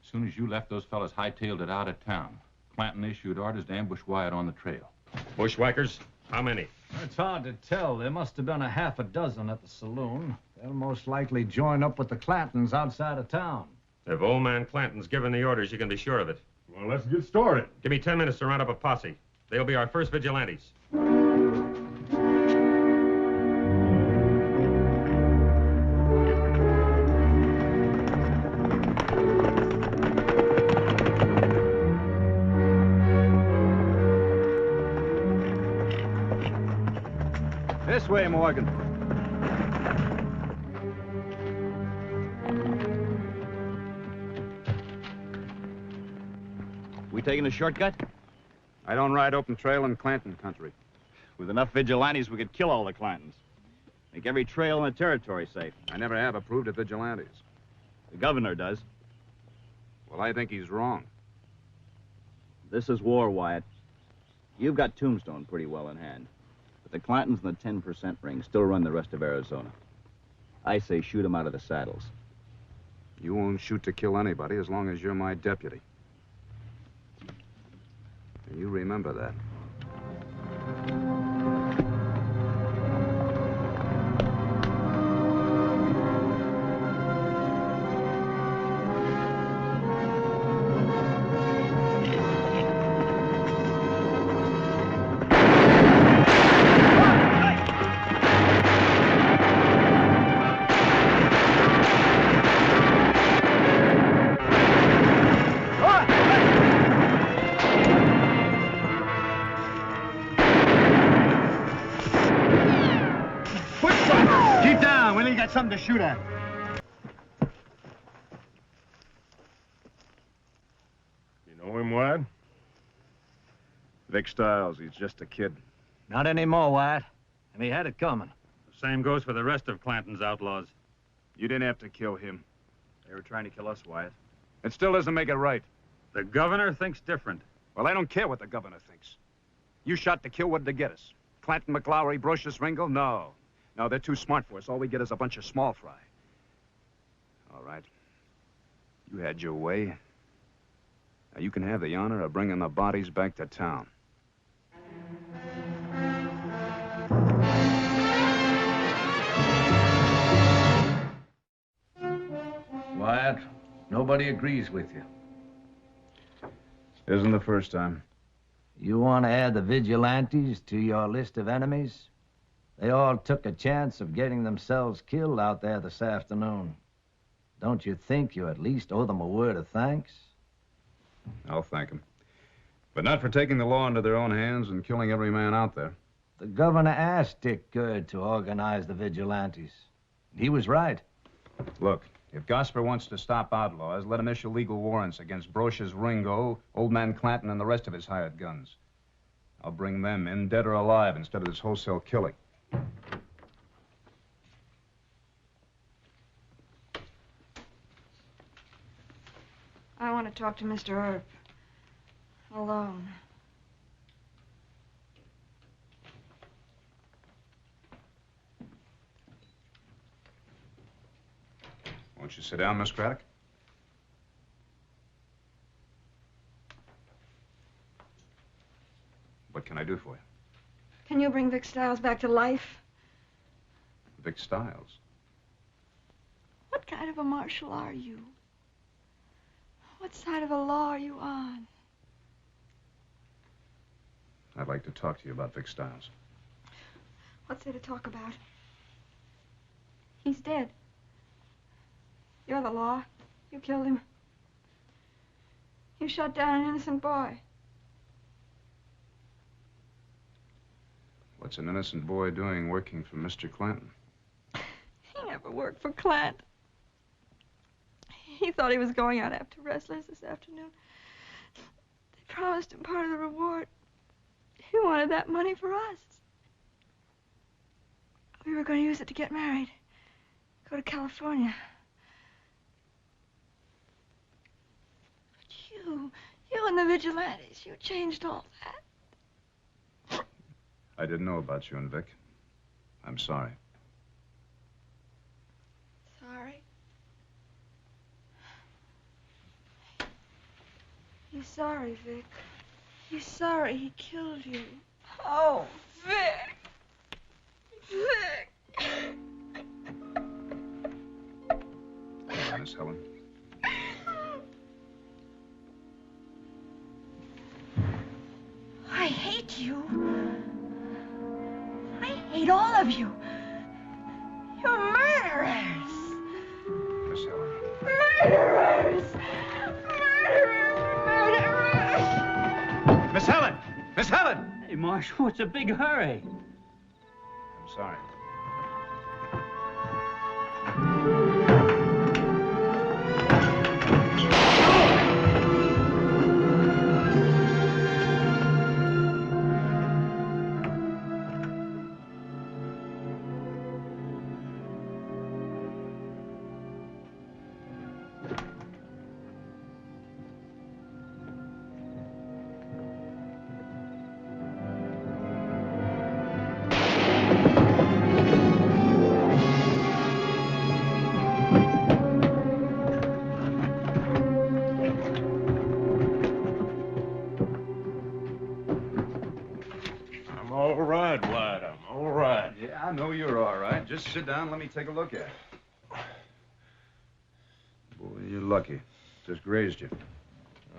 As soon as you left, those fellas hightailed it out of town. Clanton issued orders to ambush Wyatt on the trail. Bushwhackers? How many? It's hard to tell. There must have been a half a dozen at the saloon. They'll most likely join up with the Clantons outside of town. If old man Clanton's given the orders, you can be sure of it. Well, let's get started. Give me 10 minutes to round up a posse. They'll be our first vigilantes. This way, Morgan. We taking a shortcut? I don't ride open trail in Clanton country. With enough vigilantes, we could kill all the Clantons. Make every trail in the territory safe. I never have approved of vigilantes. The governor does. Well, I think he's wrong. This is war, Wyatt. You've got Tombstone pretty well in hand. But the Clantons and the 10% ring still run the rest of Arizona. I say shoot them out of the saddles. You won't shoot to kill anybody as long as you're my deputy. And you remember that. got something to shoot at. You know him, Wyatt? Vic Stiles, he's just a kid. Not anymore, Wyatt. And he had it coming. The same goes for the rest of Clanton's outlaws. You didn't have to kill him. They were trying to kill us, Wyatt. It still doesn't make it right. The governor thinks different. Well, I don't care what the governor thinks. You shot to kill, what did it get us? Clanton, McLaury, Brocious, Ringel? No. No, they're too smart for us. All we get is a bunch of small fry. All right. You had your way. Now, you can have the honor of bringing the bodies back to town. Wyatt, nobody agrees with you. Isn't the first time. You want to add the vigilantes to your list of enemies? They all took a chance of getting themselves killed out there this afternoon. Don't you think you at least owe them a word of thanks? I'll thank them. But not for taking the law into their own hands and killing every man out there. The governor asked Dick Gerd to organize the vigilantes. He was right. Look, if Gosper wants to stop outlaws, let him issue legal warrants against Brocious, Ringo, Old Man Clanton, and the rest of his hired guns. I'll bring them in, dead or alive, instead of this wholesale killing. I want to talk to Mr. Earp. Alone. Won't you sit down, Miss Craddock? What can I do for you? Can you bring Vic Stiles back to life? Vic Stiles. What kind of a marshal are you? What side of the law are you on? I'd like to talk to you about Vic Stiles. What's there to talk about? He's dead. You're the law. You killed him. You shot down an innocent boy. What's an innocent boy doing working for Mr. Clanton? He never worked for Clant. He thought he was going out after wrestlers this afternoon. They promised him part of the reward. He wanted that money for us. We were going to use it to get married. Go to California. But you and the vigilantes, you changed all that. I didn't know about you and Vic. I'm sorry. Sorry? You're sorry, Vic. You're sorry he killed you. Oh, Vic. Vic. Miss Helen. I hate you. I hate all of you. You're murderers. Miss Helen. Murderers. Murderers. Miss Helen! Miss Helen! Hey, Marshal, what's a big hurry? I'm sorry. I'm all right, Wyatt. I'm all right. Yeah, I know you're all right. Just sit down and let me take a look at it. Boy, you're lucky. Just grazed you.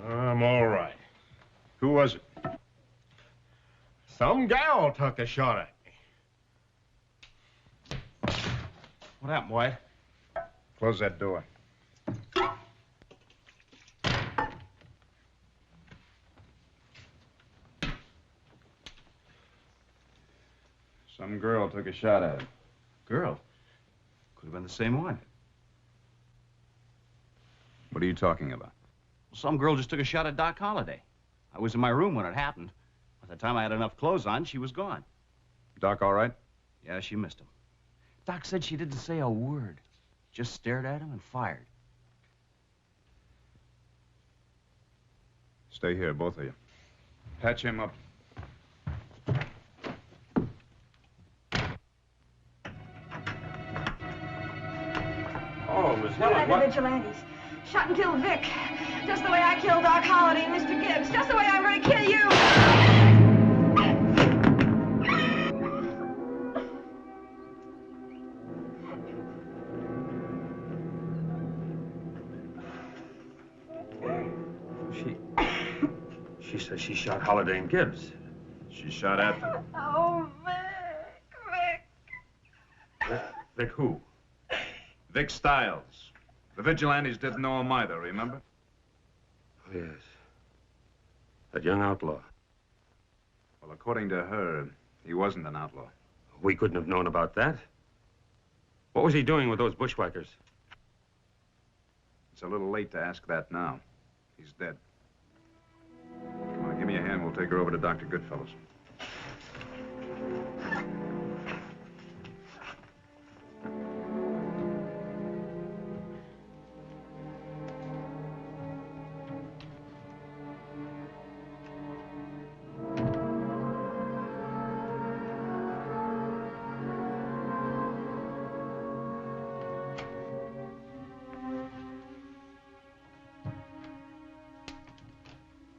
I'm all right. Who was it? Some gal took a shot at me. What happened, Wyatt? Close that door. Some girl took a shot at him. Girl? Could have been the same Wyatt. What are you talking about? Some girl just took a shot at Doc Holliday. I was in my room when it happened. By the time I had enough clothes on, she was gone. Doc all right? Yeah, she missed him. Doc said she didn't say a word. Just stared at him and fired. Stay here, both of you. Patch him up. Oh, Miss What Helen, are the vigilantes? Shot and killed Vic. Just the way I killed Doc Holliday and Mr. Gibbs. Just the way I'm going to kill you. She says she shot Holliday and Gibbs. She shot at them. Oh, Vic. Vic who? Vic Stiles. The vigilantes didn't know him either, remember? Oh, yes. That young outlaw. Well, according to her, he wasn't an outlaw. We couldn't have known about that. What was he doing with those bushwhackers? It's a little late to ask that now. He's dead. Come on, give me a hand. We'll take her over to Dr. Goodfellows.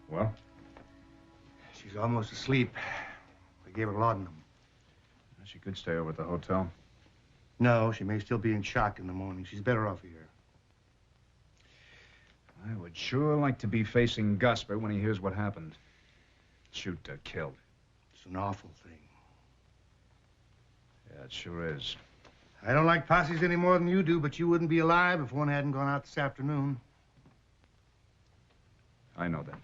Well? She's almost asleep. We gave her laudanum. She could stay over at the hotel. No, she may still be in shock in the morning. She's better off here. I would sure like to be facing Gusper when he hears what happened. Shoot to kill. It's an awful thing. Yeah, it sure is. I don't like posses any more than you do, but you wouldn't be alive if one hadn't gone out this afternoon. I know that.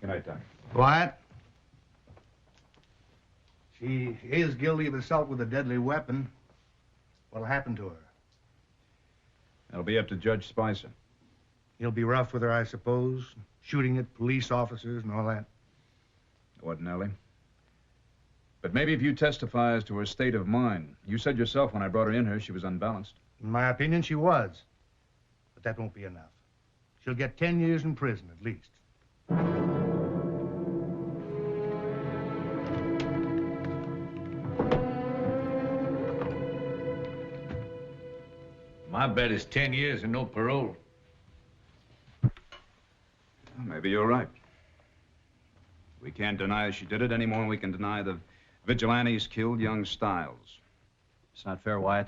Good night, Doc. Wyatt? She is guilty of assault with a deadly weapon. What'll happen to her? That'll be up to Judge Spicer. He'll be rough with her, I suppose. Shooting at police officers and all that. Ordinarily. But maybe if you testify as to her state of mind. You said yourself when I brought her in here she was unbalanced. In my opinion, she was. But that won't be enough. She'll get 10 years in prison, at least. My bet is 10 years and no parole. Well, maybe you're right. We can't deny she did it any more than we can deny the vigilantes killed young Stiles. It's not fair, Wyatt.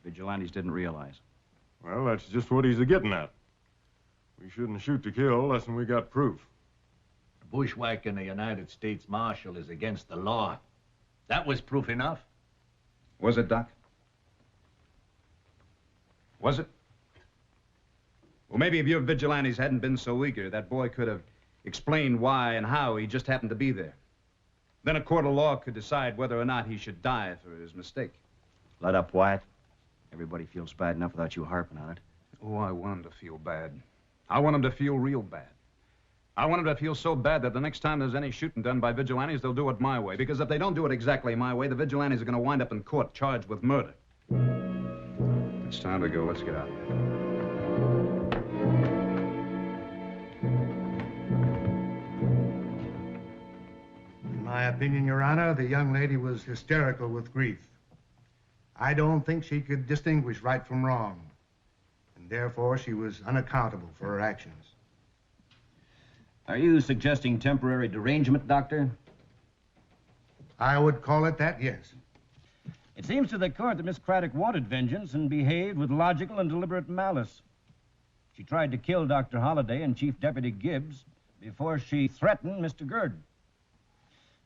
The vigilantes didn't realize. Well, that's just what he's getting at. We shouldn't shoot to kill unless we got proof. Bushwhacking the United States Marshal is against the law. That was proof enough. Was it, Doc? Was it? Well, maybe if your vigilantes hadn't been so eager, that boy could have explained why and how he just happened to be there. Then a court of law could decide whether or not he should die for his mistake. Let up, Wyatt. Everybody feels bad enough without you harping on it. Oh, I want him to feel bad. I want him to feel real bad. I want him to feel so bad that the next time there's any shooting done by vigilantes, they'll do it my way. Because if they don't do it exactly my way, the vigilantes are going to wind up in court charged with murder. It's time to go. Let's get out. In my opinion, Your Honor, the young lady was hysterical with grief. I don't think she could distinguish right from wrong. And therefore, she was unaccountable for her actions. Are you suggesting temporary derangement, Doctor? I would call it that, yes. It seems to the court that Miss Craddock wanted vengeance and behaved with logical and deliberate malice. She tried to kill Dr. Holliday and Chief Deputy Gibbs before she threatened Mr. Gurdon.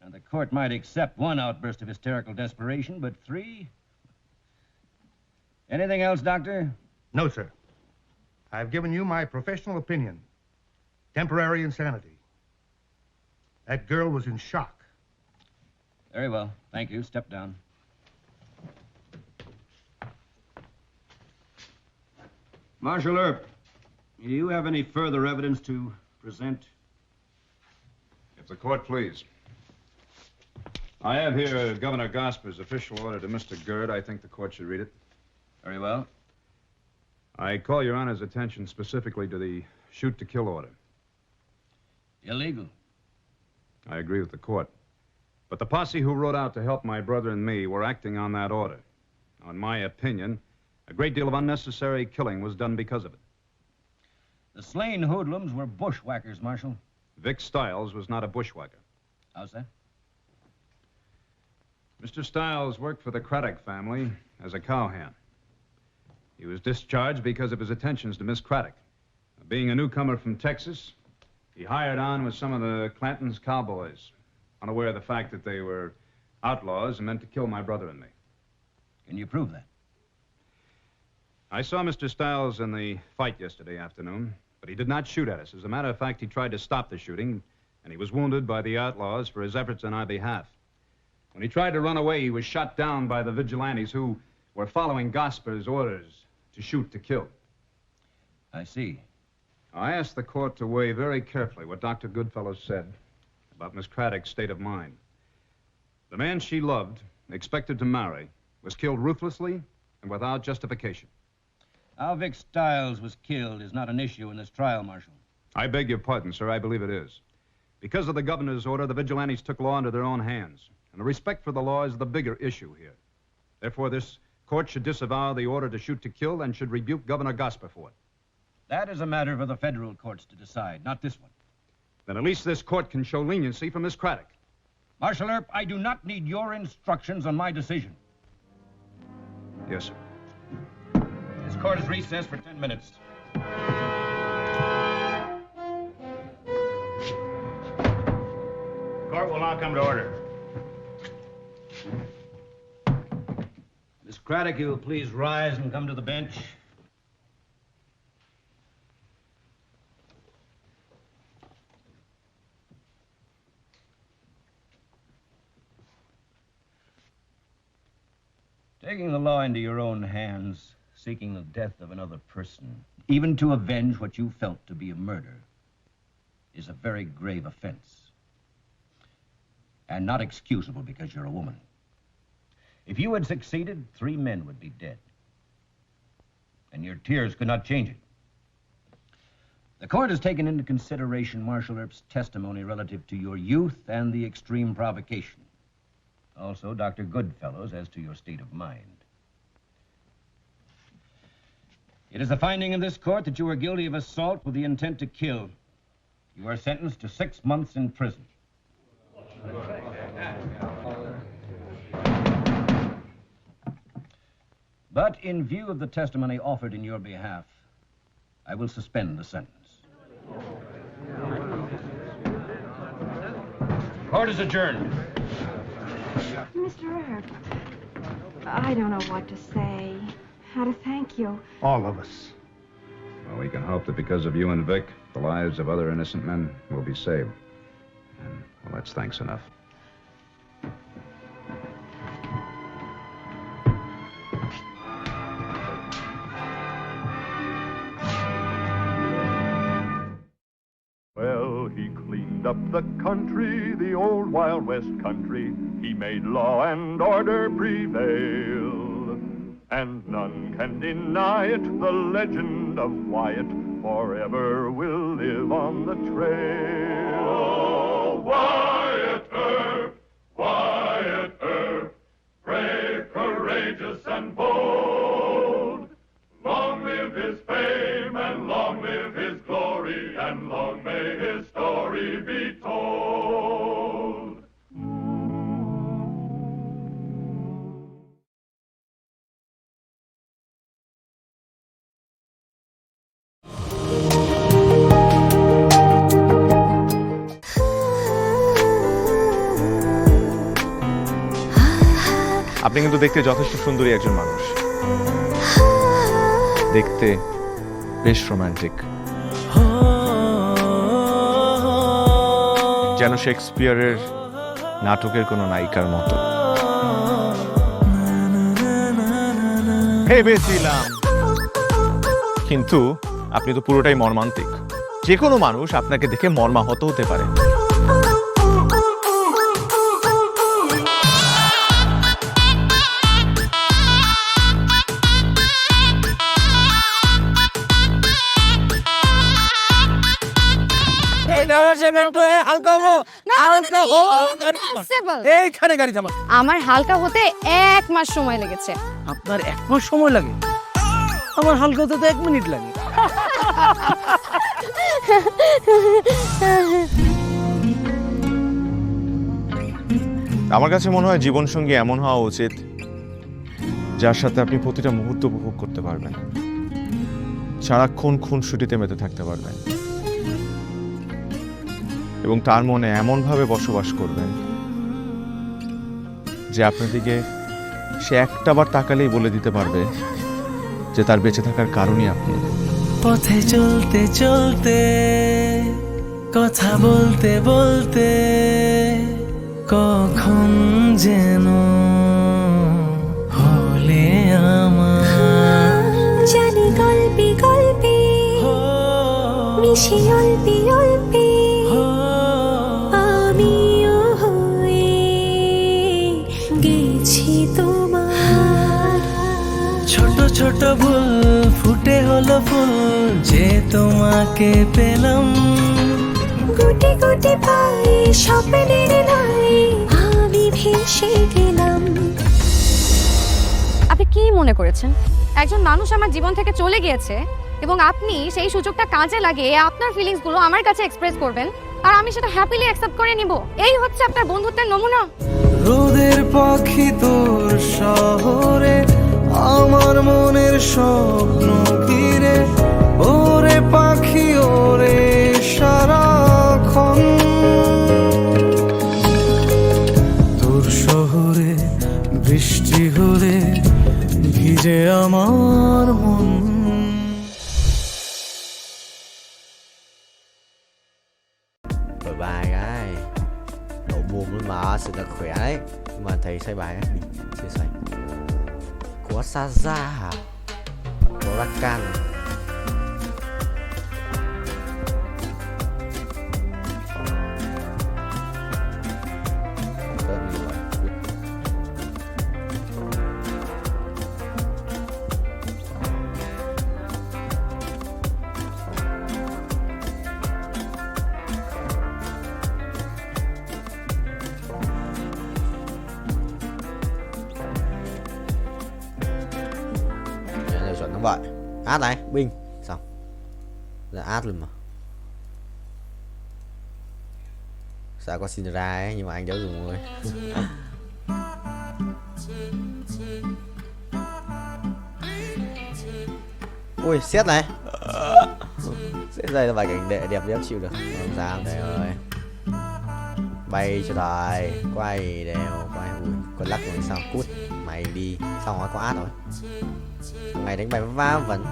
Now, the court might accept one outburst of hysterical desperation, but three? Anything else, Doctor? No, sir. I've given you my professional opinion. Temporary insanity. That girl was in shock. Very well. Thank you. Step down. Marshal Earp, do you have any further evidence to present? If the court please. I have here Governor Gosper's official order to Mr. Gerd. I think the court should read it. Very well. I call Your Honor's attention specifically to the shoot-to-kill order. Illegal. I agree with the court. But the posse who rode out to help my brother and me were acting on that order. In my opinion, a great deal of unnecessary killing was done because of it. The slain hoodlums were bushwhackers, Marshal. Vic Stiles was not a bushwhacker. How's that? Mr. Stiles worked for the Craddock family as a cowhand. He was discharged because of his attentions to Miss Craddock. Being a newcomer from Texas, he hired on with some of the Clanton's cowboys, unaware of the fact that they were outlaws and meant to kill my brother and me. Can you prove that? I saw Mr. Stiles in the fight yesterday afternoon, but he did not shoot at us. As a matter of fact, he tried to stop the shooting, and he was wounded by the outlaws for his efforts on our behalf. When he tried to run away, he was shot down by the vigilantes who were following Gosper's orders to shoot to kill. I see. I asked the court to weigh very carefully what Dr. Goodfellow said about Miss Craddock's state of mind. The man she loved, expected to marry, was killed ruthlessly and without justification. How Vic Stiles was killed is not an issue in this trial, Marshal. I beg your pardon, sir. I believe it is. Because of the governor's order, the vigilantes took law into their own hands. And the respect for the law is the bigger issue here. Therefore, this court should disavow the order to shoot to kill and should rebuke Governor Gosper for it. That is a matter for the federal courts to decide, not this one. Then at least this court can show leniency for Miss Craddock. Marshal Earp, I do not need your instructions on my decision. Yes, sir. This court is recessed for 10 minutes. Court will now come to order. Miss Craddock, you will please rise and come to the bench. Taking the law into your own hands, seeking the death of another person, even to avenge what you felt to be a murder, is a very grave offense. And not excusable because you're a woman. If you had succeeded, 3 men would be dead. And your tears could not change it. The court has taken into consideration Marshal Earp's testimony relative to your youth and the extreme provocation. Also, Dr. Goodfellow's as to your state of mind. It is the finding in this court that you are guilty of assault with the intent to kill. You are sentenced to 6 months in prison. But in view of the testimony offered in your behalf, I will suspend the sentence. Court is adjourned. Mr. Earp, I don't know what to say, how to thank you. All of us. Well, we can hope that because of you and Vic, the lives of other innocent men will be saved. And, well, that's thanks enough. Well, he cleaned up the country, the old Wild West country. He made law and order prevail. And none can deny it, the legend of Wyatt forever will live on the trail. Oh, Wyatt Earp, brave, courageous, and bold. Long live his fame, and long live his glory, and long may his story be told. আপনি কিন্তু দেখতে যথেষ্ট সুন্দরী একজন মানুষ, দেখতে বেশ romantic, যেন শেক্সপিয়ারের নাটকের কোনো নায়িকার মতো। ভেবেছিলাম কিন্তু আপনি তো পুরোটাই মর্মান্তিক। যে কোনো মানুষ আপনাকে দেখে মর্মাহত হতে পারে। এইখানে গাড়ি থামা। আমার হালকা হতে 1 মাস সময় লেগেছে। আপনার 1 মাস সময় লাগে? আমার হালকা হতে তো 1 মিনিট লাগে। আমার কাছে মনে হয় জীবনসঙ্গী এমন হওয়া উচিত যার সাথে আপনি প্রতিটা মুহূর্ত উপভোগ করতে পারবেন, সারাক্ষণ খুনসুটিতে মেতে থাকতে পারবেন এবং তার মনে এমনভাবে বসবাস করবেন যে আপনার দিকে সে একটাবার তাকালেই বলে দিতে পারবে যে তার বেঁচে থাকার কারণই আপনি। পথে চলতে চলতে, কথা বলতে বলতে, কখন যেন হলে আমার। জানি গল্পে গল্পে মিশে অল্পে অল্পে আমিও হয়ে গেছি তোমার। ছোট ছোট ভুল ফুটে হলো ফুল যে তোমাকে পেলাম। গুটি গুটি পায়ে স্বপ্নের নাই আমি ভেসে গেলাম। আপনি কি মনে করেছেন একজন মানুষ আমার জীবন থেকে চলে গিয়েছে এবং আপনি সেই সুযোগটা কাজে লাগিয়ে আপনার ফিলিংস গুলো আমার কাছে এক্সপ্রেস করবেন আর আমি সেটা হ্যাপিলি অ্যাকসেপ্ট করে নিব? এই হচ্ছে আপনার বন্ধুত্বের নমুনা? রোদের পাখি তোর শহরে আমার মনের স্বপ্ন ঘিরে, ওরে পাখি ওরে সারাক্ষণ। তোর শহরে বৃষ্টি হলে ভিজে আমার মন। Rồi bài cái độ buồn lên mà sự là khỏe đấy, nhưng mà thầy xây bài bị chia sẻ của Saza hả? Của Rakan. Đúng vậy. Át này, binh. Xong. Là át luôn mà. Sao có xin ra ấy, nhưng mà anh giấu dùng rồi. Ui, xét này. Xét đây là vài cảnh đẹp đéo chịu được. Không sao, đây rồi. Bay cho đời. Quay đều, quay. Ui, con lắc rồi sao? Cút. Mày đi. Xong rồi, có át rồi. Ngày đánh bài va vẫn.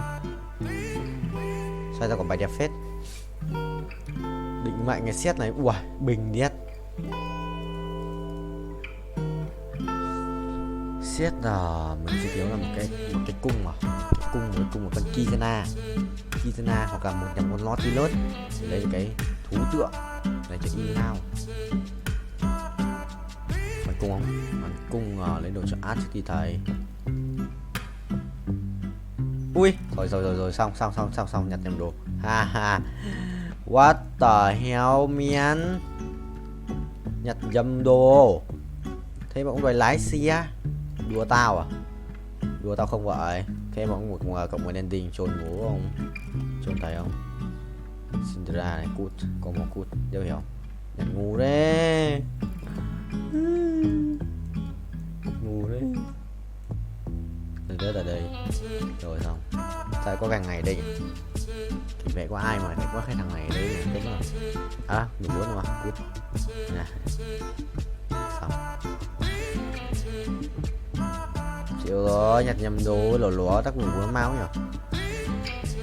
Sao ra còn bài đẹp phết. Định mạnh cái xét này. Ui, bình điết. Xét là mình sẽ thiếu là một cái cung mà. Cung một con Kizana hoặc là một con Nautilus. Lấy cái thú tượng để cho in nào. Bắn cung không? Bắn cung lấy đồ cho át trước khi thầy. Ui, rồi xong nhặt nhầm đồ. Ha ha. What the hell man. Nhặt nhầm đồ. Thế mà cũng đòi lái xe. Đùa tao à? Đùa tao không vậy. Thế mà cũng cộng một ending trôn ngủ không? Trôn thầy không? Syndra này cút. Có một cút. Đéo hiểu. Nhặt ngu đấy. Ngu đấy. Rớt ở đây. Rồi xong. Sao có càng ngày đây nhỉ? Thì vẽ có ai mà có cái thằng này ở đây nhỉ? Đúng rồi. À, đủ 4 mà. Cút. Nè. Xong. Chịu rồi, nhặt nhầm đồ lúa tắc ngủ nó máu nhỉ?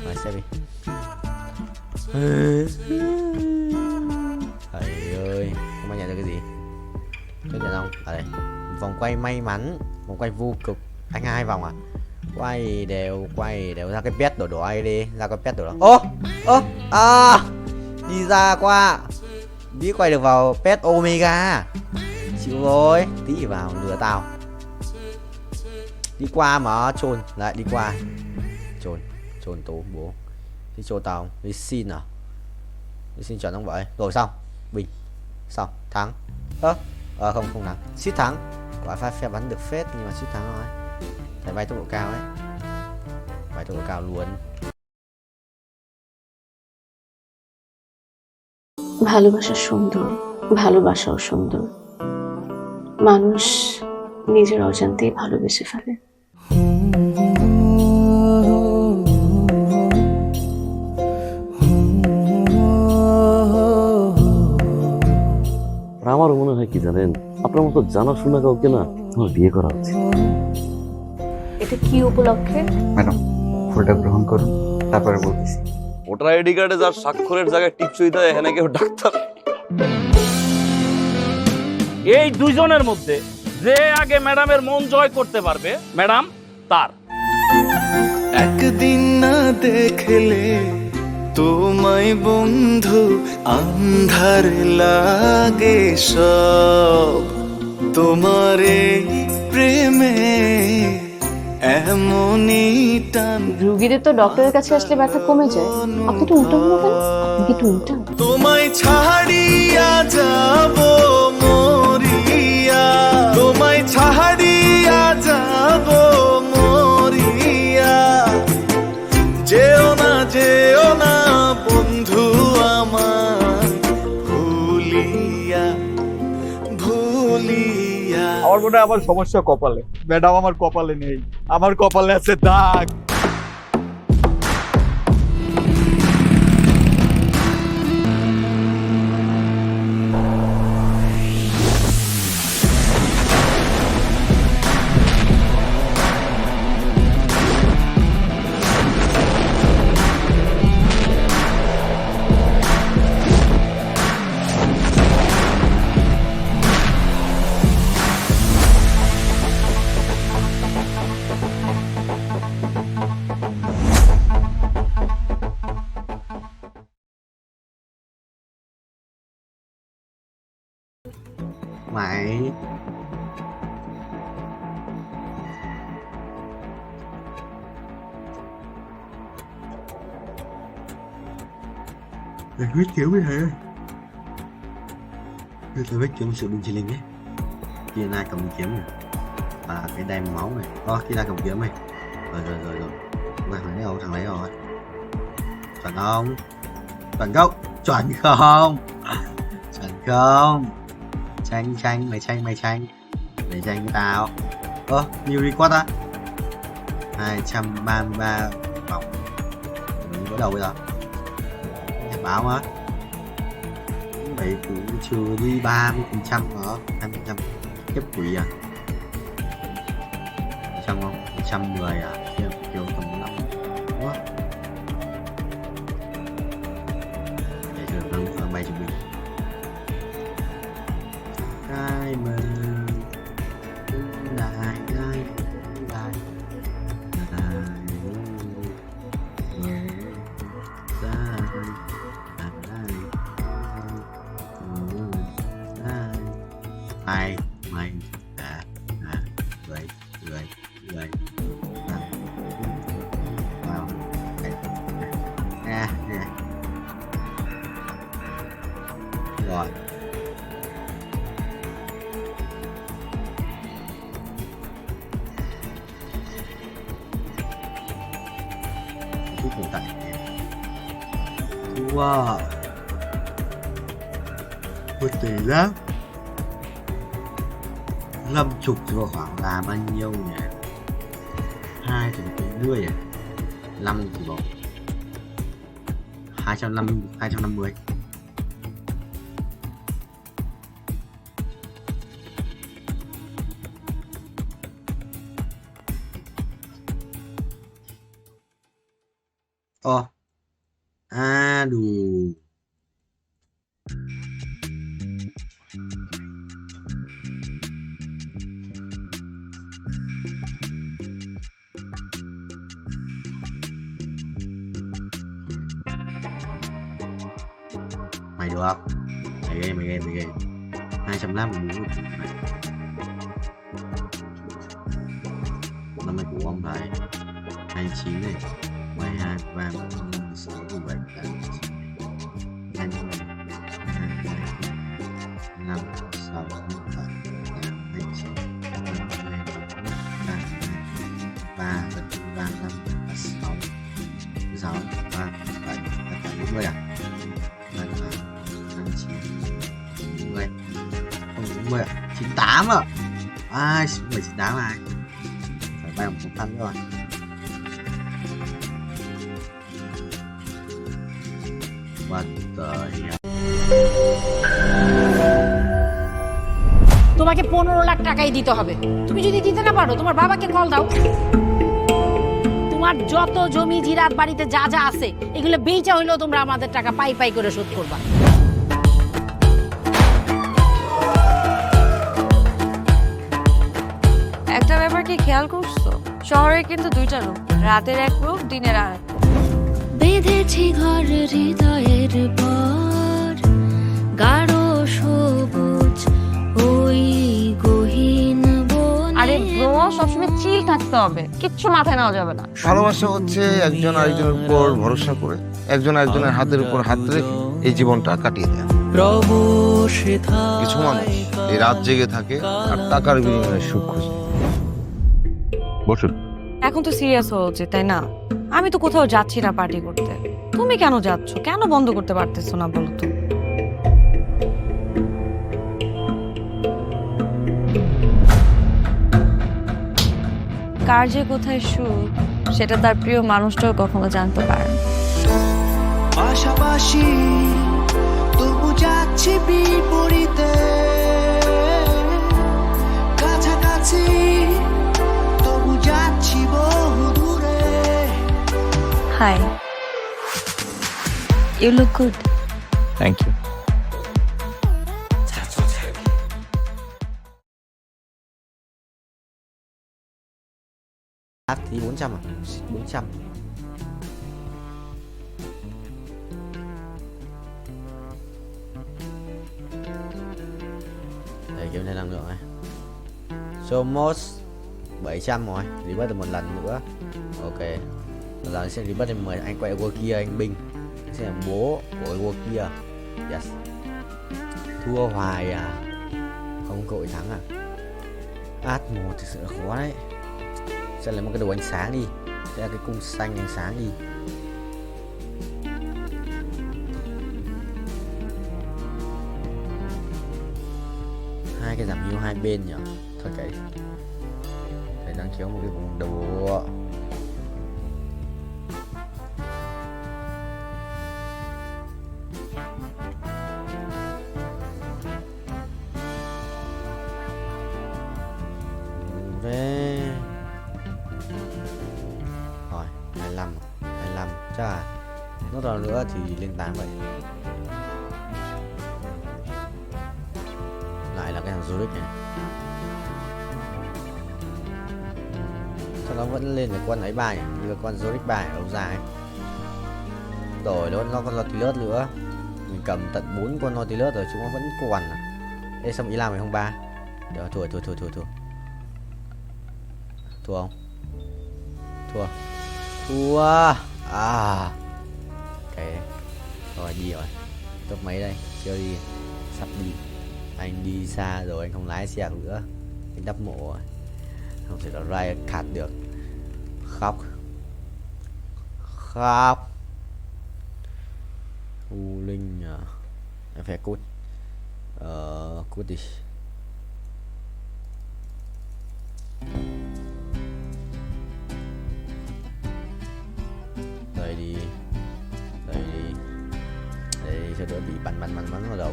Rồi xem đi. Trời ơi, không bao nhận được cái gì? Chấp nhận không? Ở đây. Vòng quay may mắn, vòng quay vô cực. Anh 2 vòng à? Quay đều ra cái pet đỏ ấy đi. Ra cái pet đỏ. Đi ra qua. Biết quay được vào pet Omega. Chịu rồi. Tí vào lừa tao. Đi qua mà chôn. Lại đi qua. Chôn tố bố. Đi chôn tao không? Đi xin à? Đi xin chuẩn không vậy? Rồi xong. Bình. Xong. Thắng. Không thắng. Suýt thắng. Quả phe bắn được phết nhưng mà suýt thắng thôi. Phải bay tốc độ cao ấy. Bay tốc độ cao luôn. ভালোবাসা সুন্দর, ভালোবাসাও সুন্দর। মানুষ নিজের অজান্তেই ভালোবেসে ফেলে। আমার মনে হয় কি জানেন, আপনার মতো জানাশোনা কাউকে না আমার বিয়ে করা উচিত। এটা কি উপলক্ষে? ম্যাডাম ফুলটা গ্রহণ করুন, তারপরে বলতেছি। ভোটার আইডি কার্ডে যার স্বাক্ষরের জায়গায় টিপসই দেয় এখানে কেউ ডাক্তার। এই দুইজনের মধ্যে যে আগে ম্যাডামের মন জয় করতে পারবে ম্যাডাম তার। একদিন না দেখলে তোমায় বন্ধু আন্ধার লাগে সব, তোমার এই প্রেমে এমনই টান। রোগীদের তো ডক্টরের কাছে আসলে ব্যথা কমে যায়, আপনি তো উল্টো হলো কেন? আপনি কি একটু উল্টা? তোমায় ছাড়িয়া যাব মরিয়া, তোমায় ছাড়িয়া যাব মরিয়া, যেও না বন্ধু আমার ভুলিয়া। আমার মনে হয় আমার সমস্যা কপালে। ম্যাডাম আমার কপালে নেই, আমার কপালে আছে দাগ। Mày Mày quyết kiểu với thầy ơi. Tôi biết chuyện sự bình chilling ấy. kia na cầm kiếm này. Cái đem máu này. Kia na cầm kiếm này. Rồi. Thằng lấy rồi. Chuẩn không? Chuẩn không? Chuẩn không? Chuẩn không? Tranh mày tranh để tranh với tao. Nhiều record á. 233 vòng. Mình có đầu bây giờ. Nhà báo á. Vậy cũng trừ đi 30% đó. 20% tiếp quỷ à. 100 không? 110 à. Kiểu tầm 5. Ủa? Để được tăng 7 triệu bình. Cái mình lại mày người vào nè rồi chút hiện tại wow một tỷ lắm. 50 rồi khoảng là bao nhiêu nhỉ? 240 à? 5 thì bỏ 250. Đủ. Mày được không? Mày ghi 208 14 mày. Năm nay của ông thầy 29 này 12 3 4 6 7 8 9 2 5 6 7 8 9 3 5 6 6 3 7 40 à? 90 không 40 à? 98 à? Ai 98 ai? Phải bay một thanh rồi. What the hell? তোমাকে 15 লাখ টাকাই দিতে হবে। তুমি যদি দিতে না পারো তোমার বাবাকে কল দাও। তোমার যত জমি জিরাত বাড়িতে যা যা আছে এগুলো বেচা হইলেও তোমরা আমাদের টাকা পাই পাই করে শোধ করবা। একটা ব্যাপার কি খেয়াল করছো? শহরে কিন্তু দুইটা রূপ, রাতের এক রূপ, দিনের আর এক। বেঁধেছি ঘর হৃদয়ের পর গাঢ় সবুজ ওই গহীন বনে। আরে ব্রো সবসময় চিল থাকতে হবে, কিচ্ছু মাথায় নেওয়া যাবে না। ভালোবাসা হচ্ছে একজন আরেকজনের উপর ভরসা করে, একজন আরেকজনের হাতের উপর হাত রেখে এই জীবনটা কাটিয়ে দেয়। কিছু মানুষ এই রাত জেগে থাকে আর টাকার বিনিময়ে সুখ খোঁজে। বসুন। এখন তো সিরিয়াস হওয়া উচিত, তাই না? আমি তো কোথাও যাচ্ছি না পার্টি করতে, তুমি কেন যাচ্ছ? কেন বন্ধ করতে পারতেছো না বলো তো? কার যে কোথায় সুখ সেটা তার প্রিয় মানুষটাও কখনো জানতে পারে। পাশাপাশি তবু যাচ্ছি বিপরীতে, কাছাকাছি তবু যাচ্ছি বহু দূরে। Hi, you look good. Thank you. Thì 400 à? 400. Đây kiếm thêm năng lượng này. Somos 700 rồi, rebat được một lần nữa. Ok. Lần này sẽ rebat thêm 10 anh quay qua kia anh binh. Sẽ là bố của qua kia. Yes. Thua hoài à? Không cội thắng à? Át 1 thực sự là khó đấy. Sẽ lấy một cái đồ ánh sáng đi, sẽ là cái cung xanh ánh sáng đi. Hai cái giảm hiệu hai bên nhỉ? Thôi kệ. Để đang kéo một cái vùng đồ. Đấy. Rồi 25 chắc là nốt nào nữa thì lên 8 vậy. Lại là cái thằng Zurich này, sao nó vẫn lên được con ấy bài như là con Zurich bài đâu ra ấy. Rồi nó con Nautilus nữa, mình cầm tận 4 con Nautilus rồi chúng nó vẫn còn à. Ê sao ý làm mày không ba? Được, thua không? Thua à. Ok rồi, đi rồi. Top mấy đây? Chưa đi, sắp đi. Anh đi xa rồi, anh không lái xe nữa, anh đắp mộ rồi, không thể nào ra khát được. Khóc U Linh à. Em phải cút. Cút đi. Đây đi cho đỡ bị bắn vào đầu.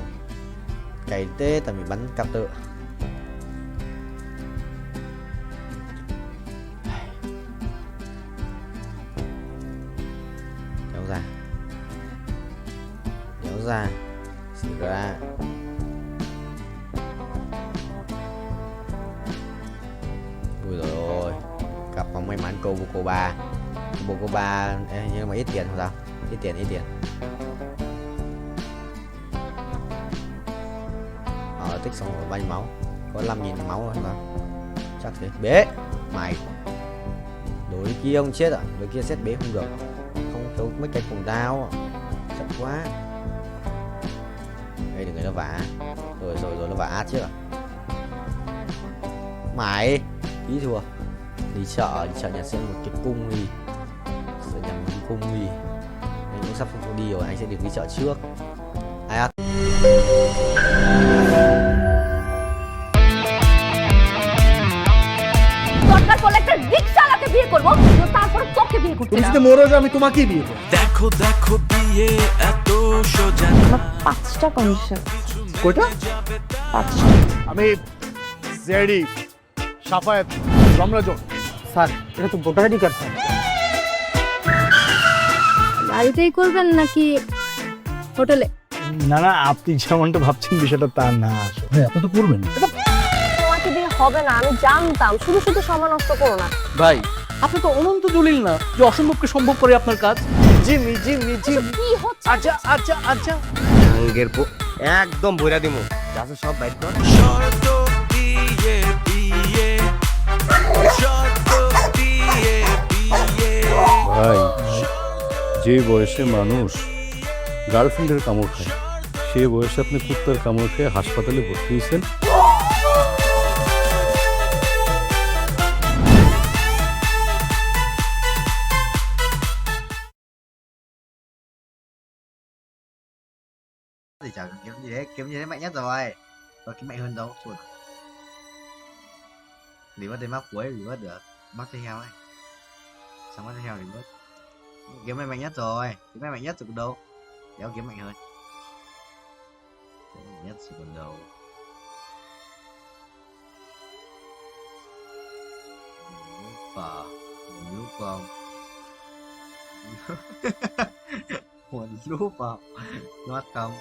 Cày tê tại bị bắn cặp tự. Kéo ra xì ra. Ui rồi ôi, cặp không may mắn cô ba nhưng mà ít tiền không sao, ít tiền. tích xong rồi bao nhiêu máu? Có 5.000 máu rồi mà. Chắc thế. Bế. Mày. Đối kia ông chết à? Đối kia xét bế không được. Không thiếu mấy cái cùng đao. Chậm quá. Đây đừng người nó vả. Rồi nó vả trước à? Mày. Tí thua. Đi chợ nhặt xem một cái cung đi. Sợ nhặt một cái cung đi. Anh cũng sắp đi rồi, anh sẽ được đi chợ trước. Ai ạ? দরকার পড়লে একটা রিকশাওয়ালাকে বিয়ে করবো, তারপরে তোকে বিয়ে করতে। তুমি যদি মরো যে আমি তোমাকেই বিয়ে করব। দেখো দেখো বিয়ে এত সোজা। আমার 5টা কন্ডিশন। কয়টা? 5টা। আমি জেডি সাফায়েত রমরাজন। স্যার এটা তো ভোটার আইডি কার্ড স্যার। বাড়িতেই করবেন নাকি হোটেলে? না না, আপনি যেমনটা ভাবছেন বিষয়টা তা না। ভাই আপনি তো করবেন। তোমাকে দিয়ে হবে না, আমি জানতাম। শুধু শুধু সময় নষ্ট করো না। ভাই আপনি তো অনন্ত দলিল না যে অসম্ভবকে সম্ভব করে আপনার কাজ। জিমি কি হচ্ছে? আচ্ছা আঙ্গের একদম বইরা দিমু। যাচ্ছে সব বাইট কর। শর্ত দিয়ে বিয়ে শর্ত দিয়ে বিয়ে। ভাই যে বয়সে মানুষ গার্লফ্রেন্ডের কামড় খায়, সে বয়সে আপনি কুত্তার কামড় খেয়ে হাসপাতালে ভর্তি হয়েছেন। Thì chả kiếm như thế mạnh nhất rồi. Có kiếm mạnh hơn đâu. Chuột. Để mất đến mắc cuối thì mất được. Mắc theo heo ấy. Xong mắc theo heo thì mất. Kiếm mạnh nhất rồi. Kiếm mạnh nhất rồi còn đâu. Đéo kiếm mạnh hơn. Kiếm mạnh nhất rồi còn đâu. Lúc không. Một lúc vào. Nót không.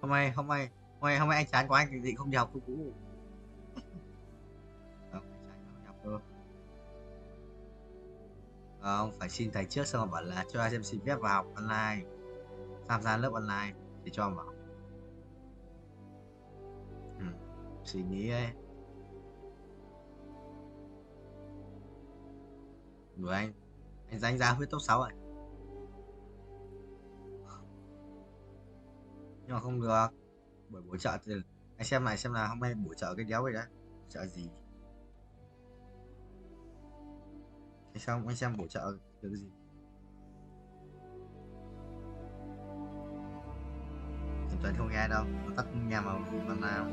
Hôm nay anh chán quá, anh định không đi học cô cũ. Không, anh chán không đi học đâu. Không, phải xin thầy trước xong rồi bảo là cho em xin phép vào học online, tham gia lớp online để cho em vào. Suy nghĩ ấy. Rồi anh danh ra huyết top 6 rồi. Nhưng mà không được. Bởi buổi chợ thì anh xem lại xem là hôm nay buổi chợ cái đéo vậy đã. Chợ gì? Anh xem buổi chợ cái gì? Thằng Tuấn không nghe đâu, nó tắt nghe mà nào.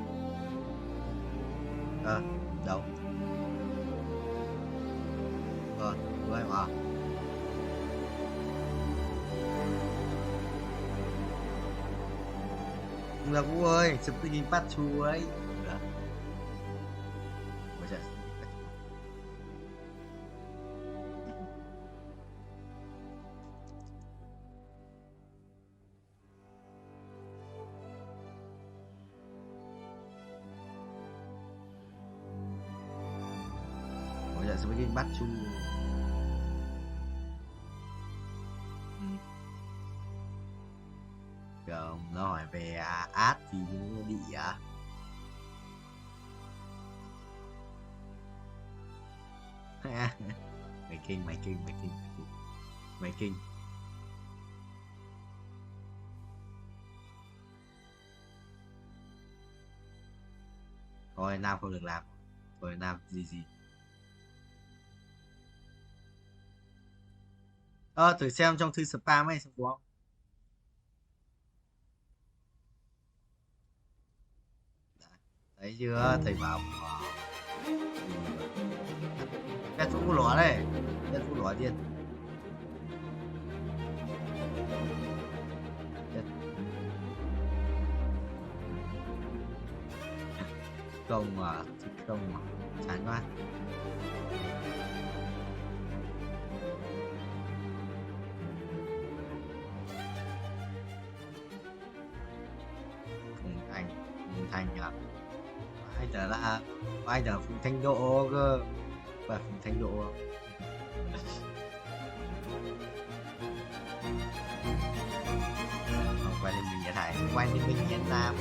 Đâu? Đúng em à? Không là Vũ ơi, chụp tự nhiên phát chú ấy. Bây giờ sẽ bắt chú. Nó hỏi về át thì nó đi à? Mày kinh. Thôi Nam không được làm. Thôi Nam gì. Thử xem trong thư spam ấy xem có không. Thấy chưa, thầy bảo pet vũ lỏ đây, pet vũ lỏ điên. Không mà chán quá. Thành à? Ai là Phùng Thanh Độ cơ. Và Phùng Thanh Độ Không, quay lên mình Nhật Hải, quay lên mình Nhật Nam.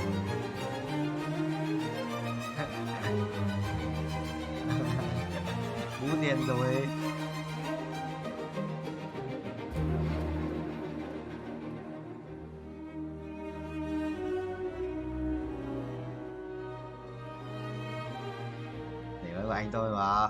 Bú tiền rồi. Để với anh tôi mà.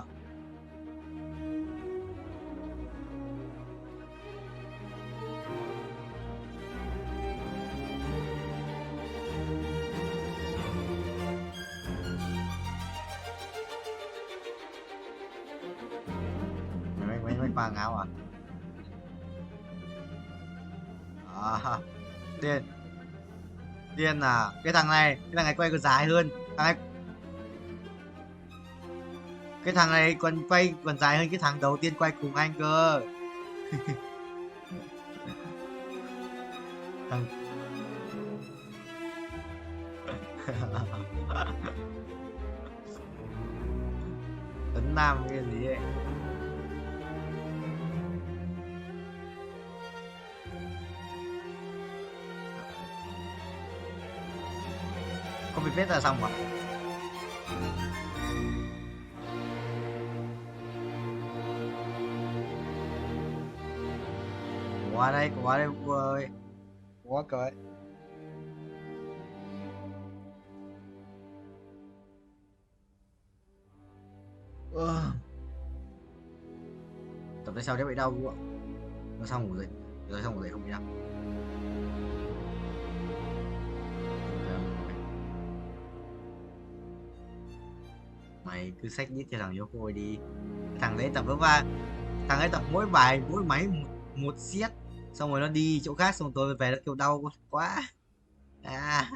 Mấy quang áo à? À, điên điên à, cái thằng này quay còn dài hơn cái thằng này còn quay còn dài hơn cái thằng đầu tiên quay cùng anh cơ. Thằng Tấn Nam cái gì ấy. Có bị vết là xong rồi. Qua đây cô ơi. Quá cởi. Tập tới sau chắc bị đau quá. Nó xong ngủ dậy. Rồi xong ngủ dậy không bị đau. Mày cứ xách nhít cho thằng yêu khôi đi. Thằng đấy tập thằng ấy tập mỗi máy một set, xong rồi nó đi chỗ khác, xong tôi về nó kêu đau quá à.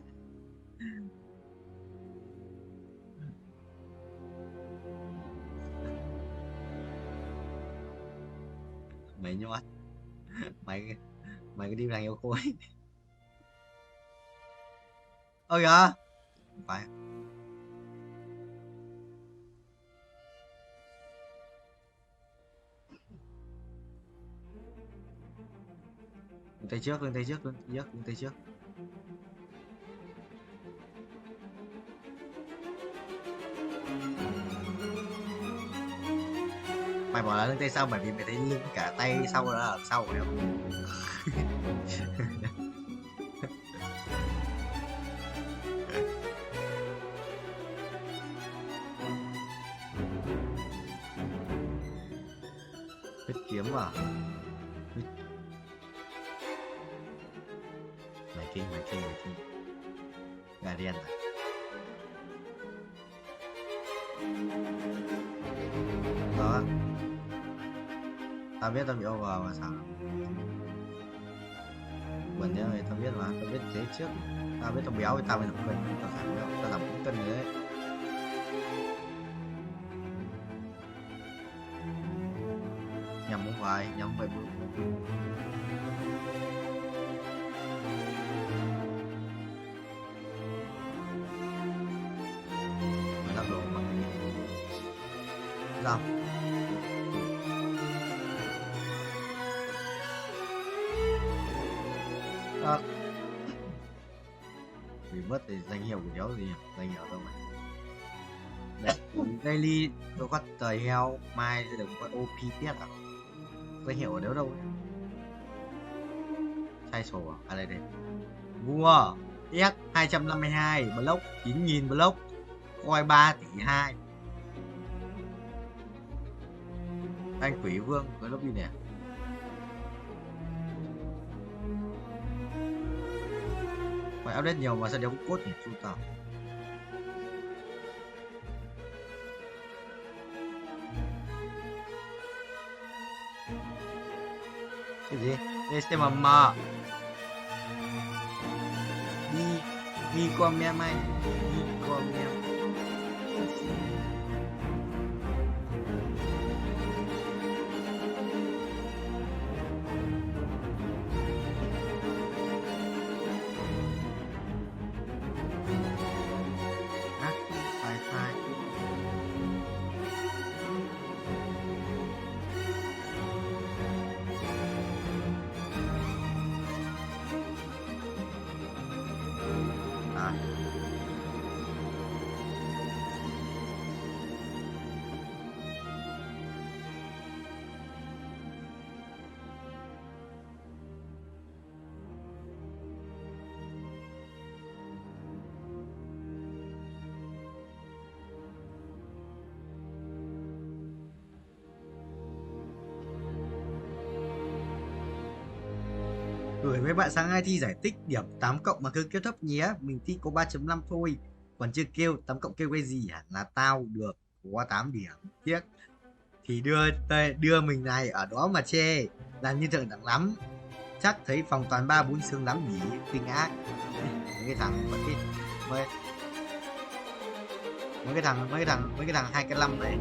Mày nhót. mày cứ đi thằng yêu khôi. Ôi kìa, phải tay trước. Mày bỏ là lưng tay sau bởi vì mày thấy lưng cả tay sau là ở sau rồi không? Huyết kiếm à? Mày kinh gà đen à? Đó, tao biết tao bị over mà sao bẩn nhá, tao biết mà, tao biết thế trước, tao biết tao béo thì tao mới giảm cân, tao giảm béo, tao giảm 4 cân rồi đấy. Nhầm không phải, nhầm vậy bro. Sao? À. Vì mất thì danh hiệu của đéo gì nhỉ? Danh hiệu đâu mày? Đấy, daily tôi có tời heo, mai sẽ được có OP tiếp à? Danh hiệu ở đéo đâu ấy? Sai sổ à? À đây đây. Vua X252 block 9.000 block, coi 3 tỷ 2. Anh quỷ vương với lobby nè. Phải update nhiều mà sao đéo có cốt nhỉ? Chú tao. Cái gì? SMM. Đi con mẹ mày. Đi con mẹ. Bởi mấy bạn sáng nay thi giải tích điểm 8 cộng mà cứ kêu thấp nhé. Mình thi có 3.5 thôi. Còn chưa kêu 8 cộng kêu cái gì hả? Là tao được có 8 điểm. Tiếc. Thì đưa mình này ở đó mà chê. Là như thượng đẳng lắm. Chắc thấy phòng toàn 3-4 sướng lắm nhỉ. Kinh ác. Mấy cái thằng vẫn ít. Mấy cái thằng 2 cái 5 này.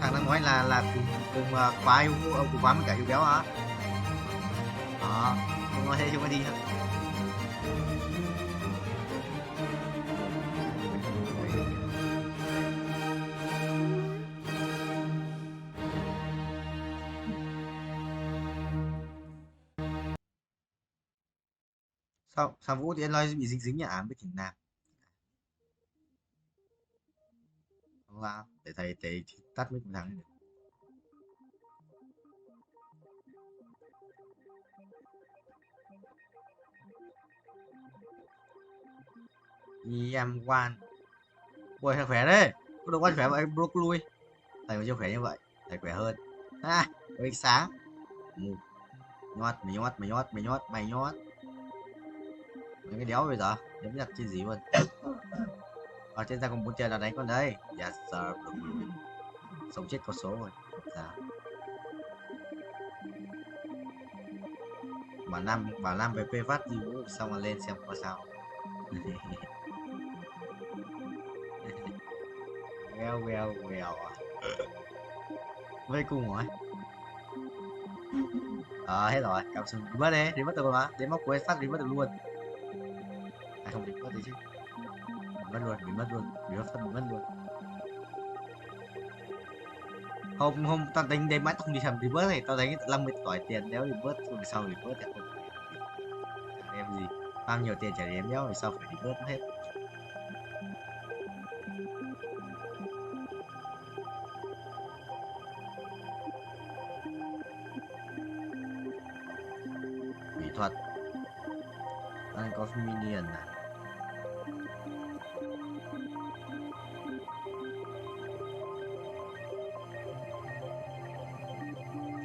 Thằng đang nói là cùng khóa yêu cùng khóa với cả yêu béo hả? Đó, không nói thế chúng mới đi thôi. Sao Vũ thì anh nói bị dính nhà ám với Trình Nam? Không sao, để thầy tắt mấy con thằng này. Em quan. Ui thầy khỏe đấy. Có được quan khỏe vậy bro lui. Thầy mà chưa khỏe như vậy, thầy khỏe hơn. Ha, có ánh sáng. Nhót. Mấy cái đéo bây giờ, đéo biết đặt trên gì luôn. Ở trên ta còn muốn chơi là đánh con đấy. Yes sir, sống chết có số rồi. Dạ. Bảo Nam về phê phát gì Vũ xong rồi lên xem có sao. Well. Với cùng rồi. Hết rồi, cảm xúc mất đi, đi mất được mà, đến móc cuối phát đi mất được luôn. Không đi mất đi chứ. Bị mất luôn. Hôm tao đánh đến mãi không đi thầm đi bớt này, tao đánh 50 tỏi tiền đéo đi bớt rồi sau đi bớt thì em gì bao nhiêu tiền trả em đéo rồi sau phải đi bớt hết. Mỹ thuật đang có minion này.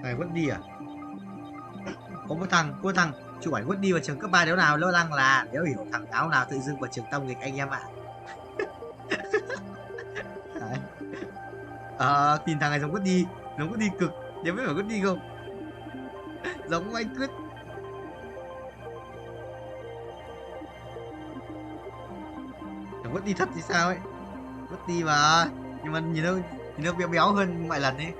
Thầy vứt đi à? Có một thằng chụp ảnh vứt đi vào trường cấp 3 đéo nào lo lắng là đéo hiểu thằng áo nào tự dưng vào trường tông nghịch anh em ạ. Tìm thằng này giống vứt đi cực, đéo biết phải vứt đi không? Giống anh cứt. Vứt đi thật thì sao ấy? Vứt đi mà, nhưng mà nhìn nó béo hơn mọi lần ấy.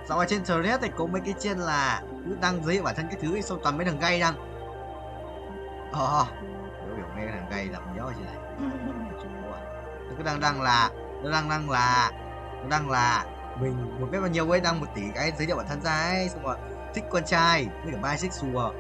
Dạo ở trên thread thì có mấy cái trên là cứ đăng giới thiệu bản thân cái thứ ấy, xong toàn mấy thằng gay đăng. Nếu biểu nghe thằng gay làm nhớ gì này. Nó cứ đăng là mình một biết bao nhiêu ấy, đăng 1 tỷ cái giới thiệu bản thân ra ấy, xong rồi thích con trai với cả bisexual